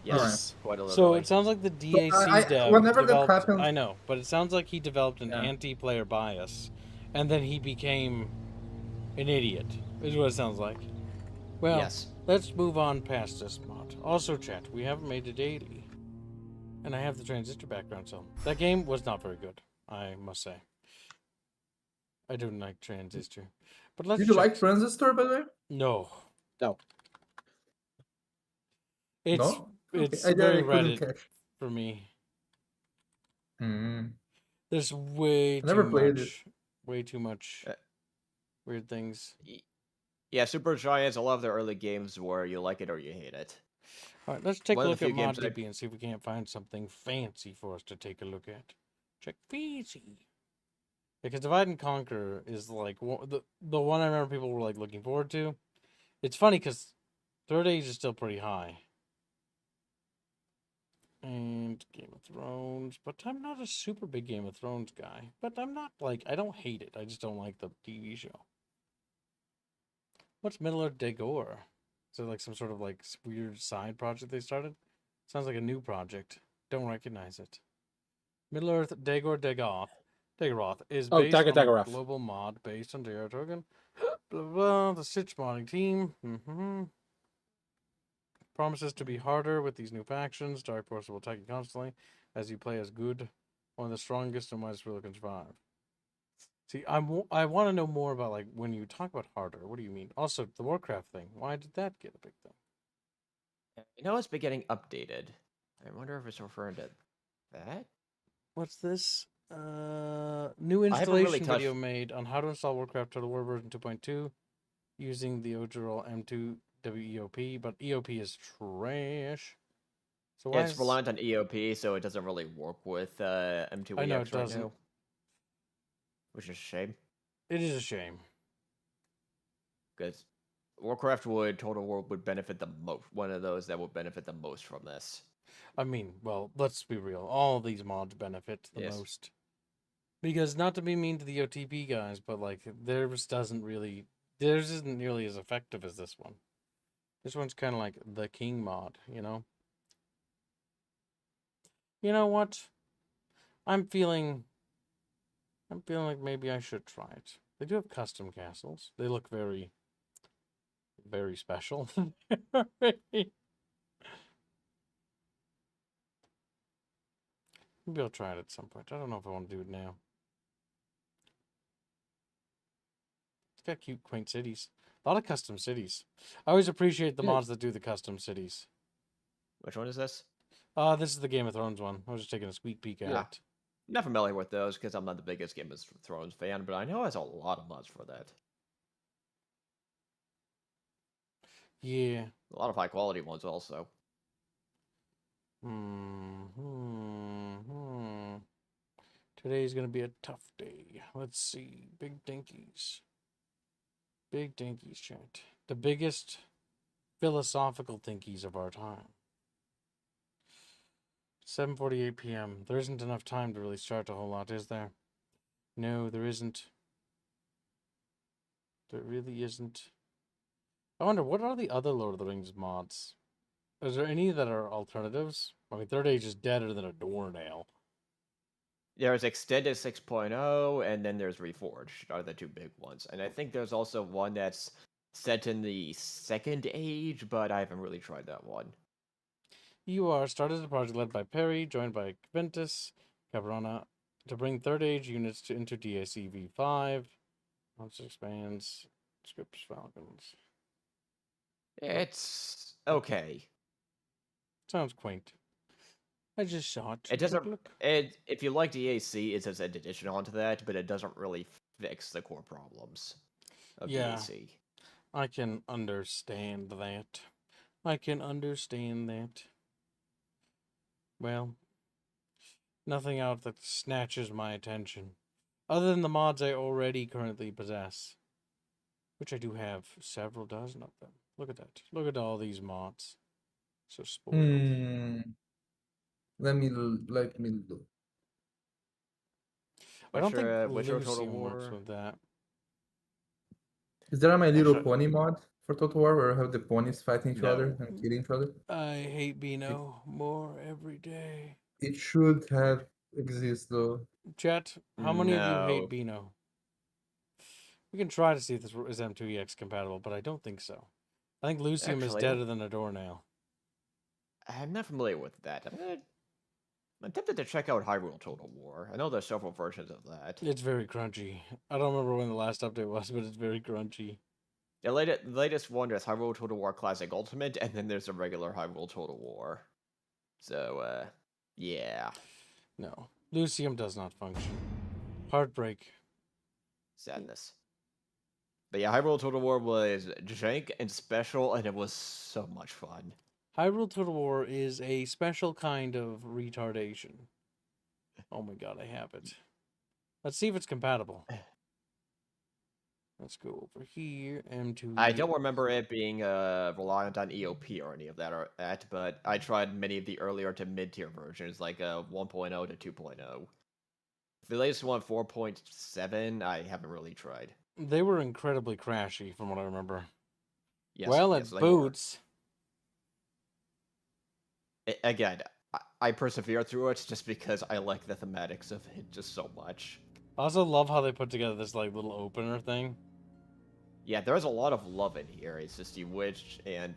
Yes, quite a So little. it sounds like the DAC dev whenever that developed, happens- I know, but it sounds like he developed an Yeah. anti-player bias, and then he became an idiot, is what it sounds like. Well, Yes. let's move on past this mod. Also, chat, we haven't made a daily. And I have the transistor background, so that game was not very good, I must say. I don't like transistor. But let's Did you check. like Transistor, by the way? No. No. It's No? it's Okay, I very couldn't Reddit catch. for me. Mm. There's way I never too played much. Way too much Uh, weird things. Yeah, Super Giants, a lot of their early games where you like it or you hate it. Alright, let's take One a of the look at few games I- ModDB and see if we can't find something fancy for us to take a look at. Check fancy. Because Divide and Conquer is like the one I remember people were like looking forward to. It's funny because Third Age is still pretty high. And Game of Thrones, but I'm not a super big Game of Thrones guy. But I'm not like, I don't hate it. I just don't like the TV show. What's Middle Earth Dagor? Is it like some sort of like weird side project they started? Sounds like a new project. Don't recognize it. Middle Earth Dagoth is Oh, based on a Dagorath. global mod based on Dare Token. Blah, blah, the Stitch modding team. Promises to be harder with these new factions. Dark Forces will attack you constantly as you play as good, one of the strongest and wisest ruler can survive. See, I want to know more about, like, when you talk about harder, what do you mean? Also, the Warcraft thing. Why did that get a big thing? You know, it's been getting updated. I wonder if it's referring to that? What's this? New I haven't really installation touched- video made on how to install Warcraft Total War version 2.2 using the Ojirol M2 WEOP, but EOP is trash. So why It's is... reliant on EOP, so it doesn't really work with M2EX I know it right doesn't. now. Which is a shame, It is a shame. because Total War would benefit the most. One of those that would benefit the most from this. I mean, well, let's be real. All of these mods benefit the Yes. most. Because, not to be mean to the OTP guys, but, like, theirs isn't nearly as effective as this one. This one's kind of like the King mod, you know? You know what? I'm feeling like maybe I should try it. They do have custom castles. They look very, very special. Maybe I'll try it at some point. I don't know if I want to do it now. It's got cute, quaint cities. A lot of custom cities. I always appreciate the Yeah. mods that do the custom cities. Which one is this? This is the Game of Thrones one. I was just taking a sneak peek at Yeah. it. Not familiar with those because I'm not the biggest Game of Thrones fan, but I know there's a lot of mods for that. Yeah. A lot of high quality ones also. Today's gonna be a tough day. Let's see. Big dinkies. Big dinkies, chat. The biggest philosophical dinkies of our time. 7:48 p.m. There isn't enough time to really start a whole lot, is there? No, there isn't. There really isn't. I wonder, what are the other Lord of the Rings mods? Is there any that are alternatives? I mean, Third Age is deader than a doornail. There's Extended 6.0, and then there's Reforged, are the two big ones. And I think there's also one that's set in the Second Age, but I haven't really tried that one. You are started a project led by Perry, joined by Quintus, Cabrana, to bring Third Age units into DAC V5. Monster expands, scripts, Falcons. It's okay. Sounds quaint. I just saw it. It doesn't. Look. If you like DAC, it's just an addition onto that, but it doesn't really fix the core problems of DAC. I can understand that. I can understand that. Well, nothing out that snatches my attention, other than the mods I already currently possess, which I do have several dozen of them. Look at that. Look at all these mods. So spoiled. Let me look. I don't think what's your Total Lucian works War? with that. Is there a My Little Actually- Pony mod for Total War where you have the ponies fighting each No. other and killing each other? I hate Beano more every day. It should have exist though. Chat, how many of you No. hate Beano? We can try to see if this is M2EX compatible, but I don't think so. I think Lucium is Actually, deader than a doornail. I'm not familiar with that. I'm tempted to check out Hyrule Total War. I know there's several versions of that. It's very crunchy. I don't remember when the last update was, but it's very crunchy. The latest one is Hyrule Total War Classic Ultimate, and then there's a regular Hyrule Total War. So, yeah. No. Lucium does not function. Heartbreak. Sadness. But yeah, Hyrule Total War was jank and special, and it was so much fun. Hyrule Total War is a special kind of retardation. Oh my god, I have it. Let's see if it's compatible. Let's go over here. M2. I don't remember it being reliant on EOP or any of that, but I tried many of the earlier to mid-tier versions, like 1.0 to 2.0. The latest one, 4.7, I haven't really tried. They were incredibly crashy, from what I remember. Yes, well, yes, it they were. boots. Again, I persevere through it just because I like the thematics of it just so much. I also love how they put together this like little opener thing. Yeah, there's a lot of love in here. It's just Bewitched, and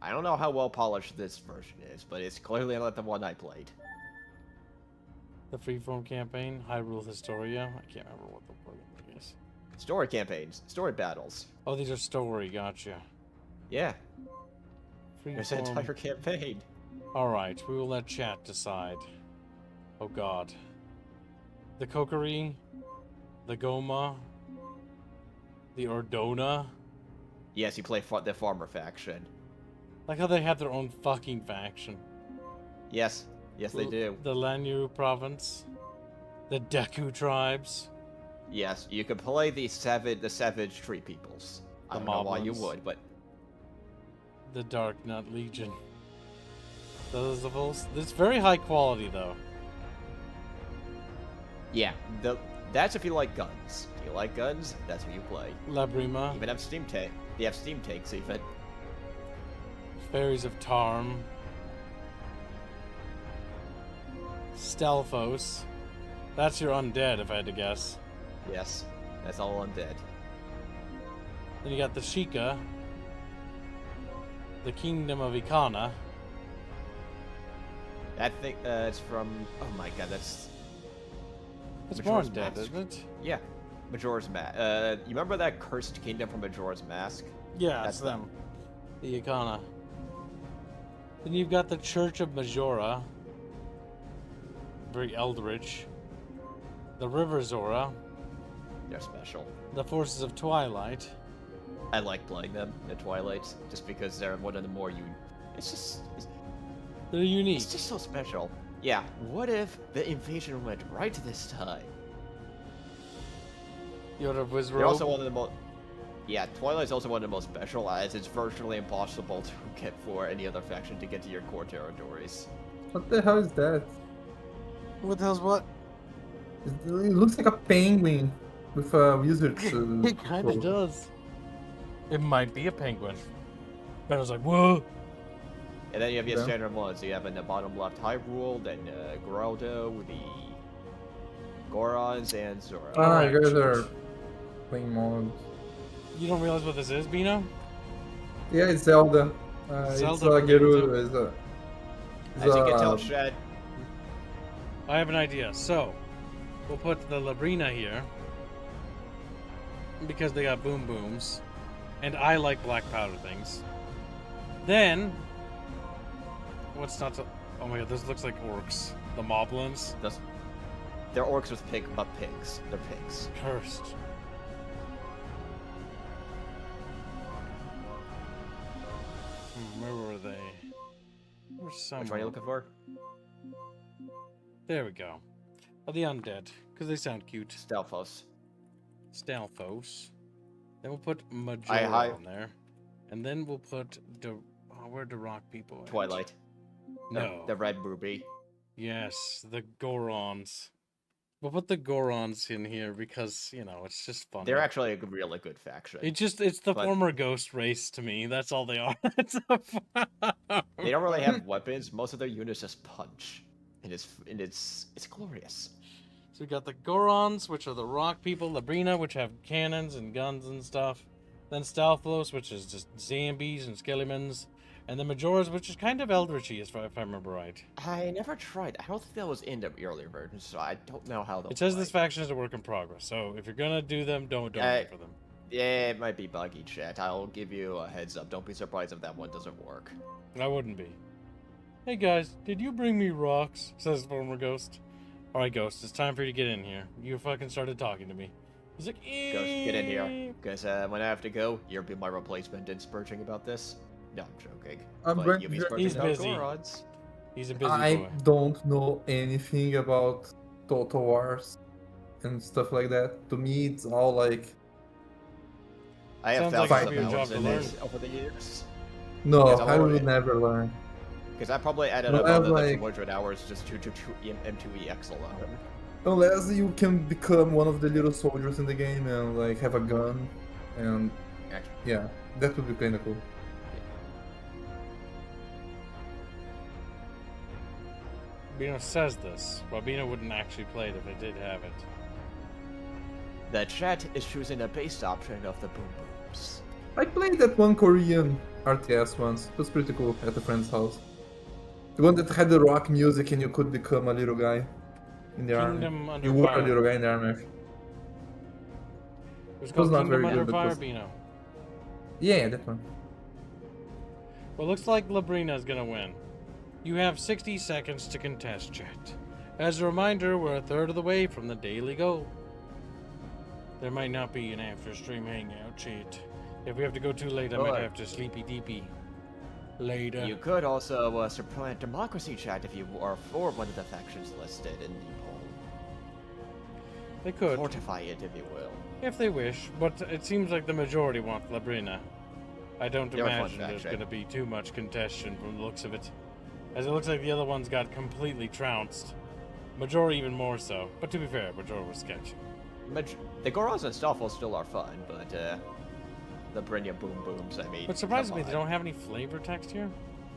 I don't know how well polished this version is, but it's clearly not the one I played. The freeform campaign, Hyrule Historia. I can't remember what the word is. Story campaigns, story battles. Oh, these are story. Gotcha. Yeah, there's an Freeform. entire campaign. All right, we will let chat decide. Oh God. The Kokiri, the Goma, the Ordona. Yes, you play the farmer faction. Like how they have their own fucking faction. Yes, yes they do. The Lanyu province, the Deku tribes. Yes, you could play the savage tree peoples. I The don't know why you Moblins. would, but The Dark Nut Legion. Those are both. It's very high quality though. yeah, that's if you like guns. Do you like guns? That's what you play. Labrima, Even have Steam tank. They have Steam tanks even. Fairies of Tarm, Stelphos. That's your undead, if I had to guess. Yes, that's all undead. Then you got the Sheikah, the Kingdom of Ikana. That thing, it's from. Oh my god, that's. It's more Majora's undead, Mask. isn't it? Yeah, Majora's Mask. You remember that cursed kingdom from Majora's Mask? Yeah, That's it's them. The Ikana. Then you've got the Church of Majora. Very eldritch. the River Zora, They're special. the Forces of Twilight. I like playing them at Twilight just because they're one of the more They're unique. It's just so special. Yeah. What if the invasion went right this time? Yoda Wizrobe. They're also one of the most. Yeah, Twilight's also one of the most special, as it's virtually impossible to get for any other faction to get to your core territories. What the hell is that? What the hell's what? It looks like a penguin with a wizard. It kind of does. It might be a penguin. But I was like, whoa. And then you have your Yeah. standard ones. You have in the bottom left Hyrule, then Geraldo, the Gorons, and Zora. Ah, you guys are playing mods. You don't realize what this is, Bino? Yeah, it's Zelda. It's Zelda Gerudo. It's a. As you can tell, Shad, I have an idea. So, we'll put the Labrina here. Because they got boom booms. And I like black powder things. Then, what's not to... Oh my god, this looks like orcs. The moblins. they're orcs with pigs. They're pigs. Cursed. Where were they? Where's some? Which one are you looking for? There we go. Oh, the undead, because they sound cute. Stelphos. Stalfos. Then we'll put Majora Hi. on there. And then we'll put where the rock people at? Twilight. No. The red ruby. Yes, the Gorons. We'll put the Gorons in here because, you know, it's just fun. They're actually a really good faction. It's the but- former Ghost race to me. That's all they are. They don't really have weapons. Most of their units just punch. And it's glorious. So we got the Gorons, which are the rock people, Labrina, which have cannons and guns and stuff. Then Stalfos, which is just zombies and skeletons. And the Majoras, which is kind of eldritchy, if I remember right. I never tried. I don't think that was in the earlier version, so I don't know how they'll It says play. this faction is a work in progress, so if you're gonna do them, don't wait for them. Yeah, it might be buggy, chat. I'll give you a heads up. Don't be surprised if that one doesn't work. I wouldn't be. Hey guys, did you bring me rocks? Says the former Ghost. Alright, Ghost, it's time for you to get in here. You fucking started talking to me. He's like, Ghost, get in here. Because when I have to go, you'll be my replacement in spurging about this. No, I'm joking. I'm But going- you'll be He's spurging about busy. Gorons. He's a busy I boy. don't know anything about Total Wars and stuff like that. To me, it's all like I have Sounds like thousands it'd of be a hours job in to this over the years. no, Yes, I'm I will already- never learn. Because I probably added Well, about I'm like like- 200 hours just to M2EX alone. Unless you can become one of the little soldiers in the game and like have a gun, and Actually, yeah, that would be kind of cool. Bino says this, but Bino wouldn't actually play it if it did have it. the chat is choosing the base option of the boom booms. I played that one Korean RTS once. It was pretty cool at a friend's house. The one that had the rock music and you could become a little guy in the Kingdom army. Under You were Fire. a little guy in the army. It was was called not Kingdom very Under good, but Fire, was- Bino. Yeah, that one. Well, looks like Labrina's gonna win. You have 60 seconds to contest, chat. As a reminder, we're a third of the way from the daily goal. There might not be an after-stream hangout, chat. If we have to go too late, I might Alright. have to sleepy deepy. Later. You could also supplant democracy, chat, if you are for one of the factions listed in the poll. They could, Fortify it, if you will. if they wish, but it seems like the majority want Labrina. I don't They're a fun imagine there's faction. going to be too much contention from the looks of it. As it looks like the other ones got completely trounced. Majora even more so. But to be fair, Majora was sketchy. The Gorons and Stoffel still are fun, but the Brynja Boom Booms, I mean. What surprises me, come they on. don't have any flavor text here.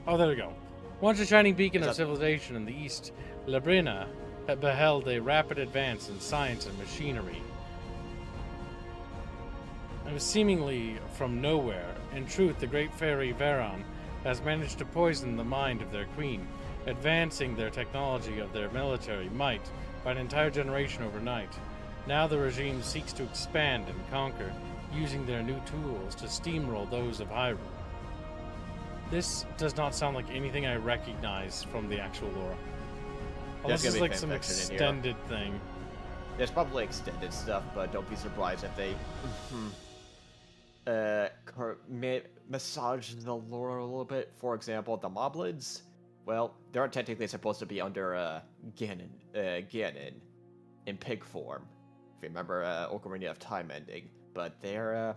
Oh, there we go. Once a shining beacon Is of that- civilization in the east, Labrina had beheld a rapid advance in science and machinery. And seemingly from nowhere, in truth, the great fairy Veron has managed to poison the mind of their queen, advancing their technology of their military might by an entire generation overnight. Now the regime seeks to expand and conquer, using their new tools to steamroll those of Hyrule. This does not sound like anything I recognize from the actual lore. Oh, There's this is gonna be like some fanfiction in here. extended thing. There's probably extended stuff, but don't be surprised if they massage the lore a little bit. For example, the moblids, well, they're technically supposed to be under Ganon in pig form. If you remember Ocarina of Time ending, but they're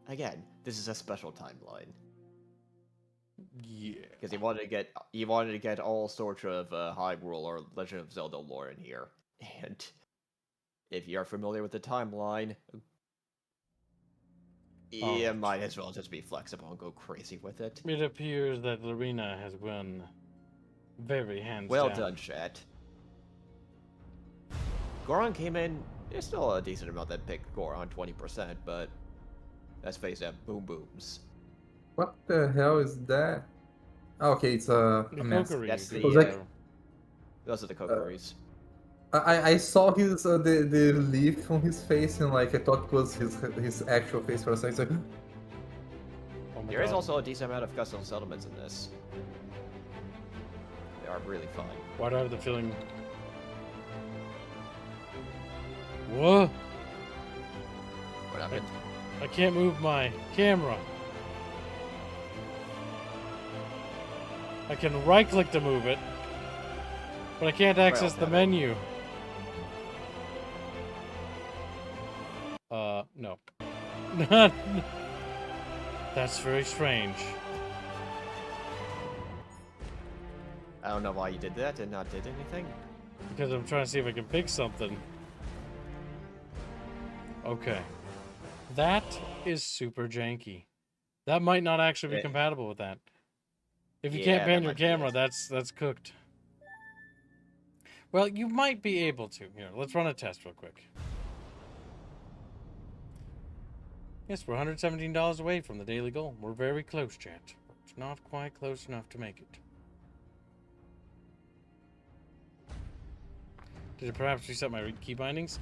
again, this is a special timeline. Yeah. Because he wanted to get all sorts of Hyrule or Legend of Zelda lore in here, and if you're familiar with the timeline, you Alright. might as well just be flexible and go crazy with it. It appears that Lorena has won very hands Well down. done, chat. Goron came in. There's still a decent amount that picked Goron, 20%, but let's face it, boom booms. What the hell is that? Okay, it's a The mess. Kokiri. That's the, was like- Those are the Kokoris. I saw his the leaf on his face and like I thought it was his actual face for a second. It's like, Oh my There is God. also a decent amount of custom settlements in this. They are really fun. Why do I have the feeling? Whoa! What happened? I can't move my camera. I can right click to move it, but I can't access the okay. menu. No. That's very strange. I don't know why you did that and not did anything. Because I'm trying to see if I can fix something. Okay. That is super janky. That might not actually be Yeah. compatible with that. If you Yeah, can't that pan your might be camera, it. that's cooked. Well, you might be able to. Here, let's run a test real quick. Yes, we're $117 away from the daily goal. We're very close, chat. It's not quite close enough to make it. Did it perhaps reset my key bindings?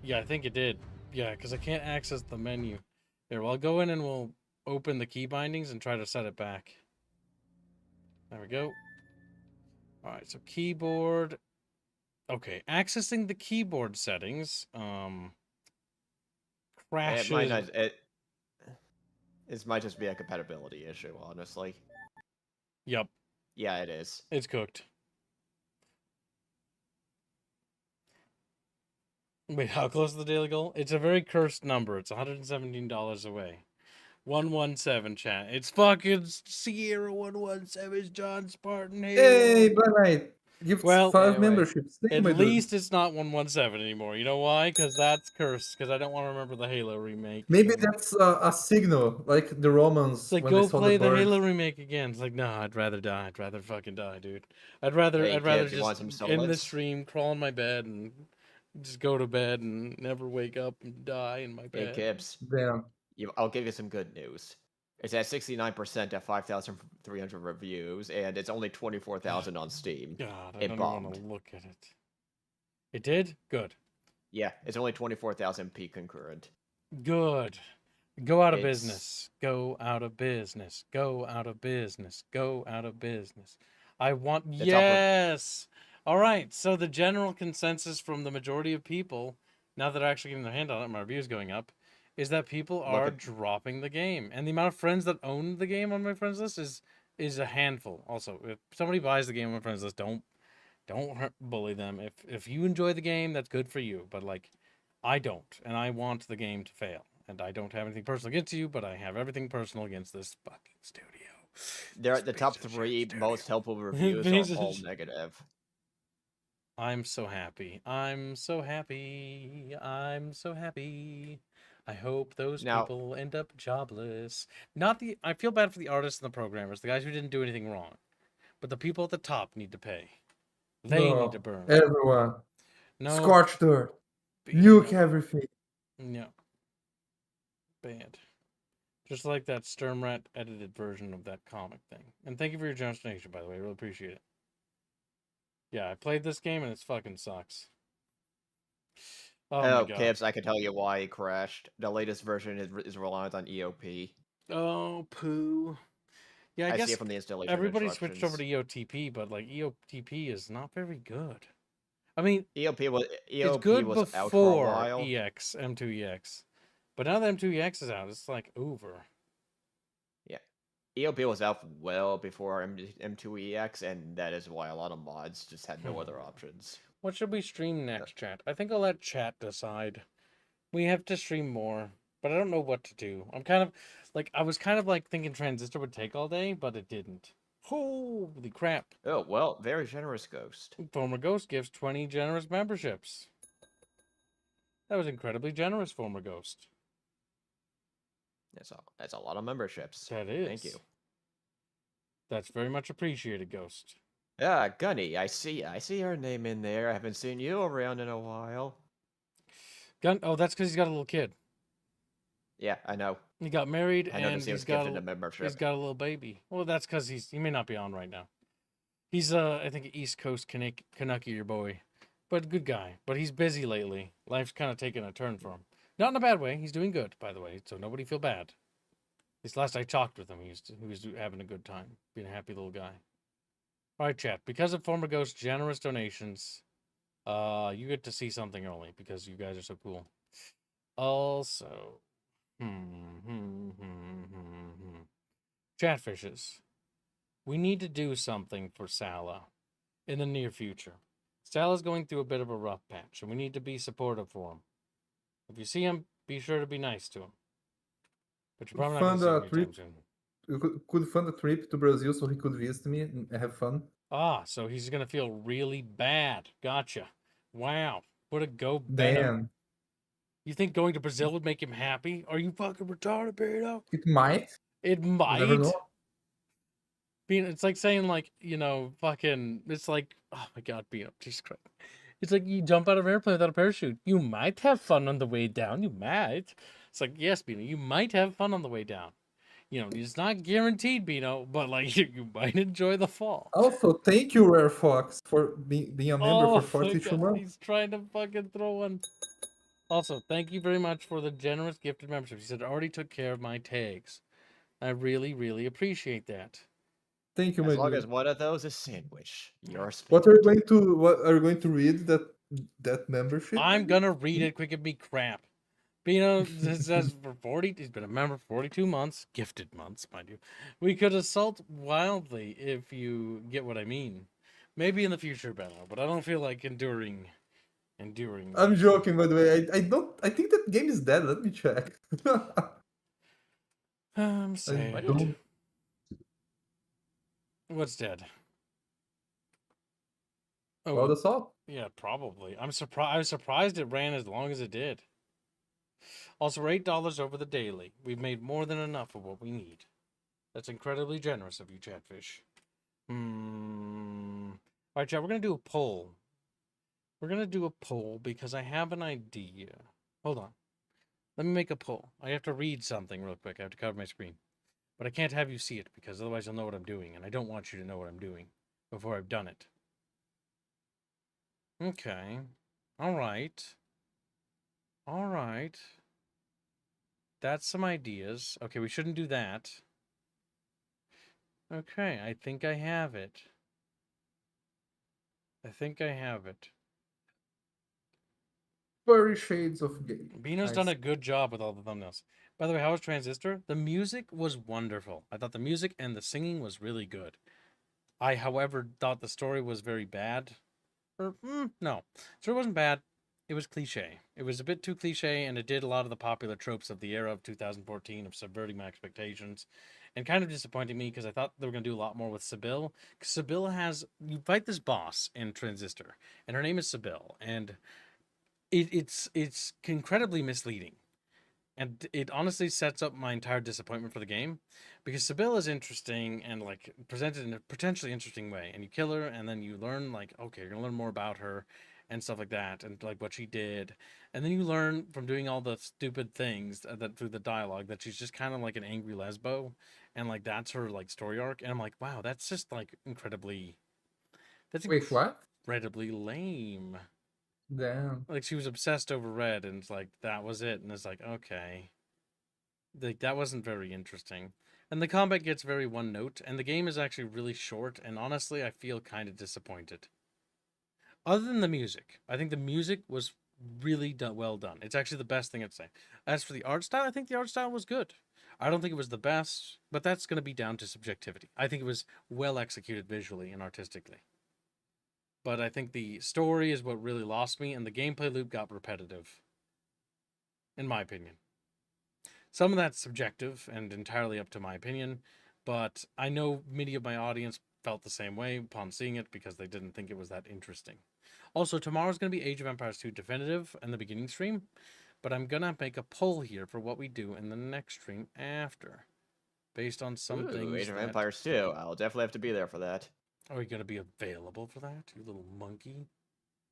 Yeah, I think it did. Yeah, because I can't access the menu. Here, well, I'll go in and we'll open the key bindings and try to set it back. There we go. Alright, so keyboard. Okay, accessing the keyboard settings. Crashes. It might not. This might just be a compatibility issue, honestly. Yep, Yeah, it is. it's cooked. Wait, how close is the daily goal? It's a very cursed number. It's $117 away. 117 chat. It's fucking Sierra 117 John Spartan here. hey, Black Knight, give Well, 5 anyway, memberships. Thank you, At my dude. least it's not 117 anymore. You know why? Because that's cursed. Because I don't want to remember the Halo remake. Maybe so- that's a signal, like the Romans It's like, when go they saw play the birds. Halo remake again. It's like, nah, I'd rather die. I'd rather fucking die, dude. I'd rather Hey, kids, you want just some end the solids? stream, crawl in my bed, and just go to bed and never wake up and die in my Hey, bed. Kibbs. Damn. I'll give you some good news. It's at 69% at 5,300 reviews, and it's only 24,000 on Steam. God, I It don't even want bombed. to look at it. It did? Good. Yeah, it's only 24,000 peak concurrent. Good. Go out of It's- business. Go out of business. Go out of business. Go out of business. I want. It's upper- Yes! All right. So the general consensus from the majority of people, now that they're actually getting their hand on it, my review's going up, is that people are dropping the game. And the amount of friends that own the game on my friends list is a handful. Also, if somebody buys the game on my friends list, don't bully them. If you enjoy the game, that's good for you. But like, I don't, and I want the game to fail. And I don't have anything personal against you, but I have everything personal against this fucking studio. They're This the top piece of shit 3 studio. most helpful reviews Piece are of all shit. negative. I'm so happy. I'm so happy. I'm so happy. I hope those Now- people end up jobless. I feel bad for the artists and the programmers, the guys who didn't do anything wrong. But the people at the top need to pay. They No, need to burn. Everyone. No. Scorched earth. be- Nuke no. everything. No. Bad. Just like that Sturmrat edited version of that comic thing. And thank you for your generous donation, by the way. I really appreciate it. Yeah, I played this game and it fucking sucks. Oh my god. Kibbs, I can tell you why it crashed. The latest version is reliant on EOP. Oh, poo. Yeah, I I guess see it from the installation everybody switched over to instructions. EOTP, but like EOTP is not very good. I mean, EOP was it's EOP good was out for a before while. EX, M2EX. But now that M2EX is out, it's like over. Yeah. EOP was out well before M2EX, and that is why a lot of mods just had no other options. What should we stream next, chat? I think I'll let chat decide. We have to stream more, but I don't know what to do. I was kind of like thinking Transistor would take all day, but it didn't. Holy crap. Oh, well, very generous Ghost. Former Ghost gives 20 generous memberships. That was incredibly generous, Former Ghost. That's a lot of memberships. That is. Thank you. That's very much appreciated, Ghost. Yeah, Gunny, I see your name in there. I haven't seen you around in a while. Oh, that's because he's got a little kid. Yeah, I know. He got married I and noticed he was gifted a membership. he's got a little baby. Well, that's because he may not be on right now. He's I think East Coast Canucky boy, but good guy. But he's busy lately. Life's kind of taken a turn for him. Not in a bad way. He's doing good, by the way. So nobody feel bad. This last I talked with him, he was having a good time, being a happy little guy. All right, chat. Because of Former Ghost's generous donations, you get to see something early because you guys are so cool. Also, Chatfishes. We need to do something for Salah in the near future. Salah's going through a bit of a rough patch, and we need to be supportive for him. If you see him, be sure to be nice to him. But you're probably not going to see him anytime soon. You could fund a trip to Brazil so he could visit me and have fun. So he's going to feel really bad. Gotcha. Wow. What a go bet. Damn. You think going to Brazil would make him happy? Are you fucking retarded, Beardo? It might. It might. You never know. It's like saying, like, fucking, it's like, oh my God, Beano, Jesus Christ. It's like you jump out of an airplane without a parachute. You might have fun on the way down. You might. It's like, yes, Beano, you might have fun on the way down. It's not guaranteed, Beano, but like you might enjoy the fall. Also, thank you, Rare Fox, for being a member for 42 months. He's trying to fucking throw one. Also, thank you very much for the generous gifted membership. He said, I already took care of my tags. I really, really appreciate that. Thank you, as long as one of those is sandwich. What are you going to read that membership? I'm gonna read it quick. It'd be crap. Bino says he's been a member for 42 months, gifted months, mind you. We could assault wildly if you get what I mean. Maybe in the future, Benno, but I don't feel like enduring. I'm joking, by the way. I think that game is dead. Let me check. I'm sad. What's dead? Oh, well, that's all. Yeah, probably. I was surprised it ran as long as it did. Also, we're $8 over the daily. We've made more than enough of what we need. That's incredibly generous of you, Chatfish. All right, chat, we're going to do a poll. We're going to do a poll because I have an idea. Hold on. Let me make a poll. I have to read something real quick. I have to cover my screen. But I can't have you see it because otherwise you'll know what I'm doing. And I don't want you to know what I'm doing before I've done it. Okay. All right. That's some ideas. Okay, we shouldn't do that. Okay, I think I have it. Furry shades of gay. Bino's done a good job with all the thumbnails. By the way, how was Transistor? The music was wonderful. I thought the music and the singing was really good. I, however, thought the story was very bad. No. Story wasn't bad. It was cliche. It was a bit too cliche, and it did a lot of the popular tropes of the era of 2014 of subverting my expectations. And kind of disappointing me because I thought they were going to do a lot more with Sybil. Because Sybil you fight this boss in Transistor, and her name is Sybil, and it's incredibly misleading. And it honestly sets up my entire disappointment for the game. Because Sybil is interesting and like presented in a potentially interesting way. And you kill her, and then you learn like, okay, you're going to learn more about her and stuff like that, and like what she did. And then you learn from doing all the stupid things that through the dialogue that she's just kind of like an angry lesbo. And like that's her like story arc. And I'm like, wow, that's just like incredibly... Wait, what? Incredibly lame. Damn. Like she was obsessed over Red, and it's like that was it, and it's like, okay, like that wasn't very interesting. And the combat gets very one note, and the game is actually really short, and honestly I feel kind of disappointed. Other than the music, I think the music was really well done. It's actually the best thing I'd say. As for the art style, I think the art style was good. I don't think it was the best, but that's going to be down to subjectivity. I think it was well executed visually and artistically. But I think the story is what really lost me, and the gameplay loop got repetitive, in my opinion. Some of that's subjective and entirely up to my opinion, but I know many of my audience felt the same way upon seeing it because they didn't think it was that interesting. Also, tomorrow's going to be Age of Empires 2 Definitive and the beginning stream, but I'm going to make a poll here for what we do in the next stream after, based on some things Age of Empires 2. I'll definitely have to be there for that. Are you going to be available for that, you little monkey?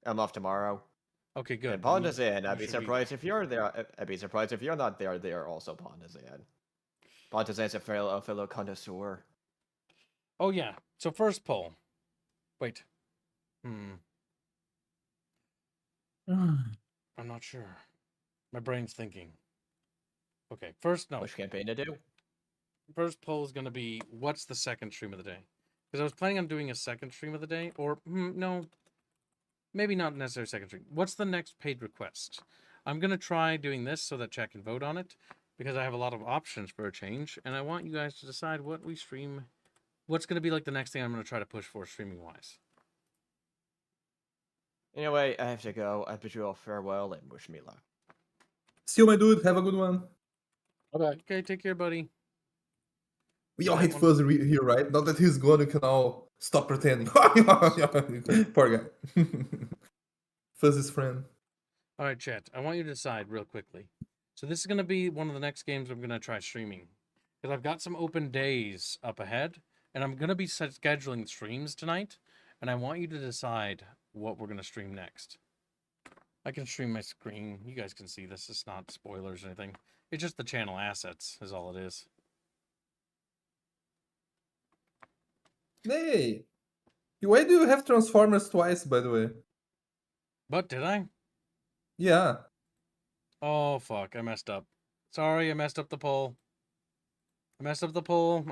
I'm off tomorrow. Okay, good. And Ponda's in. I'd be surprised if you're there. I'd be surprised if you're not there. There also Ponda's in. Ponda's is a fellow connoisseur. Oh yeah. So first poll. Wait. I'm not sure. My brain's thinking. Okay, first no. Which campaign to do? First poll is going to be what's the second stream of the day? Because I was planning on doing a second stream of the day, or no, maybe not necessarily second stream. What's the next paid request? I'm going to try doing this so that chat can vote on it, because I have a lot of options for a change, and I want you guys to decide what we stream, what's going to be like the next thing I'm going to try to push for streaming-wise. Anyway, I have to go. I bid you all farewell and wish me luck. See you, my dude. Have a good one. Okay. Okay, take care, buddy. We all hate Fuzzy here, right? Not that he's gone, you can all stop pretending. Poor guy. Fuzzy's friend. All right, chat. I want you to decide real quickly. So this is going to be one of the next games I'm going to try streaming. Because I've got some open days up ahead. And I'm going to be scheduling streams tonight. And I want you to decide what we're going to stream next. I can stream my screen. You guys can see this. It's not spoilers or anything. It's just the channel assets is all it is. Hey! Why do you have Transformers twice, by the way? But did I? Yeah. Oh, fuck. I messed up. Sorry, I messed up the poll. I messed up the poll.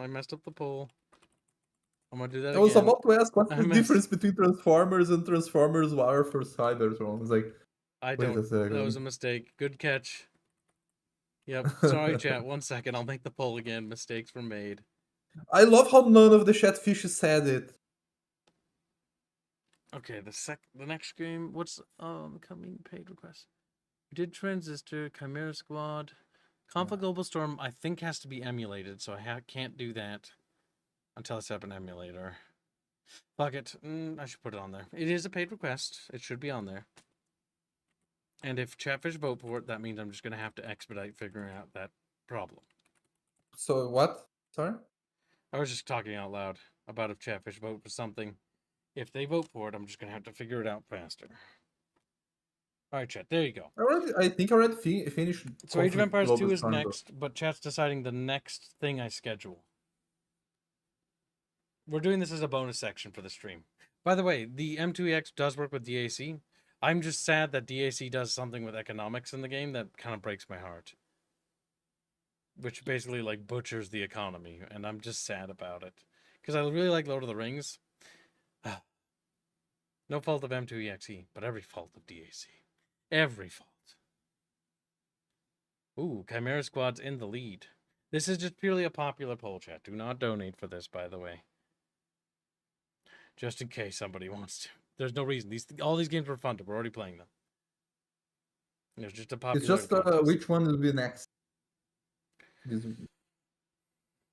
I'm going to do that again. I was about to ask what's the difference between Transformers and Transformers War for Cybertron. I was like, I don't. That was a mistake. Good catch. Yep. Sorry, chat. 1 second. I'll make the poll again. Mistakes were made. I love how none of the Chatfishes said it. Okay, the next game. What's coming paid request? We did Transistor, Chimera Squad, Conflict Global Storm. I think has to be emulated, so I can't do that until I set up an emulator. Fuck it. I should put it on there. It is a paid request. It should be on there. And if Chatfish vote for it, that means I'm just going to have to expedite figuring out that problem. So what? Sorry? I was just talking out loud about if Chatfish vote for something. If they vote for it, I'm just going to have to figure it out faster. All right, chat. There you go. I think I already finished. So Age of Empires 2 is next, but chat's deciding the next thing I schedule. We're doing this as a bonus section for the stream. By the way, the M2EX does work with DAC. I'm just sad that DAC does something with economics in the game that kind of breaks my heart. Which basically, like, butchers the economy, and I'm just sad about it. Because I really like Lord of the Rings. No fault of M2EXE, but every fault of DAC. Every fault. Ooh, Chimera Squad's in the lead. This is just purely a popular poll, chat. Do not donate for this, by the way. Just in case somebody wants to. There's no reason. All these games were fun. We're already playing them. It's just a popular. It's just which one will be next.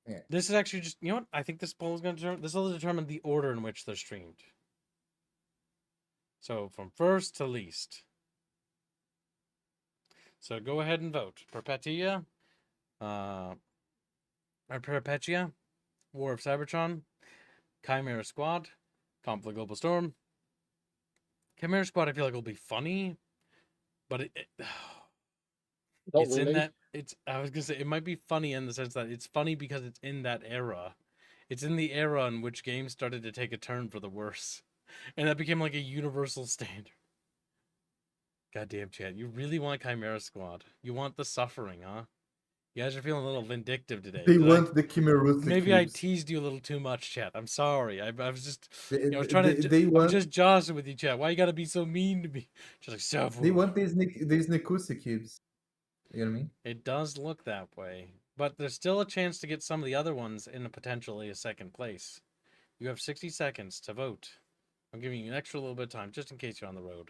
Yeah. This is actually just, you know what? I think this poll is going to this will determine the order in which they're streamed. So from first to least. So go ahead and vote. Perpetua, War of Cybertron, Chimera Squad, Conflict Global Storm. Chimera Squad, I feel like will be funny, but it's really in that. I was gonna say it might be funny in the sense that it's funny because it's in that era. It's in the era in which games started to take a turn for the worse, and that became like a universal standard. Goddamn, Chad, you really want Chimera Squad? You want the suffering, huh? You guys are feeling a little vindictive today. They Did want the Kimerutli maybe I cubes. teased you a little too much, chat. I'm sorry. I was just, They, I was trying to. they I was want just jostling with you, chat. Why you gotta be so mean to me? Just like they Savu. want these Nikusi cubes. You know what I mean? It does look that way, but there's still a chance to get some of the other ones in a potentially a second place. You have 60 seconds to vote. I'm giving you an extra little bit of time just in case you're on the road.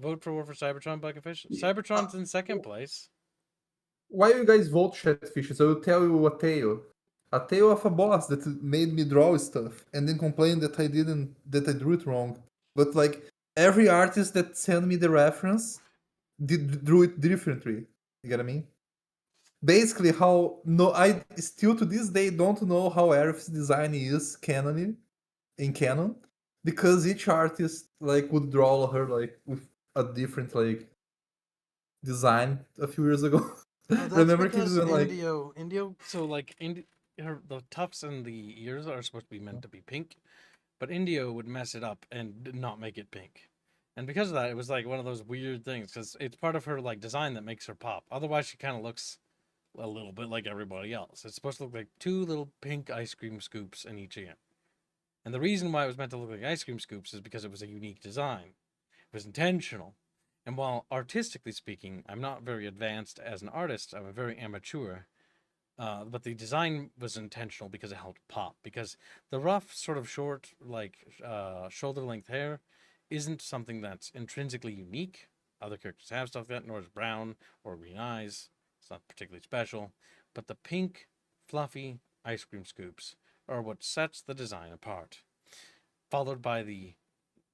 Vote for War for Cybertron, Bucketfish. Cybertron's in second place. Why you guys vote Chatfishes? I will tell you a tale. A tale of a boss that made me draw stuff and then complained that I drew it wrong. But like every artist that sent me the reference drew it differently. You get what I mean? Basically, how no, I still to this day don't know how Aerith's design is in canon, because each artist like would draw her like with a different like design a few years ago. Remember kids when like Indio. So like the tufts and the ears are supposed to be meant to be pink, but Indio would mess it up and not make it pink. And because of that, it was like one of those weird things because it's part of her like design that makes her pop. Otherwise, she kind of looks a little bit like everybody else. It's supposed to look like two little pink ice cream scoops in each ear. And the reason why it was meant to look like ice cream scoops is because it was a unique design. It was intentional. And while artistically speaking, I'm not very advanced as an artist, I'm a very amateur. But the design was intentional because it helped pop. Because the rough, sort of short, like shoulder length hair isn't something that's intrinsically unique. Other characters have stuff like that, nor is brown or green eyes. It's not particularly special. But the pink, fluffy ice cream scoops are what sets the design apart. Followed by the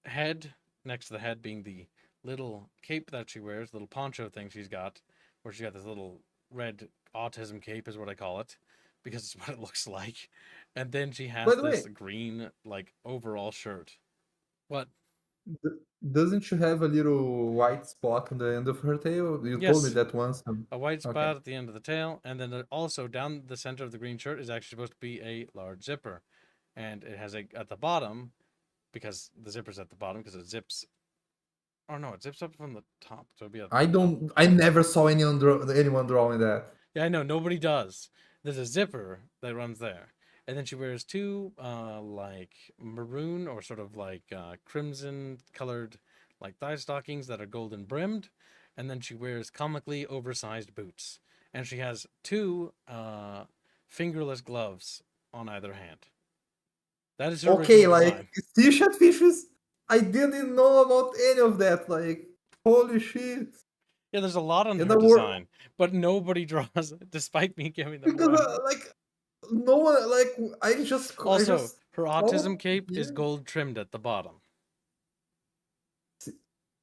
head, next to the head being the little cape that she wears, little poncho thing she's got, where she's got this little red autism cape is what I call it, because it's what it looks like. And then she by has the this way, green, like, overall shirt. What? doesn't she have a little white spot on the end of her tail? You told me Yes, that once. a white Okay. spot at the end of the tail, and then also down the center of the green shirt is actually supposed to be a large zipper. And it has a, at the bottom, because the zipper's at the bottom, because it zips. Oh no, it zips up from the top, so it'd be at the bottom. I never saw anyone drawing that. Yeah, I know, nobody does. There's a zipper that runs there. And then she wears two, like, maroon or sort of like crimson colored, like, thigh stockings that are golden brimmed. And then she wears comically oversized boots. And she has two fingerless gloves on either hand. That is her Okay, original like design. t-shirt fishes. I didn't know about any of that. Like, holy shit! Yeah, there's a lot on In her the world, design, but nobody draws it, despite me giving them because away. like no one like I Also, just her oh autism cape yeah. is gold trimmed at the bottom.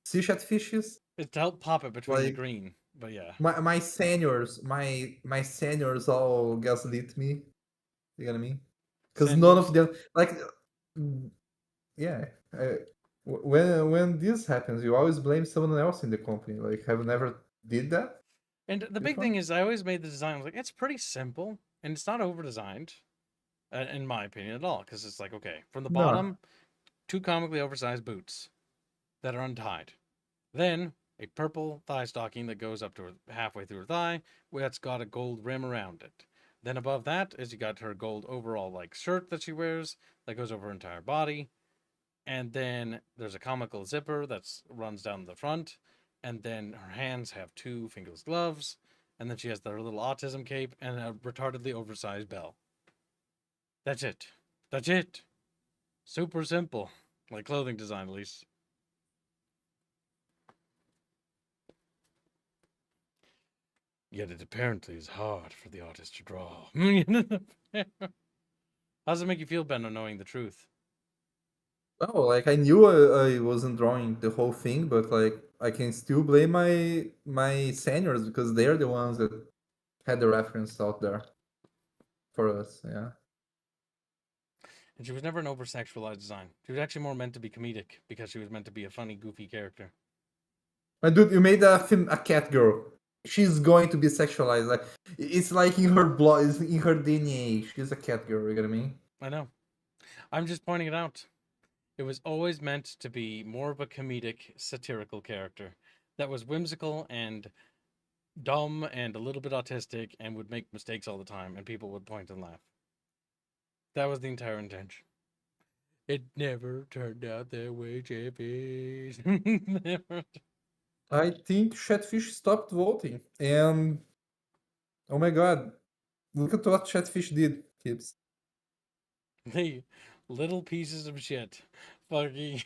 T-shirt fishes. It's to help pop it between the Like green. But yeah. my seniors, my seniors all gaslit me. You know what I mean? Because none of Seniors. them like yeah. When this happens, you always blame someone else in the company. Like, have you never did that And the big before? thing is, I always made the design. I was like, it's pretty simple, and it's not over designed, in my opinion, at all. Because it's like, okay, from the No. bottom, two comically oversized boots that are untied. Then a purple thigh stocking that goes up to her halfway through her thigh, that's got a gold rim around it. Then above that is you got her gold overall like shirt that she wears that goes over her entire body. And then there's a comical zipper that runs down the front. And then her hands have two fingerless gloves. And then she has her little autism cape and a retardedly oversized bell. That's it. That's it. Super simple. Like clothing design, at least. Yet it apparently is hard for the artist to draw. How does it make you feel, Benno, knowing the truth? Oh, like I knew I wasn't drawing the whole thing, but like I can still blame my seniors because they're the ones that had the reference out there for us. Yeah. And she was never an over-sexualized design. She was actually more meant to be comedic because she was meant to be a funny, goofy character. But dude, you made a cat girl. She's going to be sexualized. Like it's like in her blood, it's in her DNA. She's a cat girl. You get what I mean? I know. I'm just pointing it out. It was always meant to be more of a comedic, satirical character that was whimsical and dumb and a little bit autistic and would make mistakes all the time, and people would point and laugh. That was the entire intention. It never turned out that way, Chatfish. Never. I think Chatfish stopped voting, and oh my god, look at what Chatfish did, kids. They little pieces of shit. Fucking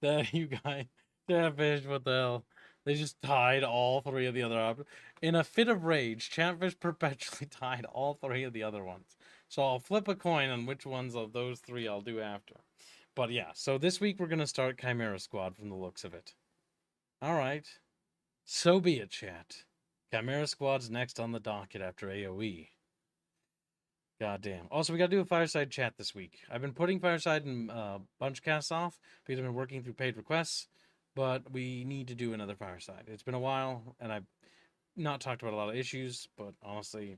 that you guys. Chatfish, what the hell? They just tied all three of the other options. In a fit of rage, Chatfish perpetually tied all three of the other ones. So I'll flip a coin on which ones of those three I'll do after. But yeah, so this week we're going to start Chimera Squad from the looks of it. Alright. So be it, chat. Chimera Squad's next on the docket after AoE. Goddamn. Also, we got to do a fireside chat this week. I've been putting fireside and bunch casts off because I've been working through paid requests, but we need to do another fireside. It's been a while, and I've not talked about a lot of issues, but honestly,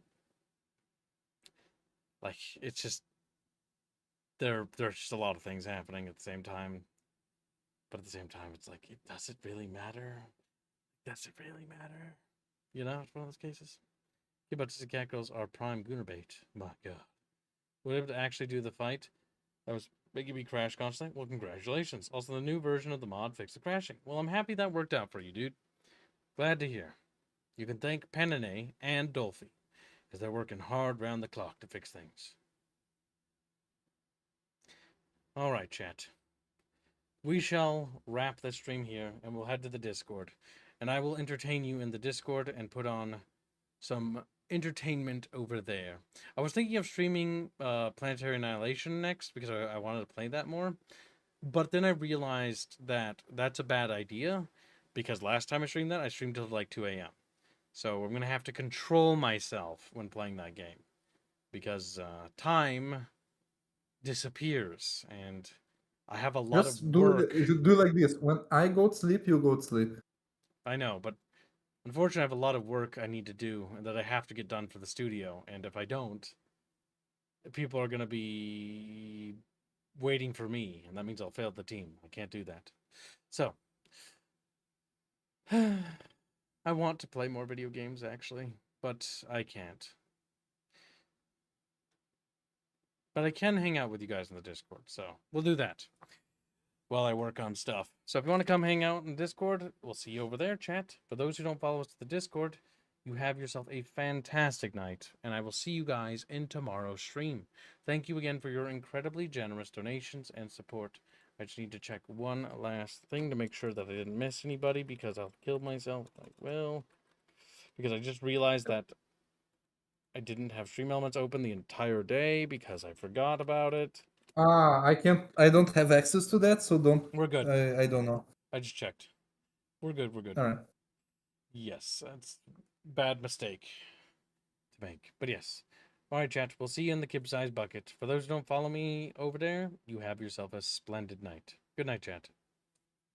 like, it's just there's just a lot of things happening at the same time. But at the same time, it's like, does it really matter? Does it really matter? You know, it's one of those cases. Yeah, but the cat girls are prime gooner bait. My god. We're able to actually do the fight. That was making me crash constantly. Well, congratulations. Also, the new version of the mod fixed the crashing. Well, I'm happy that worked out for you, dude. Glad to hear. You can thank Penine and Dolphy, because they're working hard round the clock to fix things. Alright, chat. We shall wrap this stream here, and we'll head to the Discord. And I will entertain you in the Discord and put on some entertainment over there. I was thinking of streaming Planetary Annihilation next, because I wanted to play that more. But then I realized that that's a bad idea, because last time I streamed that, I streamed till like 2 a.m. So I'm going to have to control myself when playing that game, because time disappears, and I have a lot Just of do work. do like this. When I go to sleep, you go to sleep. I know, but unfortunately I have a lot of work I need to do and that I have to get done for the studio, and if I don't, people are going to be waiting for me, and that means I'll fail the team. I can't do that. So, I want to play more video games, actually, but I can't. But I can hang out with you guys in the Discord, so we'll do that while I work on stuff. So if you want to come hang out in Discord, we'll see you over there, chat. For those who don't follow us to the Discord, you have yourself a fantastic night, and I will see you guys in tomorrow's stream. Thank you again for your incredibly generous donations and support. I just need to check one last thing to make sure that I didn't miss anybody, because I'll kill myself. I will. Because I just realized that I didn't have Stream Elements open the entire day because I forgot about it. I can't. I don't have access to that, so don't. We're good. I don't know. I just checked. We're good. We're good. All right. Yes, that's bad mistake to make. But yes. All right, chat. We'll see you in the kib size bucket. For those who don't follow me over there, you have yourself a splendid night. Good night, chat.